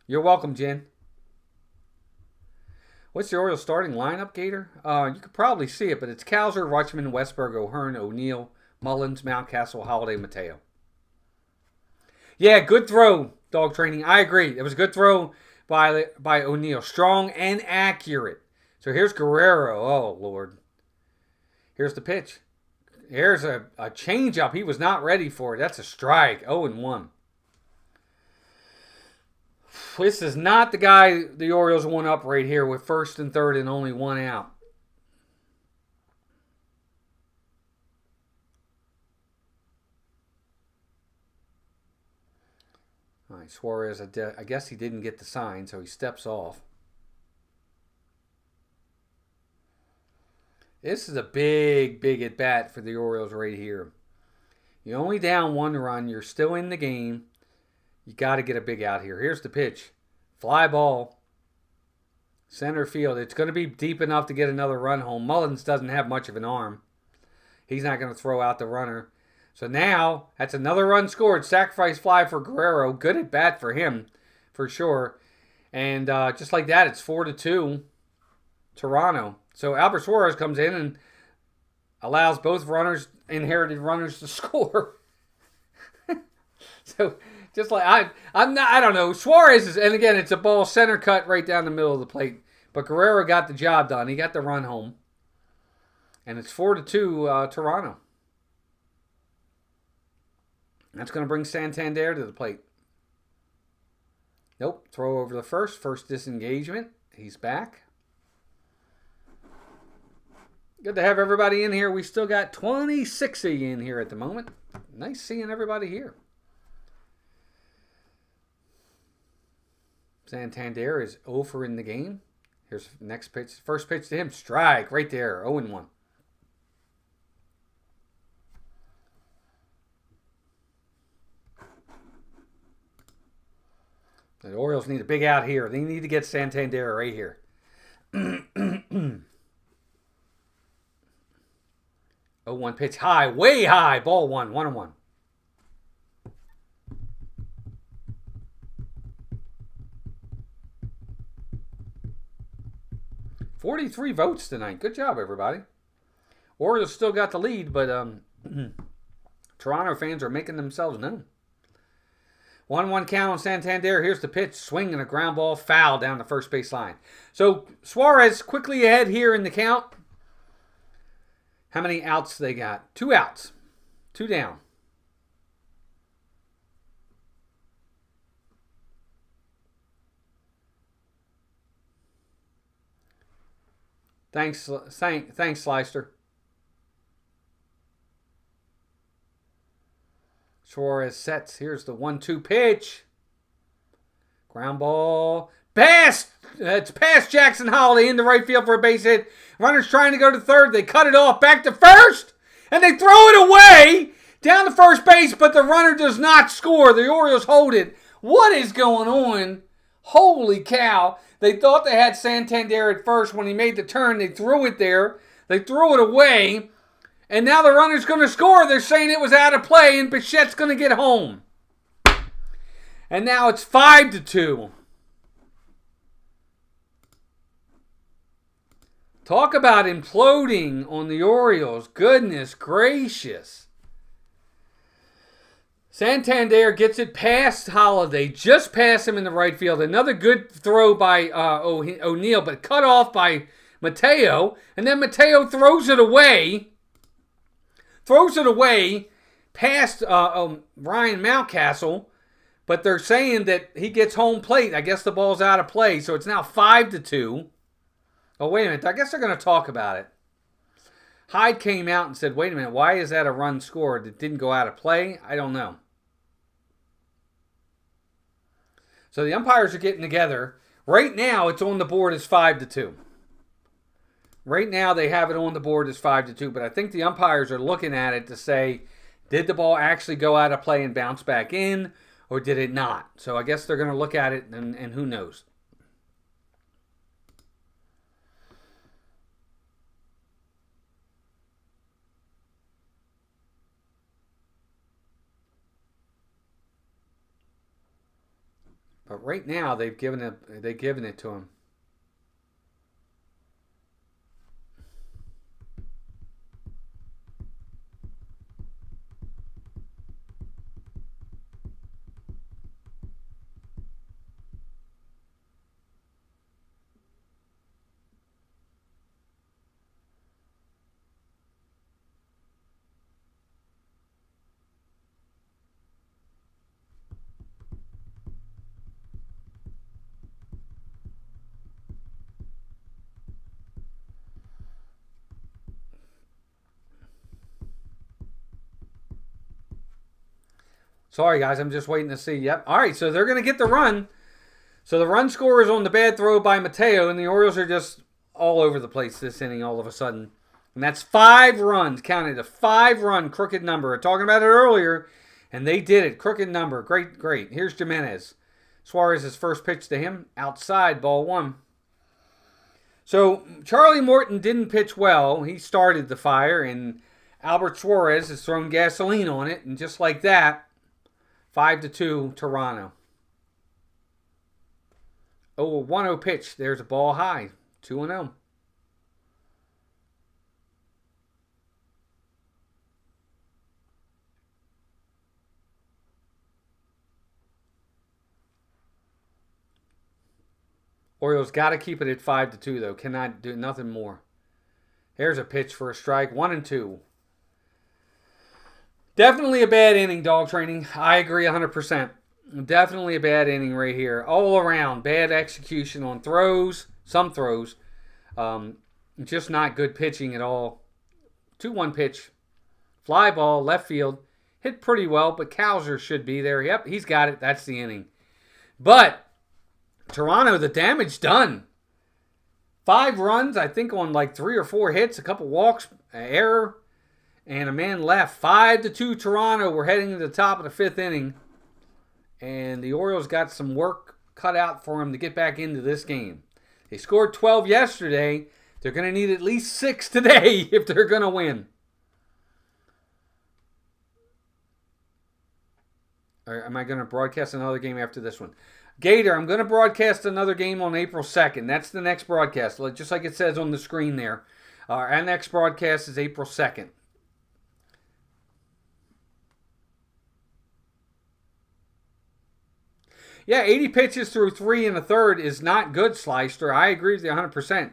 Speaker 1: You're welcome, Jen. What's the Orioles starting lineup, Gator? You could probably see it, but it's Cowser, Rutschman, Westberg, O'Hearn, O'Neill, Mullins, Mountcastle, Holiday, Mateo. Yeah, good throw, Dog Training. I agree. It was a good throw by O'Neill. Strong and accurate. So here's Guerrero. Oh, Lord. Here's the pitch. Here's a changeup. He was not ready for it. That's a strike. 0-1. This is not the guy the Orioles won up right here with first and third and only 1 out. All right, Suarez, I guess he didn't get the sign, so he steps off. This is a big, big at-bat for the Orioles right here. You're only down 1 run. You're still in the game. You got to get a big out here. Here's the pitch. Fly ball. Center field. It's going to be deep enough to get another run home. Mullins doesn't have much of an arm. He's not going to throw out the runner. So now, that's another run scored. Sacrifice fly for Guerrero. Good at bat for him, for sure. And just like that, it's 4-2, Toronto. So Albert Suarez comes in and allows both inherited runners to score. So just like I don't know. Suarez is, and again, it's a ball center cut right down the middle of the plate. But Guerrero got the job done. He got the run home. And it's 4-2 Toronto. That's going to bring Santander to the plate. Nope. Throw over the first. First disengagement. He's back. Good to have everybody in here. We still got 26 of you in here at the moment. Nice seeing everybody here. Santander is 0 in the game. Here's the next pitch. First pitch to him. Strike right there. 0-1. The Orioles need a big out here. They need to get Santander right here. 0-1 pitch high, way high. Ball 1, 1-1. $43 votes tonight. Good job, everybody. Orioles still got the lead, but Toronto fans are making themselves known. 1-1 count on Santander. Here's the pitch. Swing and a ground ball. Foul down the first base line. So Suarez quickly ahead here in the count. How many outs they got? 2 outs. 2 down. Thanks, Slicer. Suarez sets. Here's the 1-2 pitch. Ground ball. Pass! It's past Jackson Holiday into right field for a base hit. Runner's trying to go to third. They cut it off. Back to first. And they throw it away. Down to first base, but the runner does not score. The Orioles hold it. What is going on? Holy cow. They thought they had Santander at first. When he made the turn, they threw it there. They threw it away. And now the runner's going to score. They're saying it was out of play, and Bichette's going to get home. And now it's 5-2. Talk about imploding on the Orioles. Goodness gracious. Santander gets it past Holiday. Just past him in the right field. Another good throw by O'Neill, but cut off by Mateo. And then Mateo throws it away. Throws it away past Ryan Mountcastle. But they're saying that he gets home plate. I guess the ball's out of play. So it's now 5-2. Oh, wait a minute. I guess they're going to talk about it. Hyde came out and said, wait a minute, why is that a run scored that didn't go out of play? I don't know. So the umpires are getting together. Right now, it's on the board as 5-2. Right now, they have it on the board as 5-2, but I think the umpires are looking at it to say, did the ball actually go out of play and bounce back in, or did it not? So I guess they're going to look at it, and who knows. But right now, they've given it to him. Sorry, guys. I'm just waiting to see. Yep. All right, so they're going to get the run. So the run score is on the bad throw by Mateo, and the Orioles are just all over the place this inning all of a sudden. And that's 5 runs. Counted a 5-run crooked number. We were talking about it earlier, and they did it. Crooked number. Great, great. Here's Jimenez. Suarez's first pitch to him. Outside, ball 1. So Charlie Morton didn't pitch well. He started the fire, and Albert Suarez has thrown gasoline on it, and just like that, 5-2 Toronto. Oh, a 1-0 pitch. There's a ball high. 2-0. Orioles got to keep it at 5-2 though. Cannot do nothing more. Here's a pitch for a strike. 1-2. Definitely a bad inning, dog training. I agree 100%. Definitely a bad inning right here. All around. Bad execution on throws. Some throws. Just not good pitching at all. 2-1 pitch. Fly ball, left field. Hit pretty well, but Cowser should be there. Yep, he's got it. That's the inning. But Toronto, the damage done. 5 runs, I think, on like 3 or 4 hits. A couple walks, error. And a man left. 5-2 Toronto. We're heading to the top of the 5th inning. And the Orioles got some work cut out for them to get back into this game. They scored 12 yesterday. They're going to need at least 6 today if they're going to win. Or am I going to broadcast another game after this one? Gator, I'm going to broadcast another game on April 2nd. That's the next broadcast, just like it says on the screen there. Our next broadcast is April 2nd. Yeah, 80 pitches through 3 1/3 is not good, Slyster. I agree with you 100%.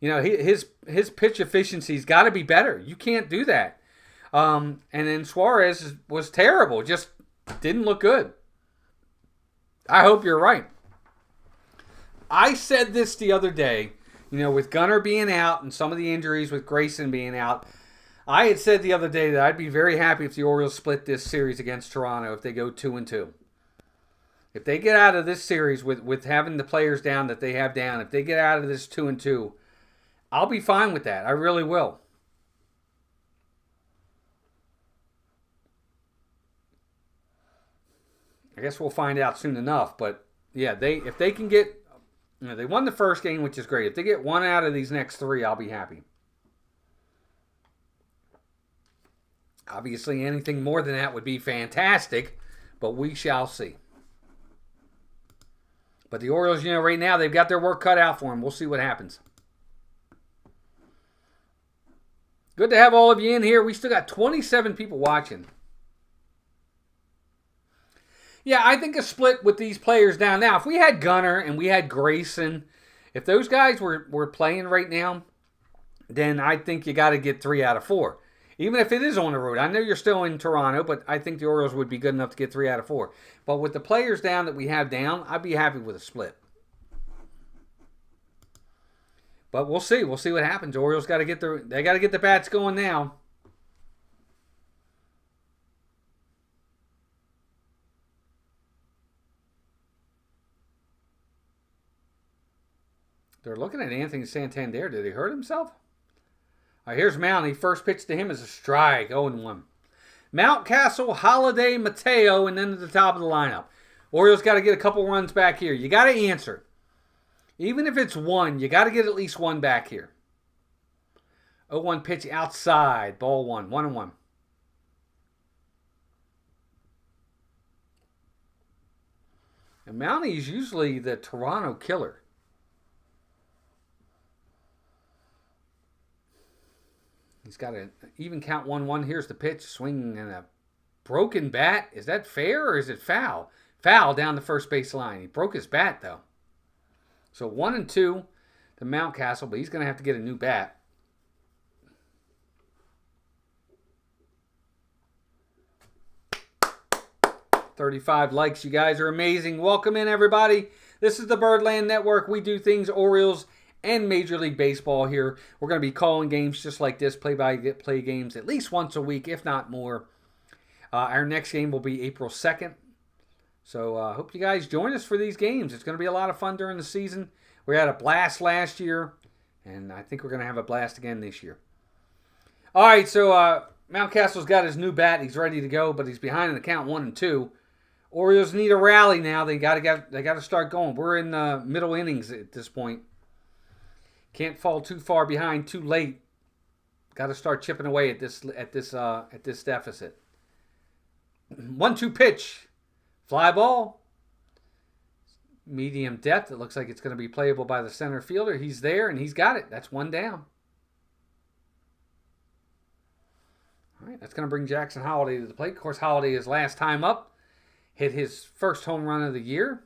Speaker 1: You know, his pitch efficiency's got to be better. You can't do that. And then Suarez was terrible. Just didn't look good. I hope you're right. I said this the other day, you know, with Gunnar being out and some of the injuries with Grayson being out. I had said the other day that I'd be very happy if the Orioles split this series against Toronto if they go 2-2. If they get out of this series with having the players down that they have down, if they get out of this 2-2, I'll be fine with that. I really will. I guess we'll find out soon enough. But yeah, if they can get, they won the first game, which is great. If they get one out of these next 3, I'll be happy. Obviously, anything more than that would be fantastic, but we shall see. But the Orioles, right now they've got their work cut out for them. We'll see what happens. Good to have all of you in here. We still got 27 people watching. Yeah, I think a split with these players down. Now, if we had Gunnar and we had Grayson, if those guys were playing right now, then I think you got to get 3 out of 4. Even if it is on the road. I know you're still in Toronto, but I think the Orioles would be good enough to get 3 out of 4. But with the players down that we have down, I'd be happy with a split. But we'll see. We'll see what happens. The Orioles got to get the bats going now. They're looking at Anthony Santander. Did he hurt himself? All right, here's Mounty. First pitch to him is a strike. 0-1. Mountcastle, Holiday, Mateo, and then to the top of the lineup. Orioles got to get a couple runs back here. You got to answer. Even if it's 1, you got to get at least 1 back here. 0-1 pitch outside. Ball 1. 1-1. And Mounty is usually the Toronto killer. He's got an even count 1-1. Here's the pitch. Swing and a broken bat. Is that fair or is it foul? Foul down the first base line. He broke his bat, though. So 1-2 to Mountcastle, but he's going to have to get a new bat. $35 likes. You guys are amazing. Welcome in, everybody. This is the Birdland Network. We do things Orioles and Major League Baseball here. We're going to be calling games just like this, play-by-play games at least once a week, if not more. Our next game will be April 2nd. So I hope you guys join us for these games. It's going to be a lot of fun during the season. We had a blast last year, and I think we're going to have a blast again this year. All right, so Mountcastle's got his new bat. He's ready to go, but he's behind in the count 1-2. Orioles need a rally now. They got to start going. We're in the middle innings at this point. Can't fall too far behind too late. Got to start chipping away at this deficit. 1-2 pitch. Fly ball. Medium depth. It looks like it's going to be playable by the center fielder. He's there, and he's got it. That's 1 down. All right, that's going to bring Jackson Holiday to the plate. Of course, Holiday, his last time up, hit his first home run of the year.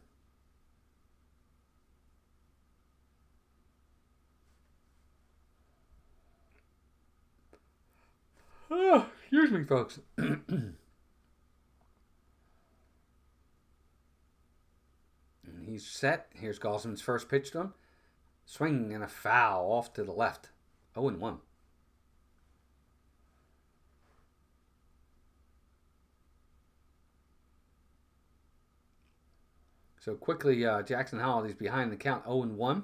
Speaker 1: Oh, excuse me, folks. And he's set. Here's Gosman's first pitch to him. Swing and a foul off to the left. 0-1. So quickly, Jackson Holiday's behind the count, 0-1.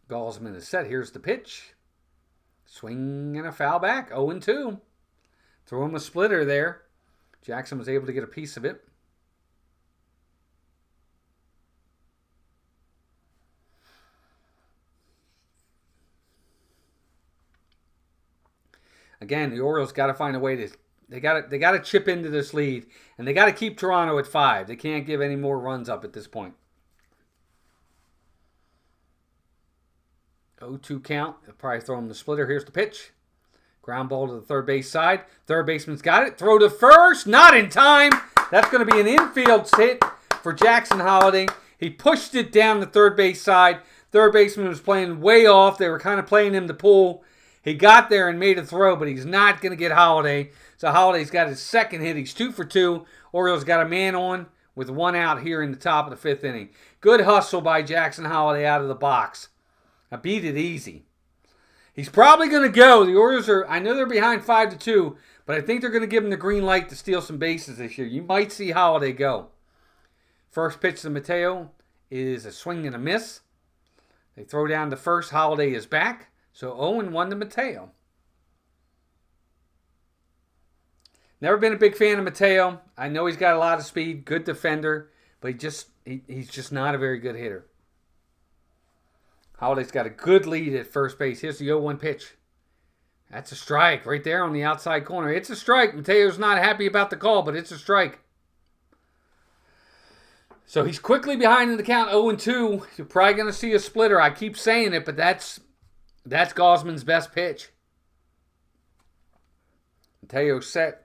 Speaker 1: Gosman is set. Here's the pitch. Swing and a foul back, 0-2. Throw him a splitter there. Jackson was able to get a piece of it. Again, the Orioles got to find a way to. They got to chip into this lead, and they got to keep Toronto at 5. They can't give any more runs up at this point. 0-2 count. They'll probably throw him the splitter. Here's the pitch. Ground ball to the third base side. Third baseman's got it. Throw to first. Not in time. That's going to be an infield hit for Jackson Holiday. He pushed it down the third base side. Third baseman was playing way off. They were kind of playing him to pull. He got there and made a throw, but he's not going to get Holiday. So Holiday's got his second hit. He's 2 for 2. Orioles got a man on with 1 out here in the top of the 5th inning. Good hustle by Jackson Holiday out of the box. I beat it easy. He's probably going to go. The Orioles I know they're behind 5-2, but I think they're going to give him the green light to steal some bases this year. You might see Holiday go. First pitch to Mateo is a swing and a miss. They throw down to first. Holiday is back. So 0-1 to Mateo. Never been a big fan of Mateo. I know he's got a lot of speed, good defender, but he's just not a very good hitter. Holiday's got a good lead at first base. Here's the 0-1 pitch. That's a strike right there on the outside corner. It's a strike. Mateo's not happy about the call, but it's a strike. So he's quickly behind in the count, 0-2. You're probably going to see a splitter. I keep saying it, but that's Gausman's best pitch. Mateo set.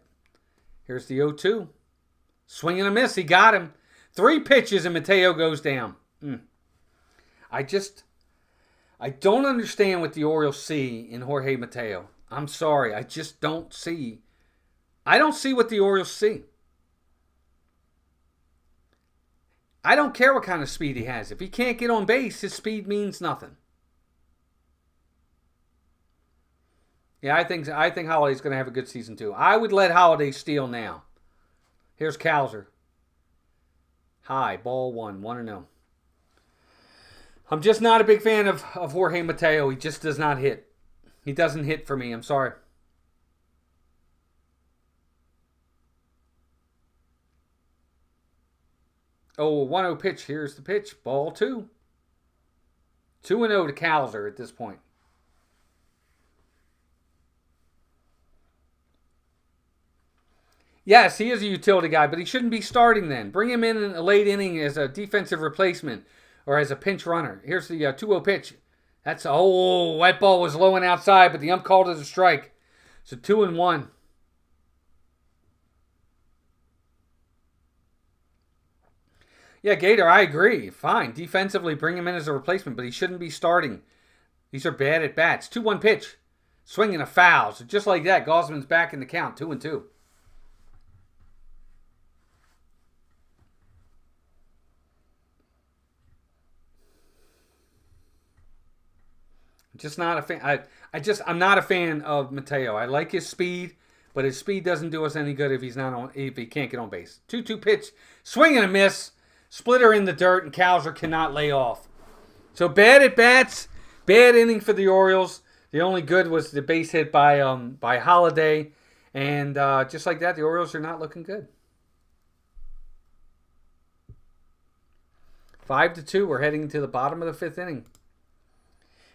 Speaker 1: Here's the 0-2. Swing and a miss. He got him. 3 pitches and Mateo goes down. I don't understand what the Orioles see in Jorge Mateo. I'm sorry. I just don't see. I don't see what the Orioles see. I don't care what kind of speed he has. If he can't get on base, his speed means nothing. Yeah, I think Holiday's going to have a good season too. I would let Holiday steal now. Here's Cowser. High, ball 1, 1-0. I'm just not a big fan of Jorge Mateo. He just does not hit. He doesn't hit for me. I'm sorry. Oh, 1-0 pitch. Here's the pitch. Ball 2. 2-0 to Cowser at this point. Yes, he is a utility guy, but he shouldn't be starting then. Bring him in a late inning as a defensive replacement or as a pinch runner. Here's the 2-0 pitch. That ball was low and outside, but the ump called it a strike. So 2-1. Yeah, Gator, I agree. Fine. Defensively, bring him in as a replacement, but he shouldn't be starting. These are bad at bats. 2-1 pitch. Swinging a foul. So just like that, Gausman's back in the count. 2-2. Just not a fan. I'm not a fan of Mateo. I like his speed, but his speed doesn't do us any good if he can't get on base. 2-2 pitch, swing and a miss, splitter in the dirt, and Cowser cannot lay off. So bad at bats, bad inning for the Orioles. The only good was the base hit by Holiday, and just like that, the Orioles are not looking good. 5-2. We're heading to the bottom of the 5th inning.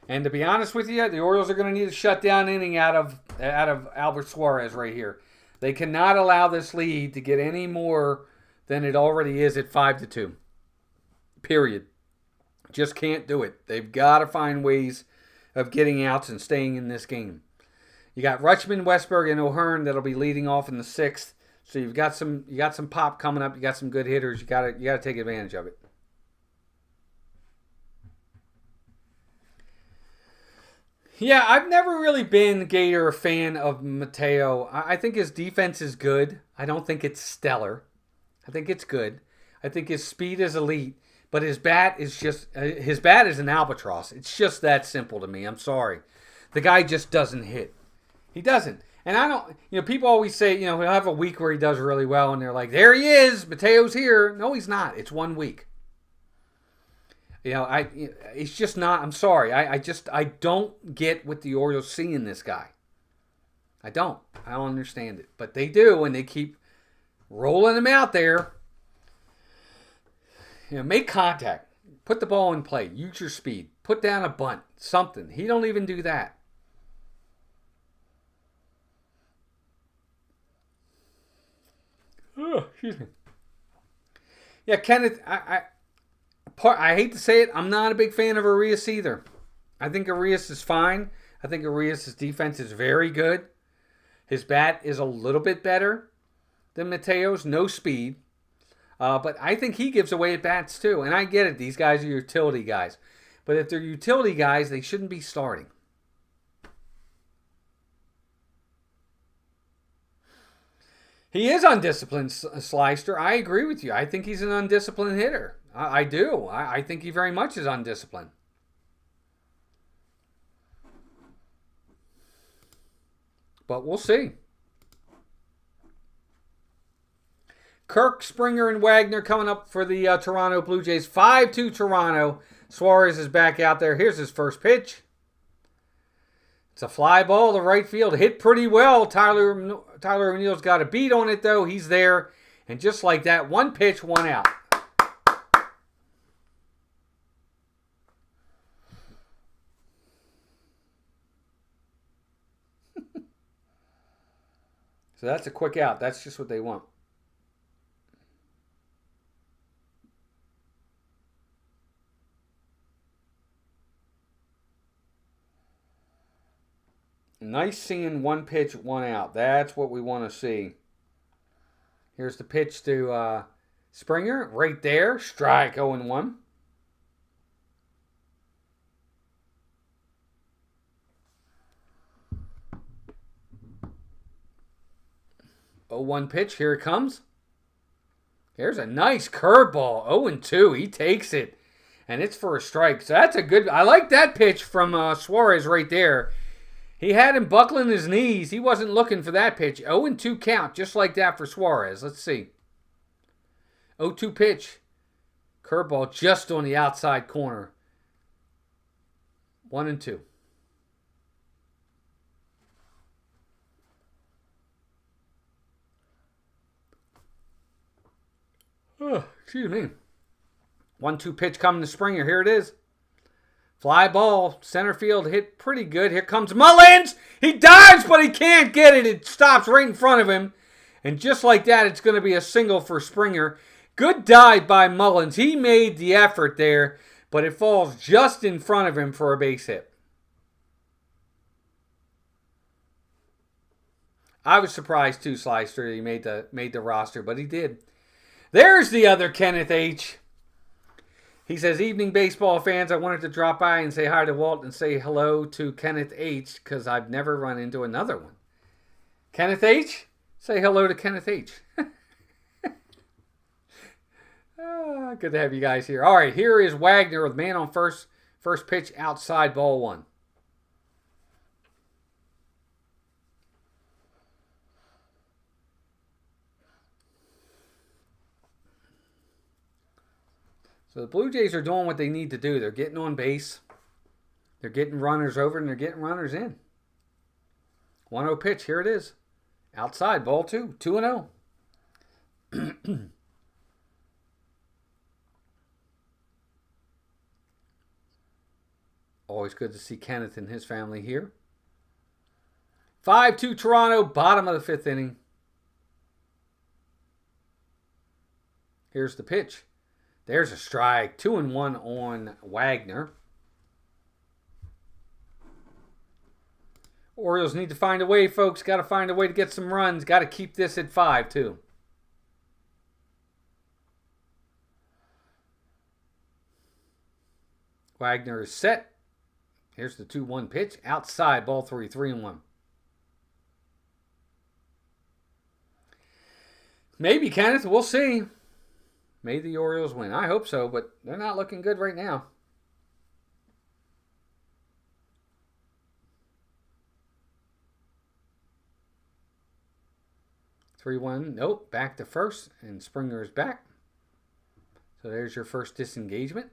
Speaker 1: And to be honest with you, the Orioles are going to need a shutdown inning out of Albert Suarez right here. They cannot allow this lead to get any more than it already is at 5-2. Period. Just can't do it. They've got to find ways of getting outs and staying in this game. You got Rutschman, Westberg, and O'Hearn that'll be leading off in the 6th. So you got some pop coming up. You got some good hitters. You got to take advantage of it. Yeah, I've never really been, Gator, a fan of Mateo. I think his defense is good. I don't think it's stellar. I think it's good. I think his speed is elite. But his bat is an albatross. It's just that simple to me. I'm sorry. The guy just doesn't hit. He doesn't. And I don't, people always say, he'll have a week where he does really well. And they're like, there he is. Mateo's here. No, he's not. It's 1 week. It's just not. I'm sorry. I don't get what the Orioles see in this guy. I don't understand it. But they do, and they keep rolling him out there. Make contact. Put the ball in play. Use your speed. Put down a bunt. Something. He don't even do that. Oh, excuse me. Yeah, Kenneth, I hate to say it, I'm not a big fan of Arias either. I think Arias is fine. I think Arias' defense is very good. His bat is a little bit better than Mateo's. No speed. But I think he gives away at bats too. And I get it. These guys are utility guys. But if they're utility guys, they shouldn't be starting. He is undisciplined, Slyster. I agree with you. I think he's an undisciplined hitter. I do. I think he very much is undisciplined. But we'll see. Kirk, Springer, and Wagner coming up for the Toronto Blue Jays. 5-2 Toronto. Suarez is back out there. Here's his first pitch. It's a fly ball to right field. Hit pretty well. Tyler O'Neill's got a beat on it, though. He's there. And just like that, one pitch, one out. So that's a quick out. That's just what they want. Nice seeing one pitch, one out. That's what we want to see. Here's the pitch to Springer. Right there. Strike 0-1. 0-1 pitch. Here it comes. Here's a nice curveball. 0-2. He takes it. And it's for a strike. So that's a good... I like that pitch from Suarez right there. He had him buckling his knees. He wasn't looking for that pitch. 0-2 count, just like that for Suarez. Let's see. 0-2 pitch. Curveball just on the outside corner. 1-2. Oh, excuse me. 1-2 pitch coming to Springer. Here it is. Fly ball, center field, hit pretty good. Here comes Mullins. He dives, but he can't get it. It stops right in front of him. And just like that, it's going to be a single for Springer. Good dive by Mullins. He made the effort there, but it falls just in front of him for a base hit. I was surprised too, Slyster, that he made the roster, but he did. There's the other Kenneth H. He says, evening baseball fans, I wanted to drop by and say hi to Walt and say hello to Kenneth H. because I've never run into another one. Kenneth H? Say hello to Kenneth H. Good to have you guys here. All right, here is Wagner with man on first. First pitch outside, ball one. So the Blue Jays are doing what they need to do. They're getting on base. They're getting runners over and they're getting runners in. 1-0 pitch. Here it is. Outside. Ball two. 2-0. Always good to see Kenneth and his family here. 5-2 Toronto. Bottom of the fifth inning. Here's the pitch. There's a strike. 2-1 on Wagner. Orioles need to find a way, folks. Got to find a way to get some runs. Got to keep this at 5, too. Wagner is set. Here's the 2-1 pitch. Outside, ball 3, 3-1. Maybe, Kenneth. We'll see. May the Orioles win. I hope so, but they're not looking good right now. Three, 1. Nope. Back to first, and Springer is back. So there's your first disengagement.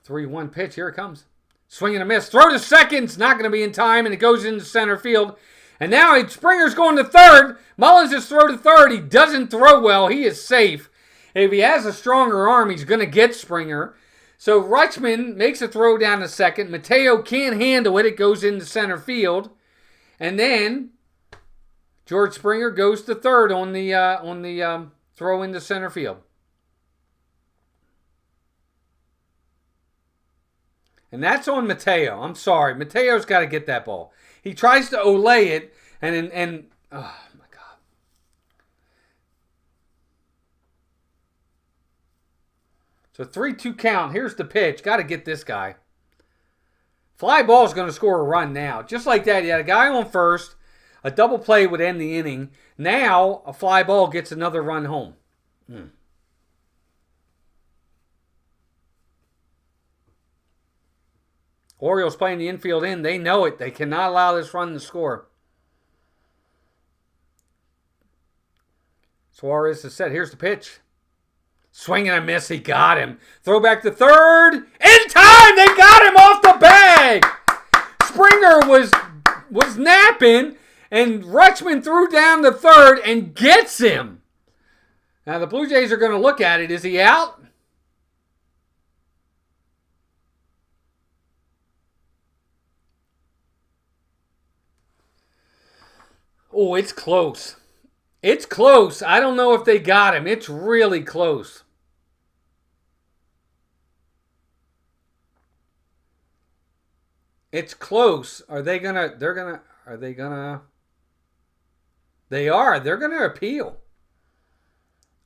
Speaker 1: Three, 1 pitch. Here it comes. Swing and a miss. Throw to second. It's not going to be in time, and it goes into center field. And now Springer's going to third. Mullins just throw to third. He doesn't throw well. He is safe. If he has a stronger arm, he's going to get Springer. So Rutschman makes a throw down to second. Mateo can't handle it. It goes into center field. And then George Springer goes to third on the throw into center field. And that's on Mateo. I'm sorry. Mateo's got to get that ball. He tries to olay it, and oh, my God. So 3-2 count. Here's the pitch. Got to get this guy. Fly ball is going to score a run now. Just like that, you had a guy on first. A double play would end the inning. Now, a fly ball gets another run home. Orioles playing the infield in. They know it. They cannot allow this run to score. Suarez is set. Here's the pitch. Swing and a miss. He got him. Throw back to third. In time! They got him off the bag! Springer was napping, and Rutschman threw down the third and gets him. Now the Blue Jays are going to look at it. Is he out? Oh, it's close. It's close. I don't know if they got him. It's really close. It's close. Are they gonna? They are. They're gonna appeal.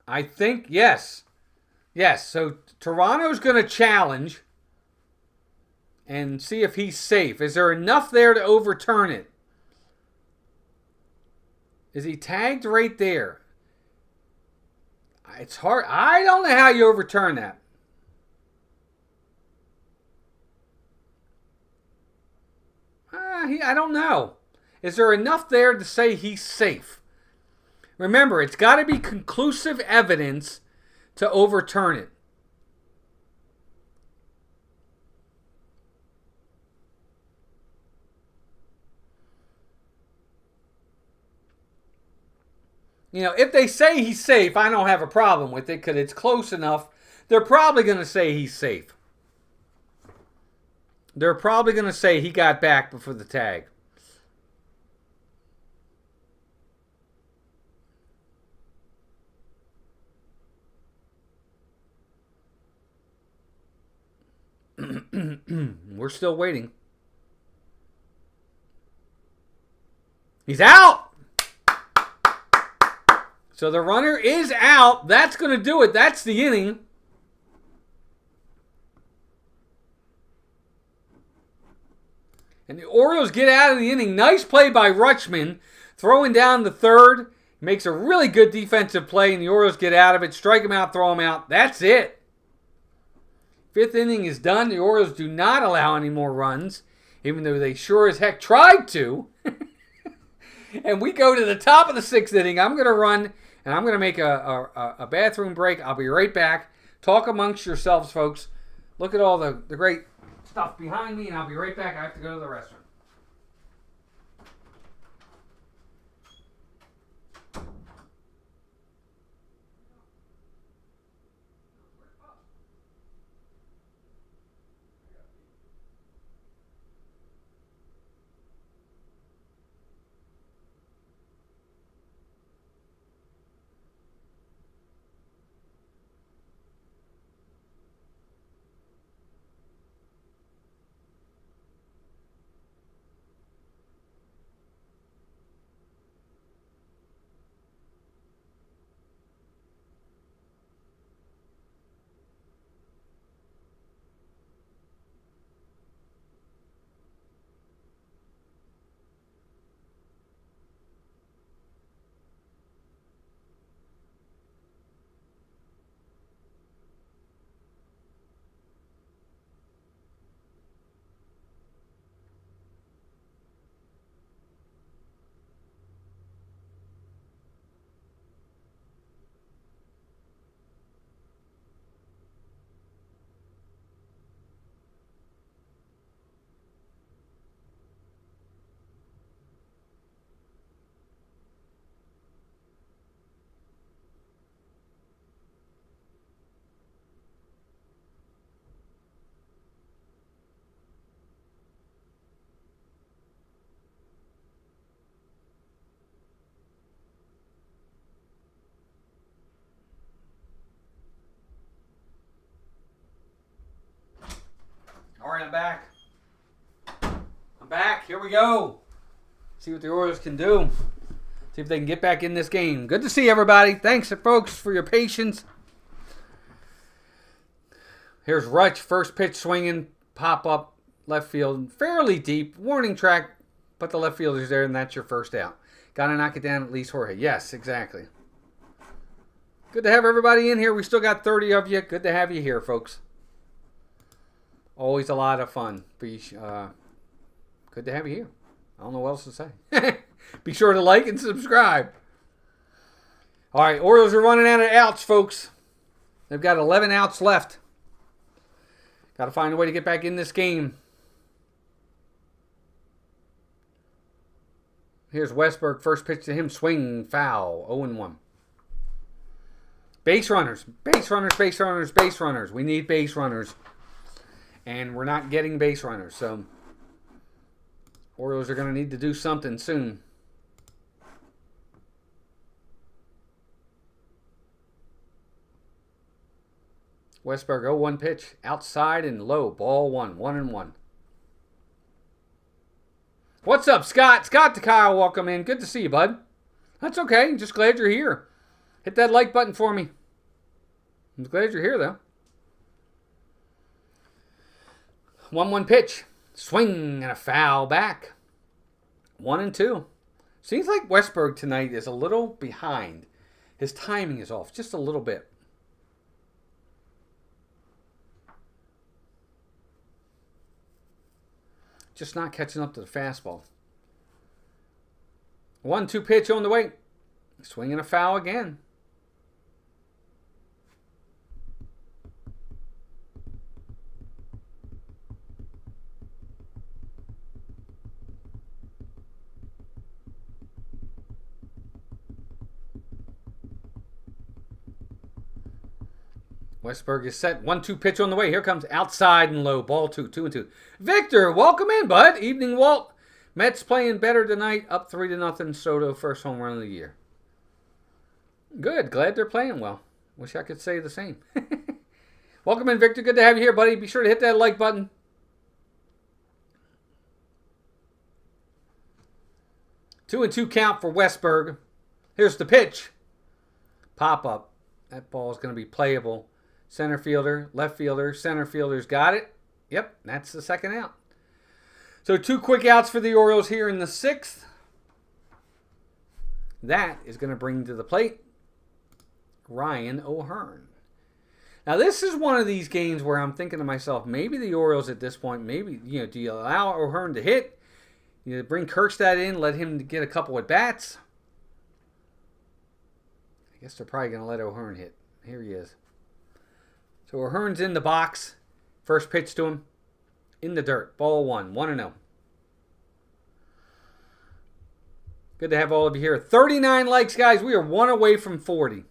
Speaker 1: I think yes. Yes. So Toronto's gonna challenge and see if he's safe. Is there enough there to overturn it? Is he tagged right there? It's hard. I don't know how you overturn that. I don't know. Is there enough there to say he's safe? Remember, it's got to be conclusive evidence to overturn it. You know, if they say he's safe, I don't have a problem with it because it's close enough. They're probably going to say he's safe. They're probably going to say he got back before the tag. We're still waiting. He's out! So the runner is out. That's going to do it. That's the inning. And the Orioles get out of the inning. Nice play by Rutschman. Throwing down the third. Makes a really good defensive play, and the Orioles get out of it. Strike him out, throw him out. That's it. Fifth inning is done. The Orioles do not allow any more runs, even though they sure as heck tried to. And we go to the top of the sixth inning. I'm going to run, and I'm going to make a bathroom break. I'll be right back. Talk amongst yourselves, folks. Look at all the great stuff behind me, and I'll be right back. I have to go to the restroom. All right, I'm back. I'm back. Here we go. See what the Orioles can do. See if they can get back in this game. Good to see everybody. Thanks, folks, for your patience. Here's Rutsch. First pitch swinging. Pop up. Left field. Fairly deep. Warning track. But the left fielder's there, and that's your first out. Got to knock it down at least, Jorge. Yes, exactly. Good to have everybody in here. We still got 30 of you. Good to have you here, folks. Always a lot of fun. Good to have you here. I don't know what else to say. Be sure to like and subscribe. All right, Orioles are running out of outs, folks. They've got 11 outs left. Got to find a way to get back in this game. Here's Westberg. First pitch to him. Swing. Foul. 0-1. Base runners. Base runners. Base runners. Base runners. We need base runners. And we're not getting base runners. So, Orioles are going to need to do something soon. Westberg, 0-1 pitch. Outside and low. Ball 1. 1-1. What's up, Scott? Scott to Kyle, welcome in. Good to see you, bud. That's okay. Just glad you're here. Hit that like button for me. I'm glad you're here, though. 1-1 pitch. Swing and a foul back. 1-2. Seems like Westberg tonight is a little behind. His timing is off just a little bit. Just not catching up to the fastball. 1-2 pitch on the way. Swinging a foul again. Westberg is set. 1-2 pitch on the way. Here comes outside and low. Ball 2. 2-2. Victor, welcome in, bud. Evening, Walt. Mets playing better tonight. Up 3-0. Soto, first home run of the year. Good. Glad they're playing well. Wish I could say the same. Welcome in, Victor. Good to have you here, buddy. Be sure to hit that like button. Two and 2 count for Westberg. Here's the pitch. Pop up. That ball is going to be playable. Center fielder, left fielder, center fielder's got it. Yep, that's the second out. So 2 quick outs for the Orioles here in the 6th. That is going to bring to the plate Ryan O'Hearn. Now this is one of these games where I'm thinking to myself, maybe the Orioles at this point, maybe, do you allow O'Hearn to hit? You bring Kirkstad in, let him get a couple at bats. I guess they're probably going to let O'Hearn hit. Here he is. So O'Hearn's in the box. First pitch to him. In the dirt. Ball 1. 1-0. Good to have all of you here. 39 likes, guys. We are 1 away from 40.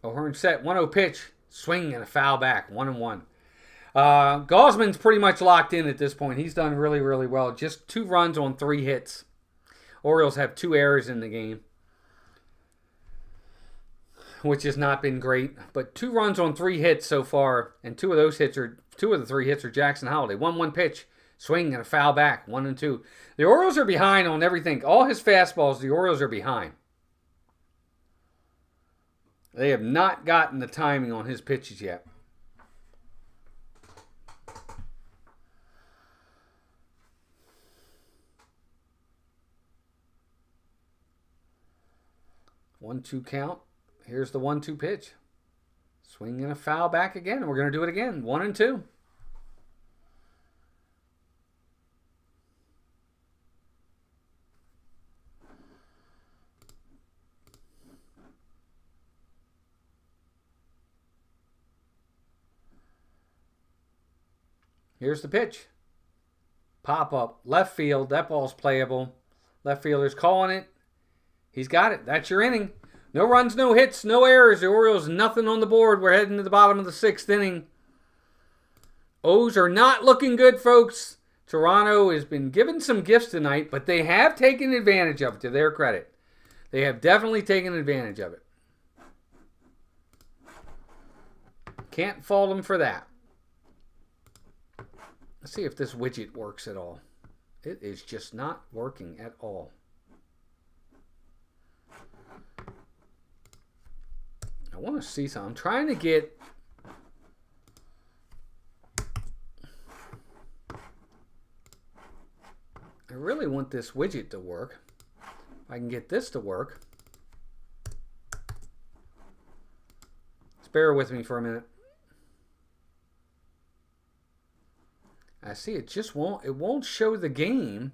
Speaker 1: O'Hearn set. 1-0 pitch. Swing and a foul back. 1-1. Gosman's pretty much locked in at this point. He's done really, really well. Just 2 runs on 3 hits. Orioles have 2 errors in the game, which has not been great. But 2 runs on 3 hits so far, and 2 of the 3 hits are Jackson Holiday. 1-1 pitch, swing and a foul back. 1-2. The Orioles are behind on everything. All his fastballs, the Orioles are behind. They have not gotten the timing on his pitches yet. One-two count. Here's the 1-2 pitch. Swing and a foul back again. We're going to do it again. 1-2. Here's the pitch. Pop up. Left field. That ball's playable. Left fielder's calling it. He's got it. That's your inning. No runs, no hits, no errors. The Orioles, nothing on the board. We're heading to the bottom of the 6th inning. O's are not looking good, folks. Toronto has been given some gifts tonight, but they have taken advantage of it, to their credit. They have definitely taken advantage of it. Can't fault them for that. Let's see if this widget works at all. It is just not working at all. I want to see something. I'm trying to get... I really want this widget to work. If I can get this to work. It's Bear with me for a minute. I see it just won't show the game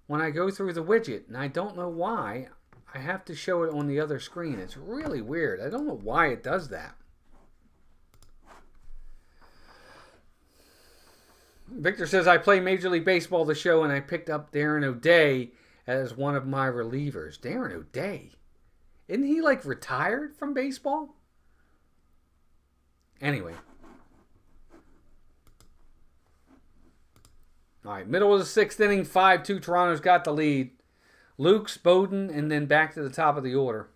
Speaker 1: when I go through the widget, and I don't know why. I have to show it on the other screen. It's really weird. I don't know why it does that. Victor says, I play Major League Baseball the show, and I picked up Darren O'Day as one of my relievers. Darren O'Day? Isn't he, like, retired from baseball? Anyway. All right, middle of the sixth inning, 5-2. Toronto's got the lead. Luke's, Bowden, and then back to the top of the order.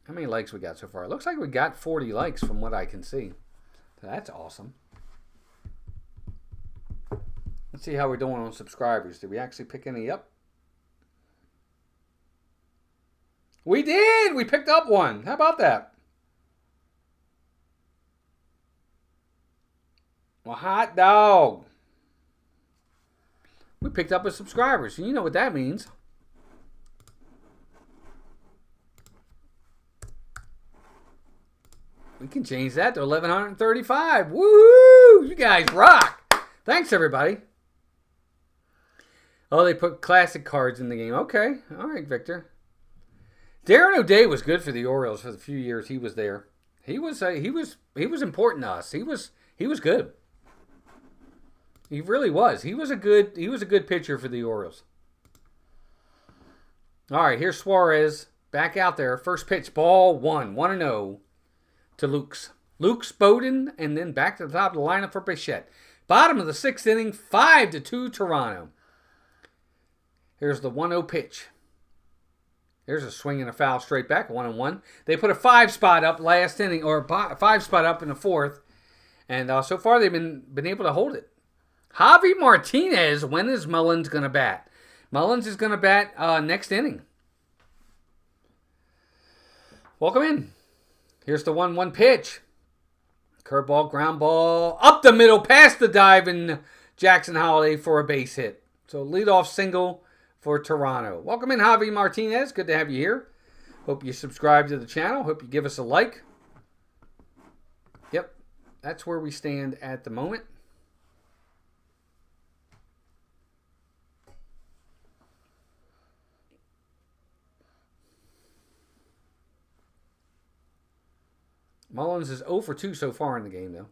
Speaker 1: How many likes we got so far? It looks like we got 40 likes from what I can see. So that's awesome. Let's see how we're doing on subscribers. Did we actually pick any up? We did! We picked up one. How about that? Well, hot dog. We picked up a subscriber, so you know what that means. We can change that to 1,135. Woohoo! You guys rock. Thanks, everybody. Oh, they put classic cards in the game. Okay. All right, Victor. Darren O'Day was good for the Orioles for the few years he was there. He was important to us. He was good. He really was. He was a good pitcher for the Orioles. All right, here's Suarez back out there. First pitch, ball 1-0 to Luke's. Luke's, Bowden, and then back to the top of the lineup for Bichette. Bottom of the sixth inning, 5-2 Toronto. Here's the 1-0 pitch. There's a swing and a foul straight back, 1-1. They put a 5-spot up last inning, or a 5-spot up in the fourth, and so far they've been able to hold it. Javi Martinez, when is Mullins going to bat? Mullins is going to bat next inning. Welcome in. Here's the 1-1 pitch. Curveball, ground ball, up the middle, past the diving Jackson Holiday for a base hit. So leadoff single for Toronto. Welcome in, Javi Martinez. Good to have you here. Hope you subscribe to the channel. Hope you give us a like. Yep, that's where we stand at the moment. Mullins is 0 for 2 so far in the game, though.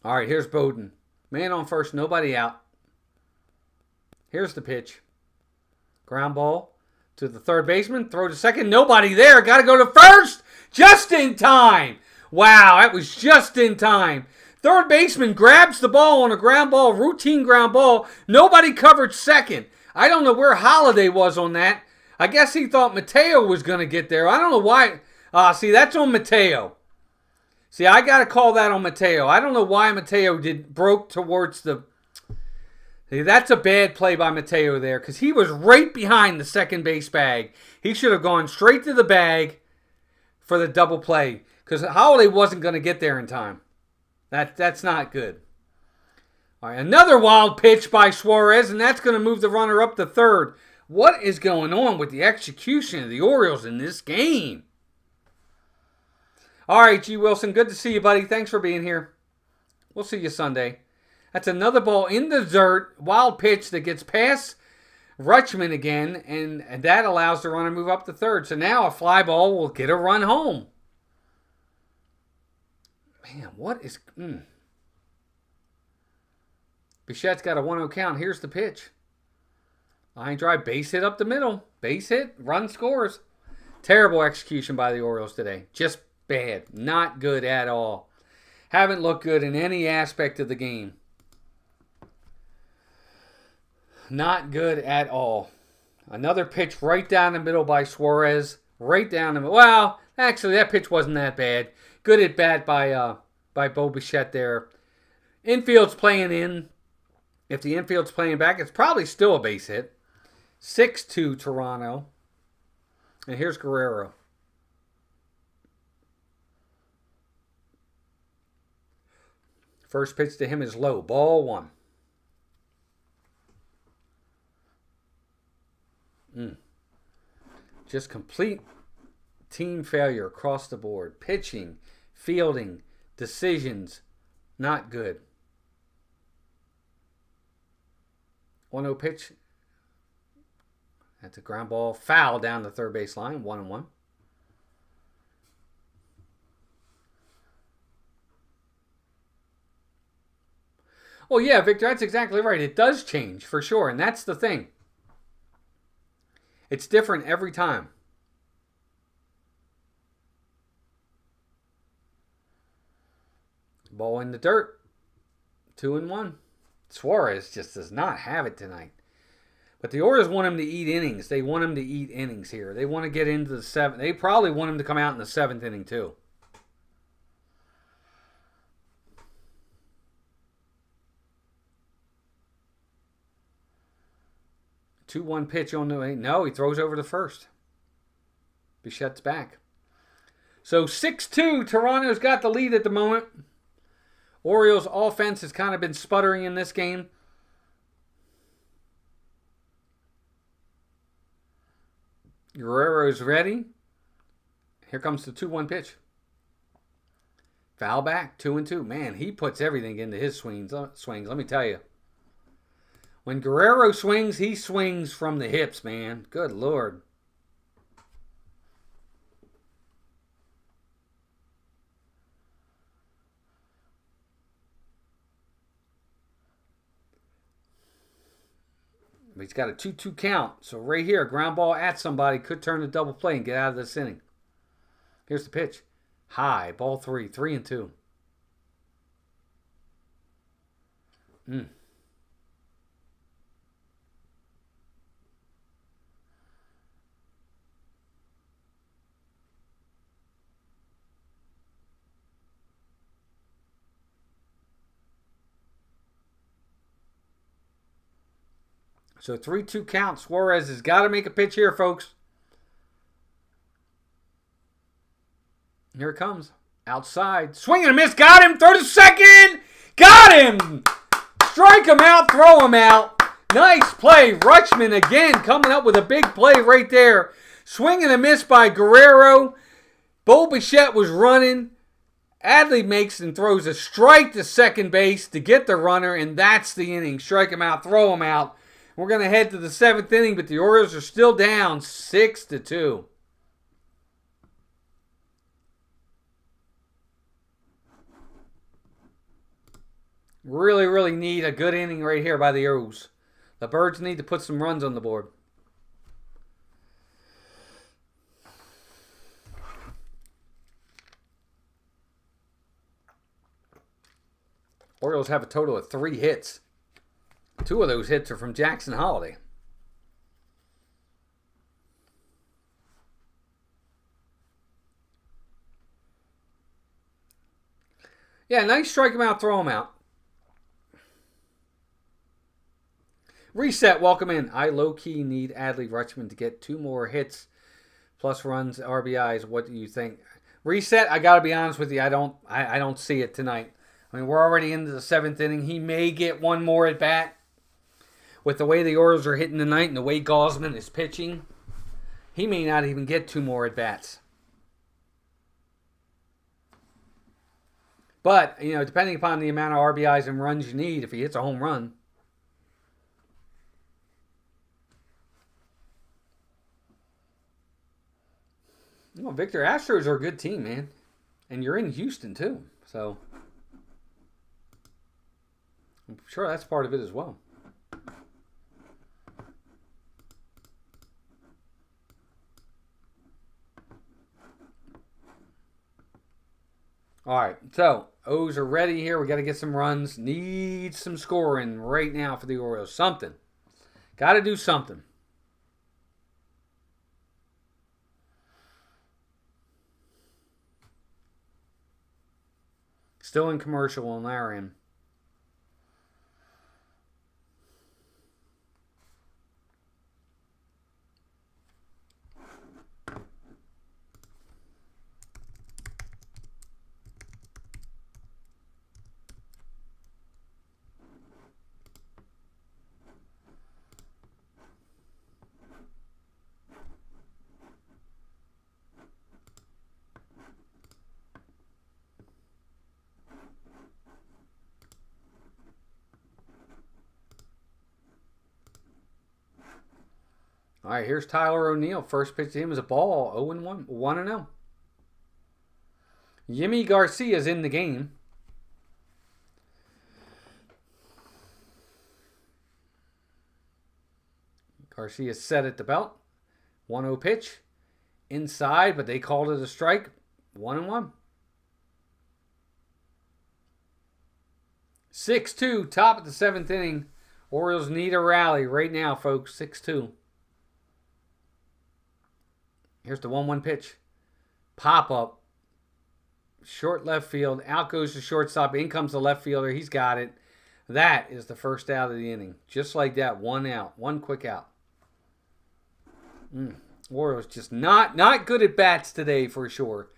Speaker 1: All right, here's Bowden. Man on first, nobody out. Here's the pitch. Ground ball to the third baseman. Throw to second. Nobody there. Got to go to first. Just in time. Wow, that was just in time. Third baseman grabs the ball on a ground ball, routine ground ball. Nobody covered second. I don't know where Holiday was on that. I guess he thought Mateo was going to get there. I don't know why. See, that's on Mateo. See, I got to call that on Mateo. I don't know why Mateo broke towards the... See, that's a bad play by Mateo there because he was right behind the second base bag. He should have gone straight to the bag for the double play because Holiday wasn't going to get there in time. That's not good. All right, another wild pitch by Suarez, and that's going to move the runner up to third. What is going on with the execution of the Orioles in this game? All right, G. Wilson, good to see you, buddy. Thanks for being here. We'll see you Sunday. That's another ball in the dirt, wild pitch that gets past Rutschman again, and that allows the runner to move up to third. So now a fly ball will get a run home. Man, what is... Bichette's got a 1-0 count. Here's the pitch. Line drive, base hit up the middle. Base hit, run scores. Terrible execution by the Orioles today. Just bad. Not good at all. Haven't looked good in any aspect of the game. Not good at all. Another pitch right down the middle by Suarez. Right down the middle. Well, actually, that pitch wasn't that bad. Good at bat by Bo Bichette there. Infield's playing in. If the infield's playing back, it's probably still a base hit. 6-2 Toronto. And here's Guerrero. First pitch to him is low. Ball 1. Just complete team failure across the board. Pitching, fielding, decisions, not good. 1-0 pitch. That's a ground ball. Foul down the third base line. 1-1. Well, yeah, Victor, that's exactly right. It does change, for sure, and that's the thing. It's different every time. Ball in the dirt. 2-1. Suarez just does not have it tonight. But the Orioles want him to eat innings. They want him to eat innings here. They want to get into the seventh. They probably want him to come out in the seventh inning, too. Two-one pitch on the way. No, he throws over the first. Bichette's back. So 6-2, Toronto's got the lead at the moment. Orioles offense has kind of been sputtering in this game. Guerrero's ready. Here comes the 2-1 pitch. Foul back, 2-2. Man, he puts everything into his swings. Let me tell you. When Guerrero swings, he swings from the hips, man. Good Lord. But he's got a 2-2 count. So right here, a ground ball at somebody could turn a double play and get out of this inning. Here's the pitch. High, ball 3, 3-2. So 3-2 count. Suarez has got to make a pitch here, folks. Here it comes. Outside. Swing and a miss. Got him. Throw to second. Got him. Strike him out. Throw him out. Nice play. Rutschman again coming up with a big play right there. Swing and a miss by Guerrero. Bo Bichette was running. Adley makes and throws a strike to second base to get the runner, and that's the inning. Strike him out. Throw him out. We're going to head to the seventh inning, but the Orioles are still down 6-2. Really, really need a good inning right here by the Orioles. The Birds need to put some runs on the board. Orioles have a total of 3 hits. 2 of those hits are from Jackson Holiday. Yeah, nice strike him out, throw him out. Reset, welcome in. I low-key need Adley Rutschman to get 2 more hits plus runs, RBIs. What do you think? Reset, I got to be honest with you. I don't see it tonight. I mean, we're already into the 7th inning. He may get 1 more at bat. With the way the Orioles are hitting tonight and the way Gausman is pitching, he may not even get 2 more at-bats. But, you know, depending upon the amount of RBIs and runs you need, if he hits a home run. Well, Victor, Astros are a good team, man. And you're in Houston, too. So, I'm sure that's part of it as well. All right, so O's are ready here. We got to get some runs. Need some scoring right now for the Orioles. Something. Got to do something. Still in commercial on our end. All right, here's Tyler O'Neill. First pitch to him is a ball. 0-1. 1-0. Yimi Garcia's in the game. Garcia set at the belt. 1-0 pitch. Inside, but they called it a strike. 1-1. 6-2, top of the 7th inning. Orioles need a rally right now, folks. 6-2. Here's the 1-1 pitch. Pop up. Short left field. Out goes the shortstop. In comes the left fielder. He's got it. That is the first out of the inning. Just like that. 1 out. 1 quick out. Orioles just not good at bats today for sure.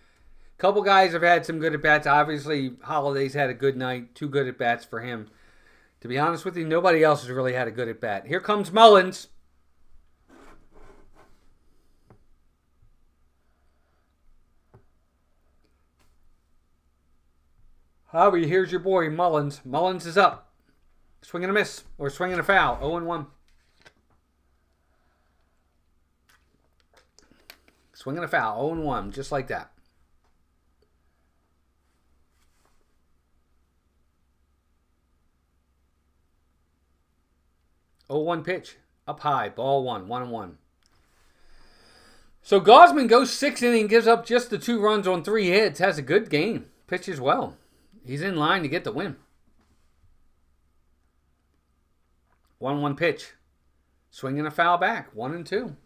Speaker 1: A couple guys have had some good at bats. Obviously, Holiday's had a good night. 2 good at bats for him. To be honest with you, nobody else has really had a good at bat. Here comes Mullins. Hobby, here's your boy, Mullins. Mullins is up. Swing and a miss. Or swing and a foul. 0-1. Swing and a foul. 0-1. Just like that. Oh, 1 pitch. Up high. Ball 1. 1-1. So Gausman goes 6 innings, gives up just the 2 runs on 3 hits. Has a good game. Pitches well. He's in line to get the win. 1-1 pitch. Swing and a foul back. 1-2.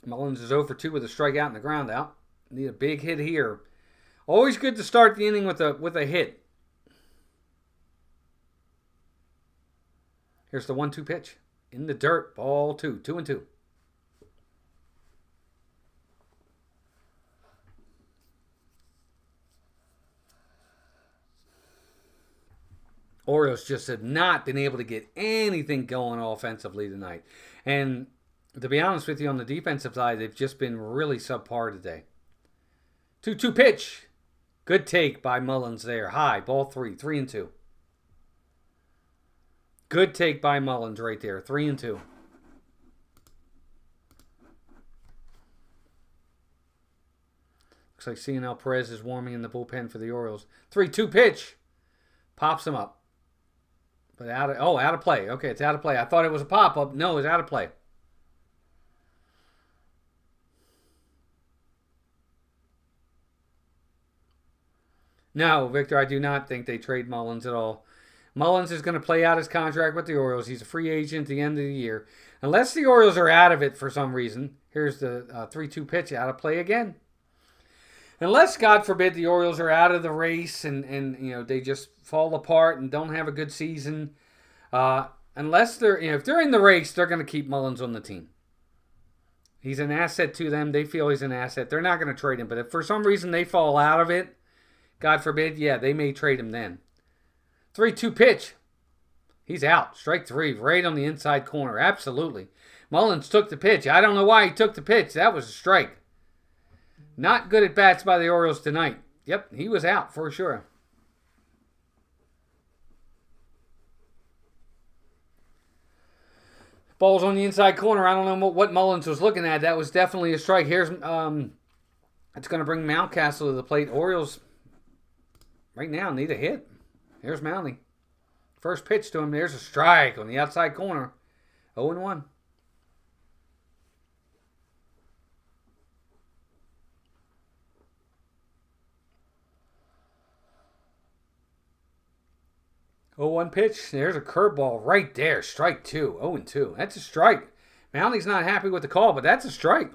Speaker 1: Mullins is 0 for 2 with a strikeout and a ground out. Need a big hit here. Always good to start the inning with a hit. Here's the 1-2 pitch. In the dirt. Ball 2. 2-2. Orioles just have not been able to get anything going offensively tonight. And to be honest with you, on the defensive side, they've just been really subpar today. 2-2 pitch. Good take by Mullins there. High. Ball 3. 3-2. Good take by Mullins right there. 3-2. Looks like Cionel Perez is warming in the bullpen for the Orioles. 3-2 pitch. Pops him up. But out of play. Okay, it's out of play. I thought it was a pop-up. No, it's out of play. No, Victor, I do not think they trade Mullins at all. Mullins is going to play out his contract with the Orioles. He's a free agent at the end of the year. Unless the Orioles are out of it for some reason. Here's the 3-2 pitch. Out of play again. Unless, God forbid, the Orioles are out of the race and you know, they just fall apart and don't have a good season. Unless they're, you know, if they're in the race, they're going to keep Mullins on the team. He's an asset to them. They feel he's an asset. They're not going to trade him. But if for some reason they fall out of it, God forbid, yeah, they may trade him then. 3-2 pitch. He's out. Strike 3, right on the inside corner. Absolutely. Mullins took the pitch. I don't know why he took the pitch. That was a strike. Not good at bats by the Orioles tonight. Yep, he was out for sure. Ball's on the inside corner. I don't know what Mullins was looking at. That was definitely a strike. Here's it's going to bring Mountcastle to the plate. Orioles right now need a hit. Here's Mounty. First pitch to him. There's a strike on the outside corner. 0-1. Oh, 1 pitch. There's a curveball right there. Strike 2. 0-2. That's a strike. Mounty's not happy with the call, but that's a strike.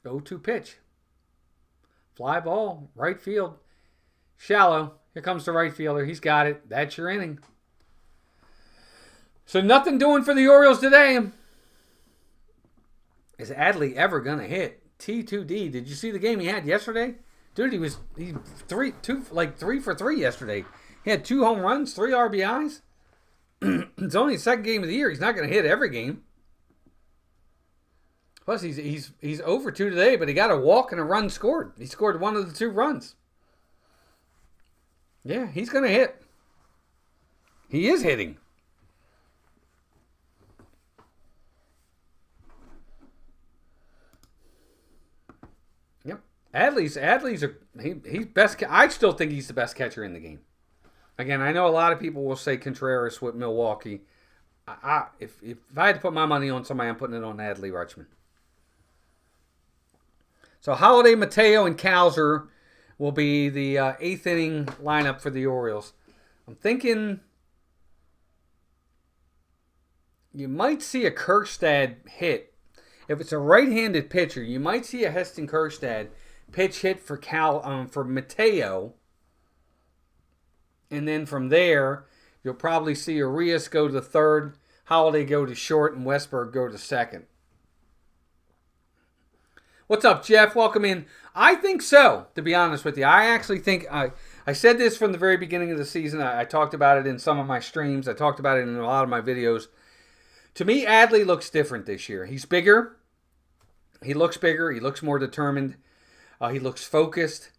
Speaker 1: Oh, 2 pitch. Fly ball. Right field. Shallow. Here comes the right fielder. He's got it. That's your inning. So nothing doing for the Orioles today. Is Adley ever going to hit? T2D. Did you see the game he had yesterday? Dude, he 3 for 3 yesterday. He had 2 home runs, 3 RBIs. It's only the second game of the year. He's not going to hit every game. Plus, he's over 2 today, but he got a walk and a run scored. He scored one of the 2 runs. Yeah, he's going to hit. He is hitting. Yep. Adley's he's best. I still think he's the best catcher in the game. Again, I know a lot of people will say Contreras with Milwaukee. If I had to put my money on somebody, I'm putting it on Adley Rutschman. So Holiday, Mateo, and Cowser will be the 8th inning lineup for the Orioles. I'm thinking you might see a Kjerstad hit. If it's a right-handed pitcher, you might see a Heston Kjerstad pitch hit for Mateo. And then from there, you'll probably see Arias go to third, Holiday go to short, and Westberg go to second. What's up, Jeff? Welcome in. I think so, to be honest with you. I actually think, I said this from the very beginning of the season. I talked about it in some of my streams. I talked about it in a lot of my videos. To me, Adley looks different this year. He's bigger. He looks bigger. He looks more determined. He looks focused.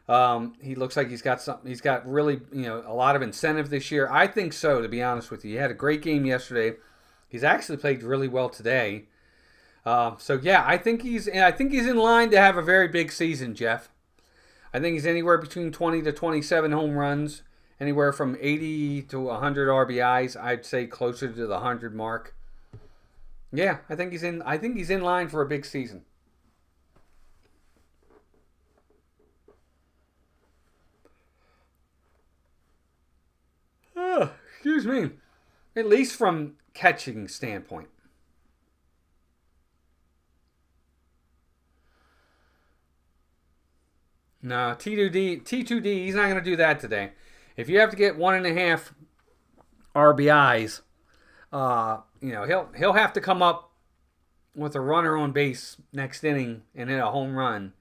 Speaker 1: He looks like he's got really, a lot of incentive this year. I think so, to be honest with you. He had a great game yesterday. He's actually played really well today. So yeah, I think he's in line to have a very big season, Jeff. I think he's anywhere between 20 to 27 home runs, anywhere from 80 to 100 RBIs. I'd say closer to the 100 mark. Yeah, I think he's in line for a big season. Excuse me. At least from catching standpoint. No, T2D, he's not going to do that today. If you have to get 1.5 RBIs, he'll have to come up with a runner on base next inning and hit a home run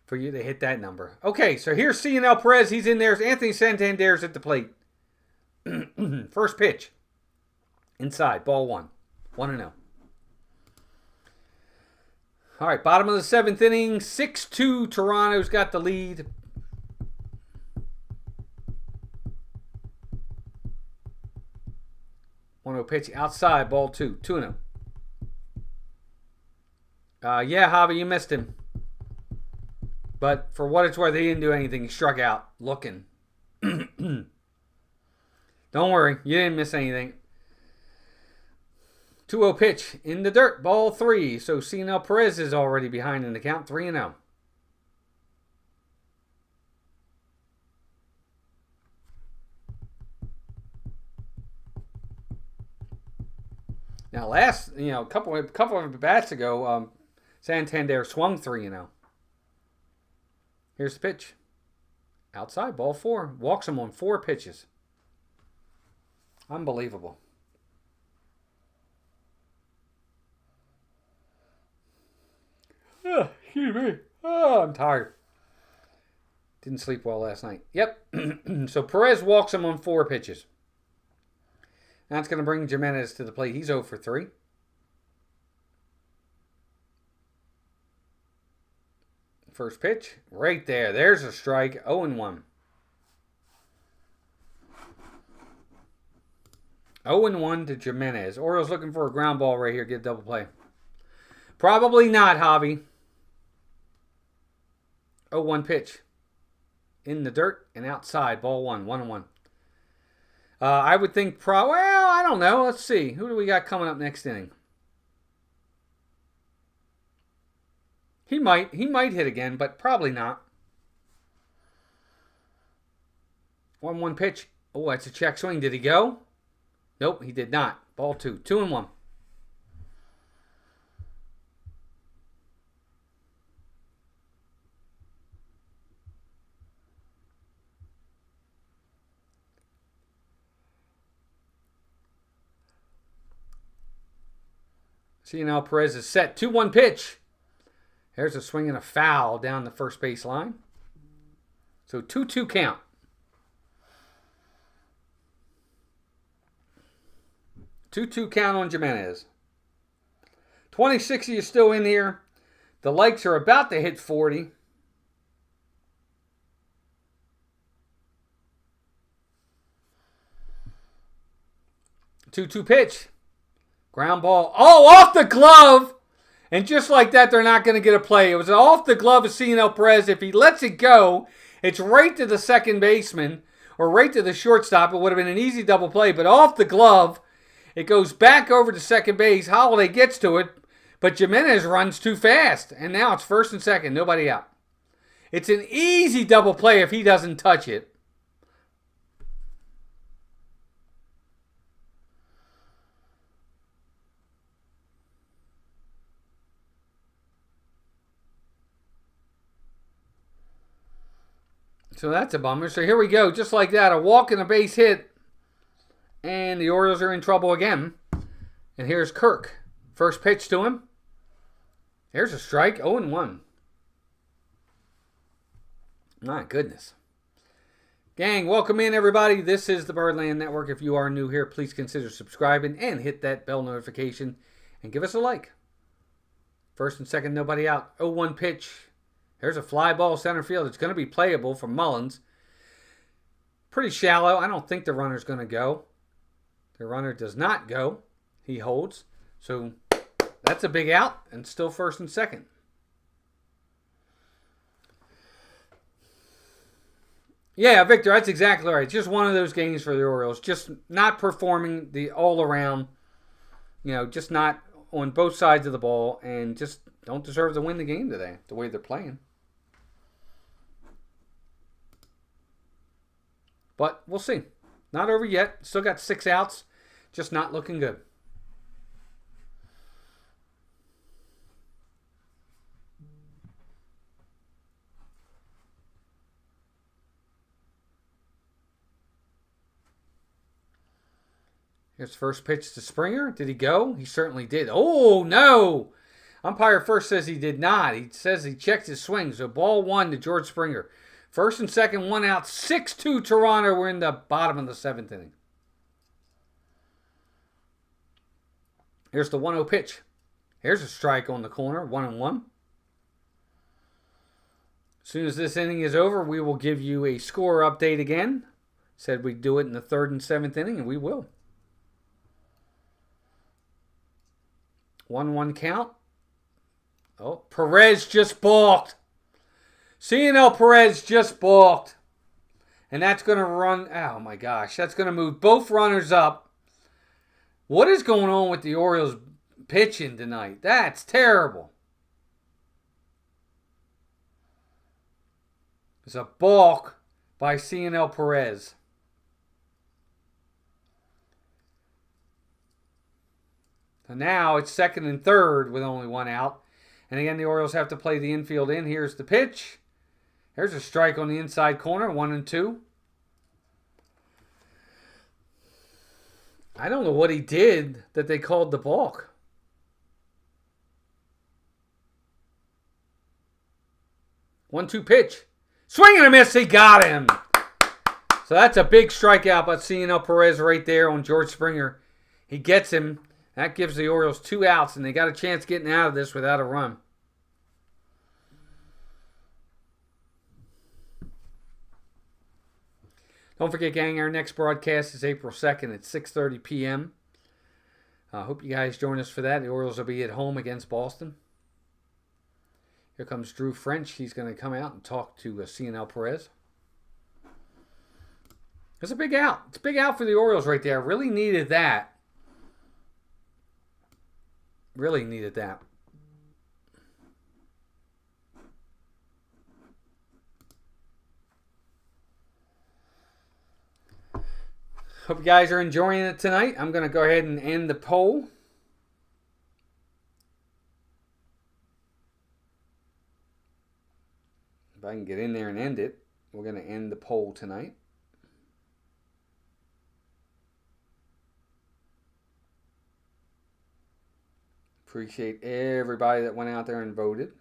Speaker 1: for you to hit that number. Okay, so here's Cionel Perez. He's in there. Anthony Santander's at the plate. First pitch. Inside, ball 1. 1-0. All right, bottom of the 7th inning, 6-2, Toronto's got the lead. One pitch outside, ball 2, 2-0. Yeah, Javi, you missed him. But for what it's worth, he didn't do anything. He struck out, looking. Don't worry, you didn't miss anything. 2-0 pitch in the dirt, ball 3. So Cionel Perez is already behind in the count, 3-0. Now, a couple of bats ago, Santander swung 3-0. Here's the pitch. Outside, ball 4. Walks him on 4 pitches. Unbelievable. Oh, excuse me. Oh, I'm tired. Didn't sleep well last night. Yep. So Perez walks him on 4 pitches. That's going to bring Jimenez to the plate. He's 0 for 3. First pitch, right there. There's a strike. 0-1. 0-1 to Jimenez. Orioles looking for a ground ball right here. Get a double play. Probably not, Javi. 0-1 pitch. In the dirt and outside. Ball 1. 1-1. I would think well, I don't know. Let's see. Who do we got coming up next inning? He might hit again, but probably not. 1-1 pitch. Oh, that's a check swing. Did he go? Nope, he did not. Ball 2. 2-1. Cionel Perez is set. 2-1 pitch. There's a swing and a foul down the first base line. So 2-2 count. 2-2 count on Jimenez. 2060 is still in here. The likes are about to hit 40. Two pitch. Ground ball. Oh, off the glove. And just like that, they're not going to get a play. It was off the glove of Cionel Perez. If he lets it go, it's right to the second baseman or right to the shortstop. It would have been an easy double play. But off the glove, it goes back over to second base. Holiday gets to it, but Jimenez runs too fast. And now it's first and second. Nobody out. It's an easy double play if he doesn't touch it. So that's a bummer. So here we go. Just like that. A walk and a base hit. And the Orioles are in trouble again. And here's Kirk. First pitch to him. There's a strike. 0-1. My goodness. Gang, welcome in everybody. This is the Birdland Network. If you are new here, please consider subscribing and hit that bell notification. And give us a like. First and second, nobody out. 0-1 pitch. There's a fly ball center field. It's going to be playable for Mullins. Pretty shallow. I don't think the runner's going to go. The runner does not go. He holds. So that's a big out and still first and second. Yeah, Victor, that's exactly right. Just one of those games for the Orioles. Just not performing the all-around, just not on both sides of the ball and just don't deserve to win the game today, the way they're playing. But we'll see. Not over yet. Still got 6 outs. Just not looking good. Here's first pitch to Springer. Did he go? He certainly did. Oh, no. Umpire first says he did not. He says he checked his swing. So ball 1 to George Springer. First and second, 1 out. 6-2 Toronto. We're in the bottom of the 7th inning. Here's the 1-0 pitch. Here's a strike on the corner. 1-1. As soon as this inning is over, we will give you a score update again. Said we'd do it in the 3rd and 7th inning, and we will. 1-1 count. Oh, Perez just balked. Cionel Perez just balked. And that's going to run. Oh, my gosh. That's going to move both runners up. What is going on with the Orioles pitching tonight? That's terrible. It's a balk by Cionel Perez. So now it's 2nd and 3rd with only 1 out. And again, the Orioles have to play the infield in. Here's the pitch. There's a strike on the inside corner, 1-2. I don't know what he did that they called the balk. 1-2 pitch. Swing and a miss. He got him. So that's a big strikeout by Cionel Perez right there on George Springer. He gets him. That gives the Orioles 2 outs, and they got a chance getting out of this without a run. Don't forget, gang, our next broadcast is April 2nd at 6:30 p.m. I hope you guys join us for that. The Orioles will be at home against Boston. Here comes Drew French. He's going to come out and talk to Cionel Perez. It's a big out. It's a big out for the Orioles right there. Really needed that. Really needed that. Hope you guys are enjoying it tonight. I'm going to go ahead and end the poll. If I can get in there and end it, we're going to end the poll tonight. Appreciate everybody that went out there and voted.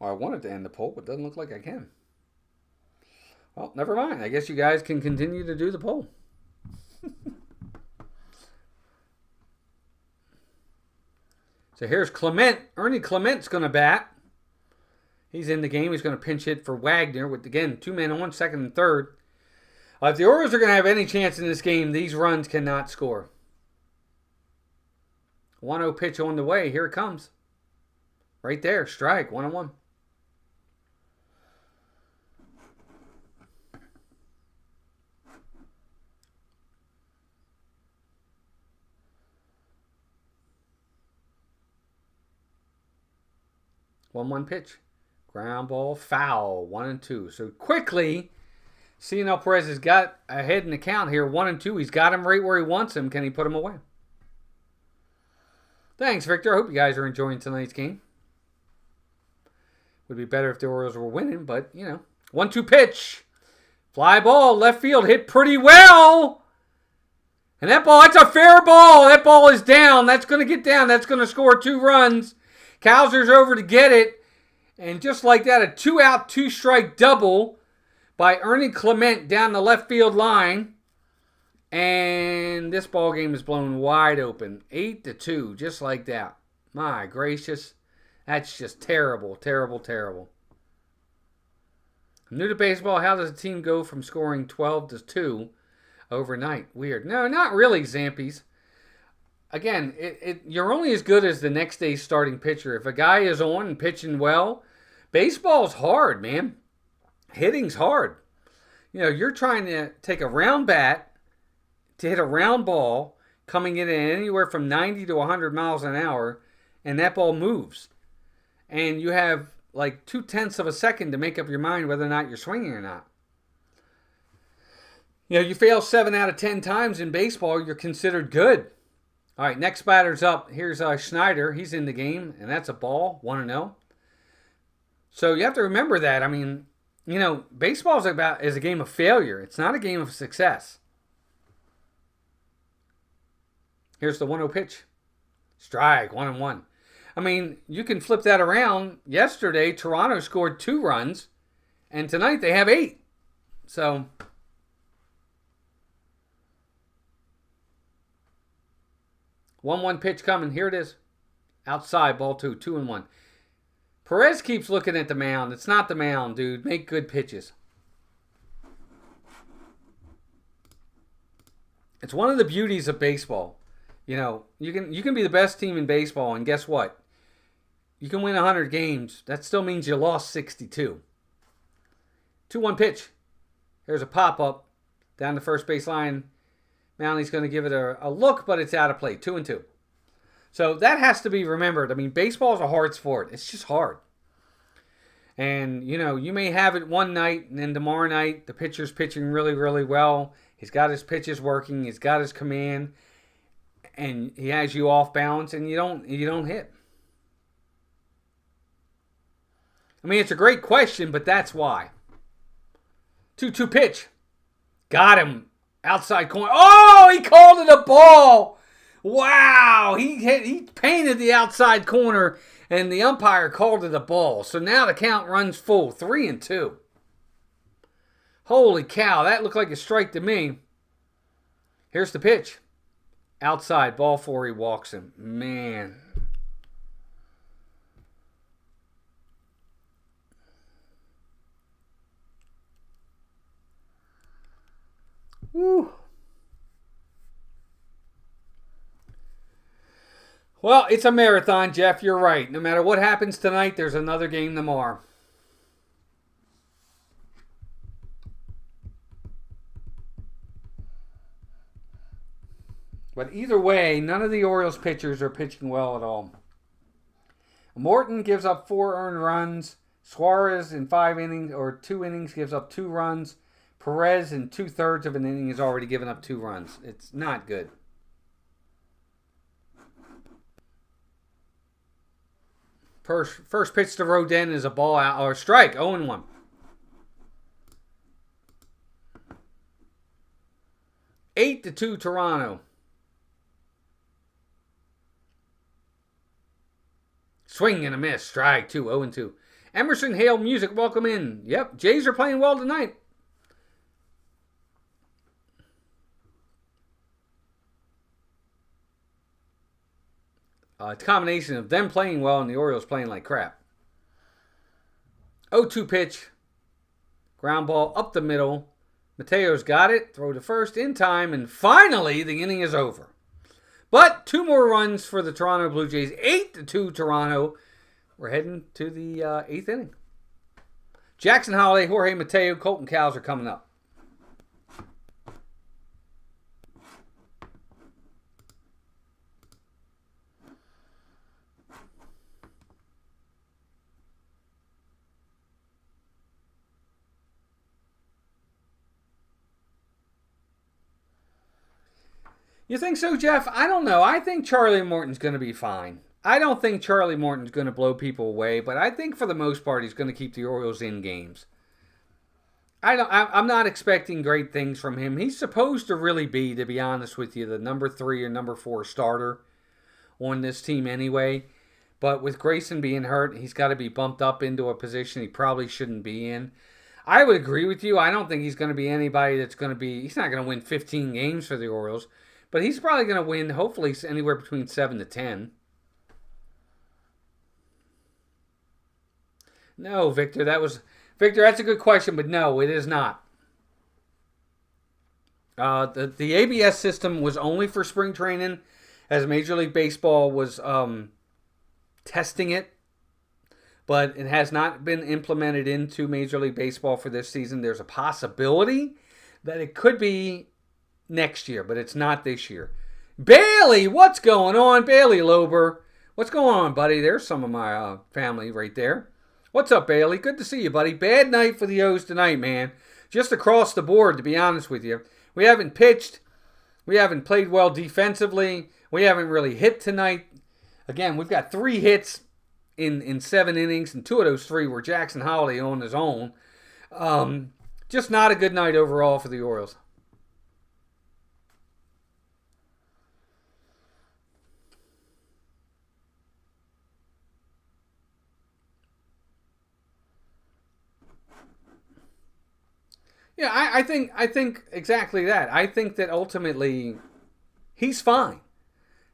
Speaker 1: Well, I wanted to end the poll, but it doesn't look like I can. Well, never mind. I guess you guys can continue to do the poll. So here's Clement. Ernie Clement's going to bat. He's in the game. He's going to pinch hit for Wagner with, again, 2 men on, second and third. If the Orioles are going to have any chance in this game, these runs cannot score. 1-0 pitch on the way. Here it comes. Right there. Strike. 1-1. One pitch. Ground ball, foul. 1-2. So quickly, Cionel Perez has got ahead in the count here. 1-2. He's got him right where he wants him. Can he put him away? Thanks, Victor. I hope you guys are enjoying tonight's game. Would be better if the Orioles were winning, but, 1-2 pitch. Fly ball, left field, hit pretty well. And that ball, that's a fair ball. That ball is down. That's going to get down. That's going to score 2 runs. Kowser's over to get it. And just like that, a 2-out, 2-strike double by Ernie Clement down the left field line. And this ball game is blown wide open. 8-2, just like that. My gracious. That's just terrible, terrible, terrible. New to baseball, how does a team go from scoring 12-2 overnight? Weird. No, not really, Zampies. Again, you're only as good as the next day's starting pitcher. If a guy is on and pitching well, baseball's hard, man. Hitting's hard. You're trying to take a round bat to hit a round ball coming in at anywhere from 90 to 100 miles an hour, and that ball moves. And you have like 0.2 of a second to make up your mind whether or not you're swinging or not. You fail 7 out of 10 times in baseball, you're considered good. All right, next batter's up. Here's Schneider. He's in the game, and that's a ball, 1-0. So you have to remember that. I mean, baseball is a game of failure. It's not a game of success. Here's the 1-0 pitch. Strike, 1-1. I mean, you can flip that around. Yesterday, Toronto scored 2 runs, and tonight they have 8. So 1-1 pitch coming. Here it is. Outside, ball 2, 2-1. Perez keeps looking at the mound. It's not the mound, dude. Make good pitches. It's one of the beauties of baseball. You can be the best team in baseball, and guess what? You can win 100 games. That still means you lost 62. 2-1 pitch. Here's a pop-up down the first base line. Mounty's going to give it a look, but it's out of play. 2-2. So that has to be remembered. I mean, baseball is a hard sport. It's just hard. And, you may have it one night, and then tomorrow night, the pitcher's pitching really, really well. He's got his pitches working. He's got his command. And he has you off balance, and you don't hit. I mean, it's a great question, but that's why. 2-2 pitch. Got him. Outside corner. Oh, he called it a ball. Wow. He painted the outside corner, and the umpire called it a ball. So now the count runs full. 3-2. Holy cow. That looked like a strike to me. Here's the pitch. Outside. Ball 4. He walks him. Man. Woo. Well, it's a marathon, Jeff. You're right. No matter what happens tonight, there's another game tomorrow. But either way, none of the Orioles pitchers are pitching well at all. Morton gives up 4 earned runs. Suarez in 2 innings gives up 2 runs. Perez in 2/3 of an inning has already given up 2 runs. It's not good. First pitch to Rodin is a ball out or strike. 0-1. 8-2 Toronto. Swing and a miss. Strike 2. 0-2. Emerson Hale Music, welcome in. Yep, Jays are playing well tonight. It's a combination of them playing well and the Orioles playing like crap. 0-2 pitch. Ground ball up the middle. Mateo's got it. Throw to first in time. And finally, the inning is over. But 2 more runs for the Toronto Blue Jays. 8-2 Toronto. We're heading to the 8th inning. Jackson Holliday, Jorge Mateo, Colton Cowles are coming up. You think so, Jeff? I don't know. I think Charlie Morton's going to be fine. I don't think Charlie Morton's going to blow people away, but I think for the most part he's going to keep the Orioles in games. I'm not expecting great things from him. He's supposed to really be, to be honest with you, the number 3 or number 4 starter on this team anyway. But with Grayson being hurt, he's got to be bumped up into a position he probably shouldn't be in. I would agree with you. I don't think he's going to be anybody that's going to be... He's not going to win 15 games for the Orioles. But he's probably going to win, hopefully, anywhere between 7 to 10. No, Victor, that's a good question, but no, it is not. The ABS system was only for spring training, as Major League Baseball was testing it, but it has not been implemented into Major League Baseball for this season. There's a possibility that it could be next year, but it's not this year. Bailey, what's going on? Bailey Lober. What's going on, buddy? There's some of my family right there. What's up, Bailey? Good to see you, buddy. Bad night for the O's tonight, man. Just across the board, to be honest with you. We haven't pitched. We haven't played well defensively. We haven't really hit tonight. Again, we've got 3 hits in 7 innings, and 2 of those 3 were Jackson Holliday on his own. Just not a good night overall for the Orioles. Yeah, I think exactly that. I think that ultimately he's fine,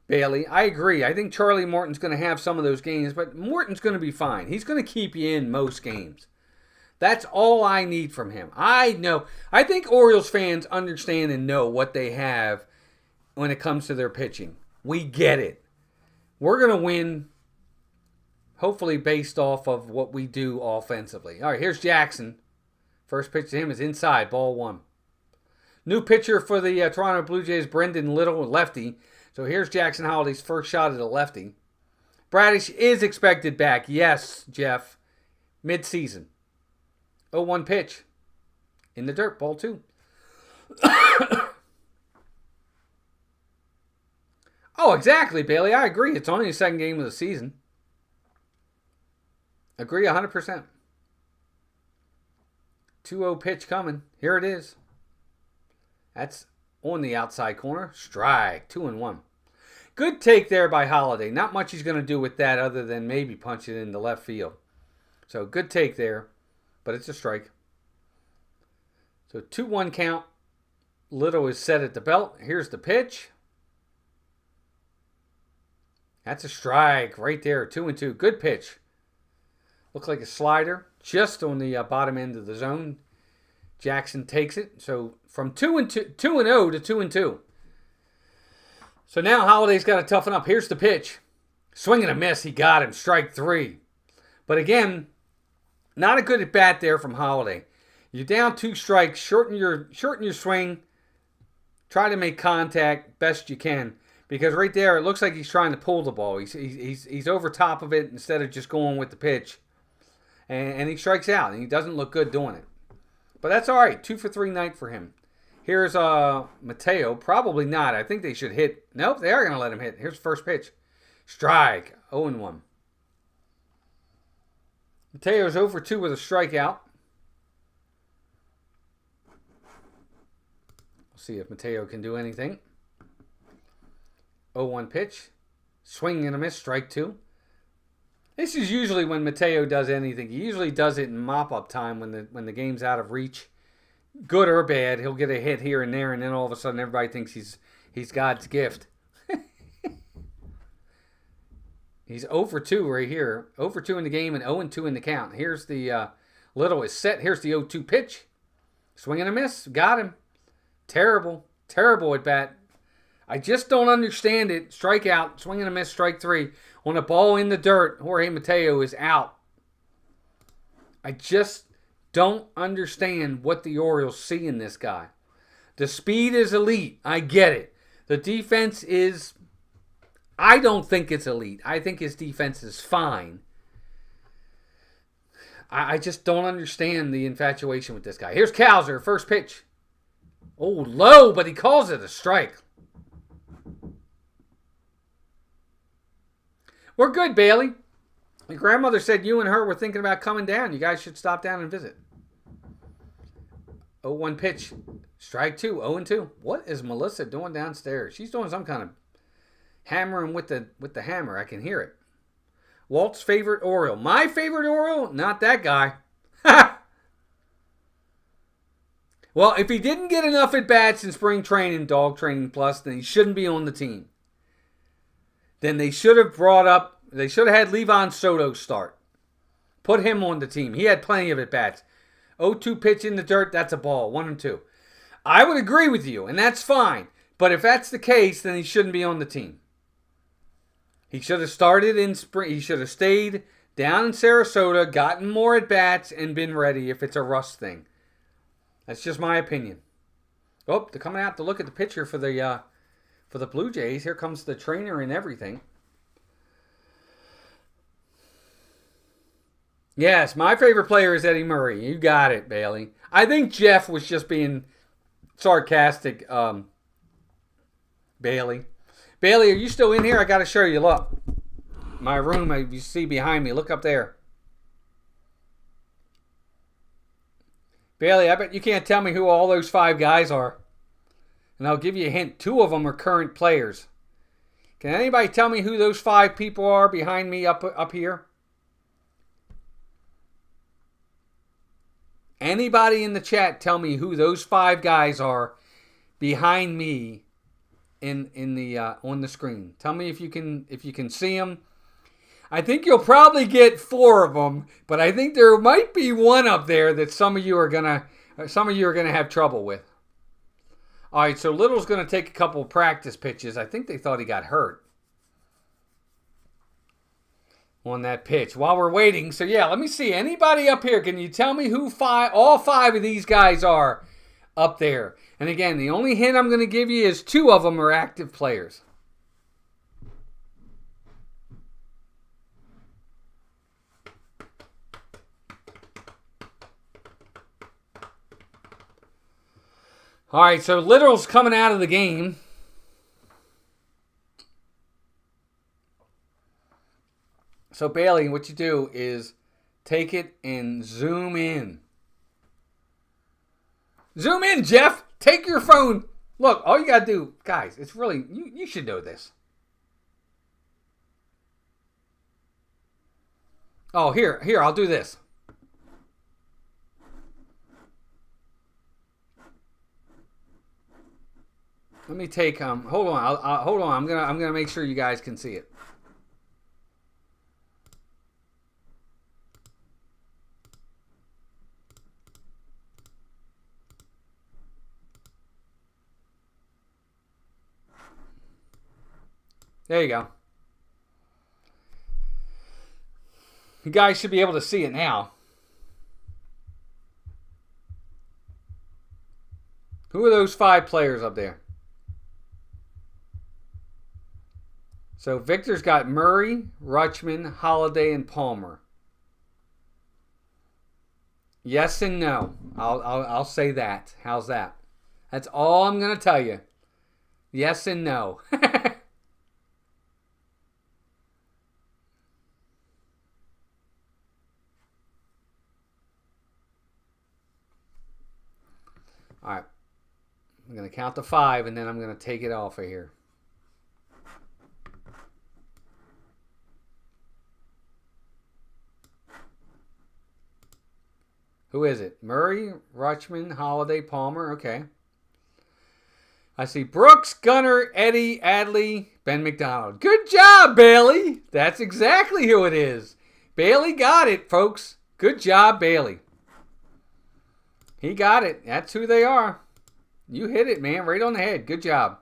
Speaker 1: Bailey. I agree. I think Charlie Morton's going to have some of those games, but Morton's going to be fine. He's going to keep you in most games. That's all I need from him. I know. I think Orioles fans understand and know what they have when it comes to their pitching. We get it. We're going to win, hopefully based off of what we do offensively. All right, here's Jackson. First pitch to him is inside, ball 1. New pitcher for the Toronto Blue Jays, Brendan Little, lefty. So here's Jackson Holliday's first shot at a lefty. Bradish is expected back. Yes, Jeff. Mid-season. 0-1 pitch. In the dirt, ball 2. Oh, exactly, Bailey. I agree. It's only the second game of the season. Agree 100%. 2-0 pitch coming. Here it is. That's on the outside corner. Strike. 2-1. Good take there by Holliday. Not much he's going to do with that other than maybe punch it into left field. So good take there, but it's a strike. So 2-1 count. Little is set at the belt. Here's the pitch. That's a strike right there. 2-2. Good pitch. Looks like a slider. Just on the bottom end of the zone. Jackson takes it. So from 2-0 to 2-2. So now Holliday's got to toughen up. Here's the pitch. Swing and a miss. He got him. Strike 3. But again, not a good at bat there from Holliday. You're down 2 strikes. Shorten your swing. Try to make contact best you can. Because right there, it looks like he's trying to pull the ball. He's over top of it instead of just going with the pitch. And he strikes out, and he doesn't look good doing it. But that's all right. 2 for 3 night for him. Here's Mateo. Probably not. I think they should hit. Nope, they are going to let him hit. Here's the first pitch. Strike. 0-1. Mateo's 0 for 2 with a strikeout. We'll see if Mateo can do anything. 0-1 pitch. Swing and a miss. Strike 2. This is usually when Mateo does anything. He usually does it in mop-up time when the game's out of reach. Good or bad, he'll get a hit here and there, and then all of a sudden everybody thinks he's God's gift. He's 0 for 2 right here. 0 for 2 in the game and 0 and 2 in the count. Here's the Little is set. Here's the 0-2 pitch. Swing and a miss. Got him. Terrible. Terrible at bat. I just don't understand it. Strikeout. Swing and a miss. Strike 3. On a ball in the dirt, Jorge Mateo is out. I just don't understand what the Orioles see in this guy. The speed is elite. I get it. The defense is... I don't think it's elite. I think his defense is fine. I just don't understand the infatuation with this guy. Here's Cowser, first pitch. Oh, low, but he calls it a strike. We're good, Bailey. Your grandmother said you and her were thinking about coming down. You guys should stop down and visit. 0-1 pitch. Strike 2, 0-2. What is Melissa doing downstairs? She's doing some kind of hammering with the hammer. I can hear it. Walt's favorite Oriole. My favorite Oriole? Not that guy. Ha! Well, if he didn't get enough at-bats in spring training, dog training plus, then he shouldn't be on the team. Then they should have had Levon Soto start. Put him on the team. He had plenty of at-bats. 0-2 pitch in the dirt, that's a ball. 1-2. I would agree with you, and that's fine. But if that's the case, then he shouldn't be on the team. He should have started in spring. He should have stayed down in Sarasota, gotten more at-bats, and been ready if it's a rust thing. That's just my opinion. Oh, they're coming out to look at the pitcher for the Blue Jays. Here comes the trainer and everything. Yes, my favorite player is Eddie Murray. You got it, Bailey. I think Jeff was just being sarcastic, Bailey. Bailey, are you still in here? I got to show you. Look. My room, you see behind me. Look up there. Bailey, I bet you can't tell me who all those 5 guys are. And I'll give you a hint. 2 of them are current players. Can anybody tell me who those 5 people are behind me up here? Anybody in the chat tell me who those 5 guys are behind me in the on the screen. Tell me if you can see them. I think you'll probably get 4 of them, but I think there might be one up there that some of you are gonna have trouble with. All right, so Little's gonna take a couple of practice pitches. I think they thought he got hurt on that pitch while we're waiting. So yeah, let me see. Anybody up here? Can you tell me who all 5 of these guys are up there? And again, the only hint I'm going to give you is 2 of them are active players. All right, so Little's coming out of the game. So Bailey, what you do is take it and zoom in. Zoom in, Jeff. Take your phone. Look, all you got to do, guys, it's really, you should know this. Oh, here, I'll do this. Let me take, hold on, hold on. I'm gonna make sure you guys can see it. There you go. You guys should be able to see it now. Who are those 5 players up there? So Victor's got Murray, Rutschman, Holiday, and Palmer. Yes and no. I'll say that. How's that? That's all I'm going to tell you. Yes and no. All right. I'm going to count to 5, and then I'm going to take it off of here. Who is it? Murray, Rutschman, Holiday, Palmer. Okay. I see Brooks, Gunnar, Eddie, Adley, Ben McDonald. Good job, Bailey. That's exactly who it is. Bailey got it, folks. Good job, Bailey. He got it. That's who they are. You hit it, man. Right on the head. Good job.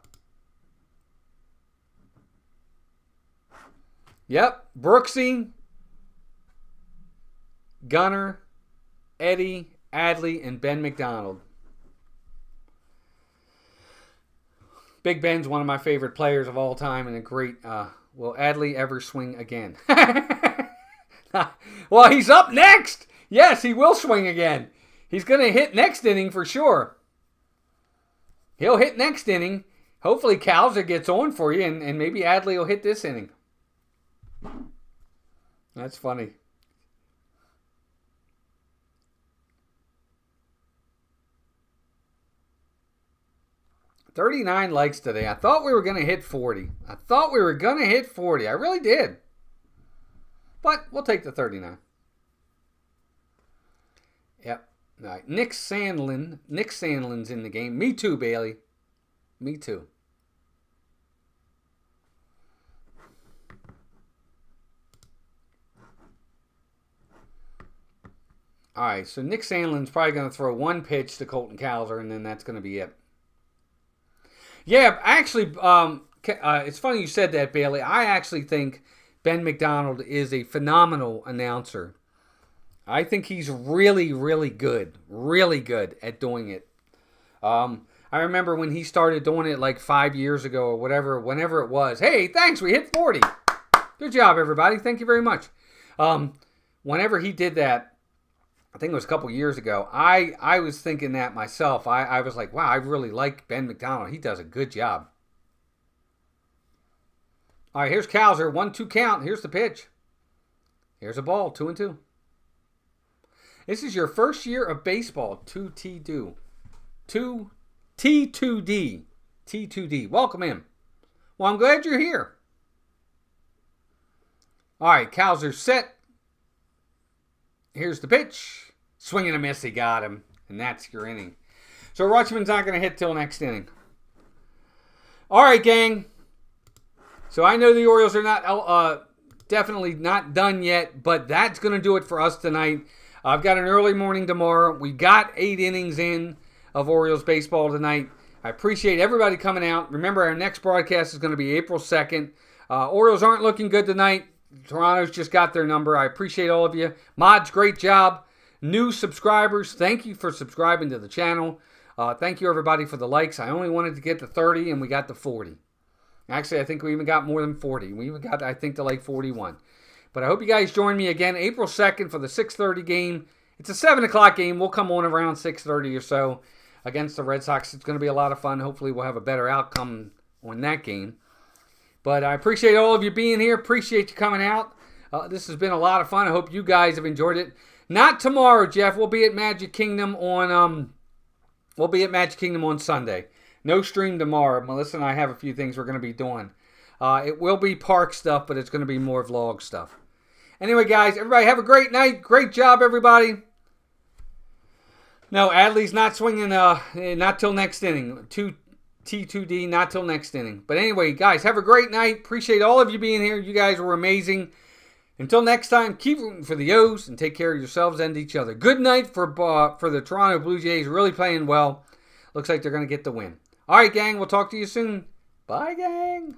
Speaker 1: Yep. Brooksy, Gunnar, Eddie, Adley, and Ben McDonald. Big Ben's one of my favorite players of all time and a great, will Adley ever swing again? Well, he's up next. Yes, he will swing again. He's going to hit next inning for sure. He'll hit next inning. Hopefully Calzer gets on for you, and maybe Adley will hit this inning. That's funny. $39 likes today. I thought we were going to hit 40. I I really did. But we'll take the 39. Yep. All right. Nick Sandlin's in the game. Me too, Bailey. Me too. All right. So Nick Sandlin's probably going to throw one pitch to Colton Cowser, and then that's going to be it. Yeah, actually, it's funny you said that, Bailey. I actually think Ben McDonald is a phenomenal announcer. I think he's really, really good at doing it. I remember when he started doing it like 5 years ago or whatever, whenever it was. Hey, thanks, we hit 40. Good job, everybody. Thank you very much. Whenever he did that, I think it was a couple years ago, I was thinking that myself. I was like, wow, I really like Ben McDonald. He does a good job. All right, here's Cowser. 1-2 count. Here's the pitch. Here's a ball. 2-2. This is your first year of baseball. 2T2. 2T2D. T2D. Welcome in. Well, I'm glad you're here. All right, Cowser set. Here's the pitch. Swing and a miss. He got him. And that's your inning. So Rutschman's not going to hit till next inning. All right, gang. So I know the Orioles are not definitely not done yet, but that's going to do it for us tonight. I've got an early morning tomorrow. We got 8 innings in of Orioles baseball tonight. I appreciate everybody coming out. Remember, our next broadcast is going to be April 2nd. Orioles aren't looking good tonight. Toronto's just got their number. I appreciate all of you. Mods, great job. New subscribers, thank you for subscribing to the channel. Thank you, everybody, for the likes. I only wanted to get to 30, and we got to 40. Actually, I think we even got more than 40. We even got, I think, to like 41. But I hope you guys join me again April 2nd for the 6:30 game. It's a 7 o'clock game. We'll come on around 6:30 or so against the Red Sox. It's going to be a lot of fun. Hopefully, we'll have a better outcome on that game. But I appreciate all of you being here. Appreciate you coming out. This has been a lot of fun. I hope you guys have enjoyed it. Not tomorrow, Jeff. We'll be at Magic Kingdom on Sunday. No stream tomorrow. Melissa and I have a few things we're going to be doing. It will be park stuff, but it's going to be more vlog stuff. Anyway, guys, everybody have a great night. Great job, everybody. No, Adley's not swinging not till next inning. T2D, not till next inning. But anyway, guys, have a great night. Appreciate all of you being here. You guys were amazing. Until next time, keep rooting for the O's and take care of yourselves and each other. Good night for the Toronto Blue Jays. Really playing well. Looks like they're going to get the win. All right, gang. We'll talk to you soon. Bye, gang.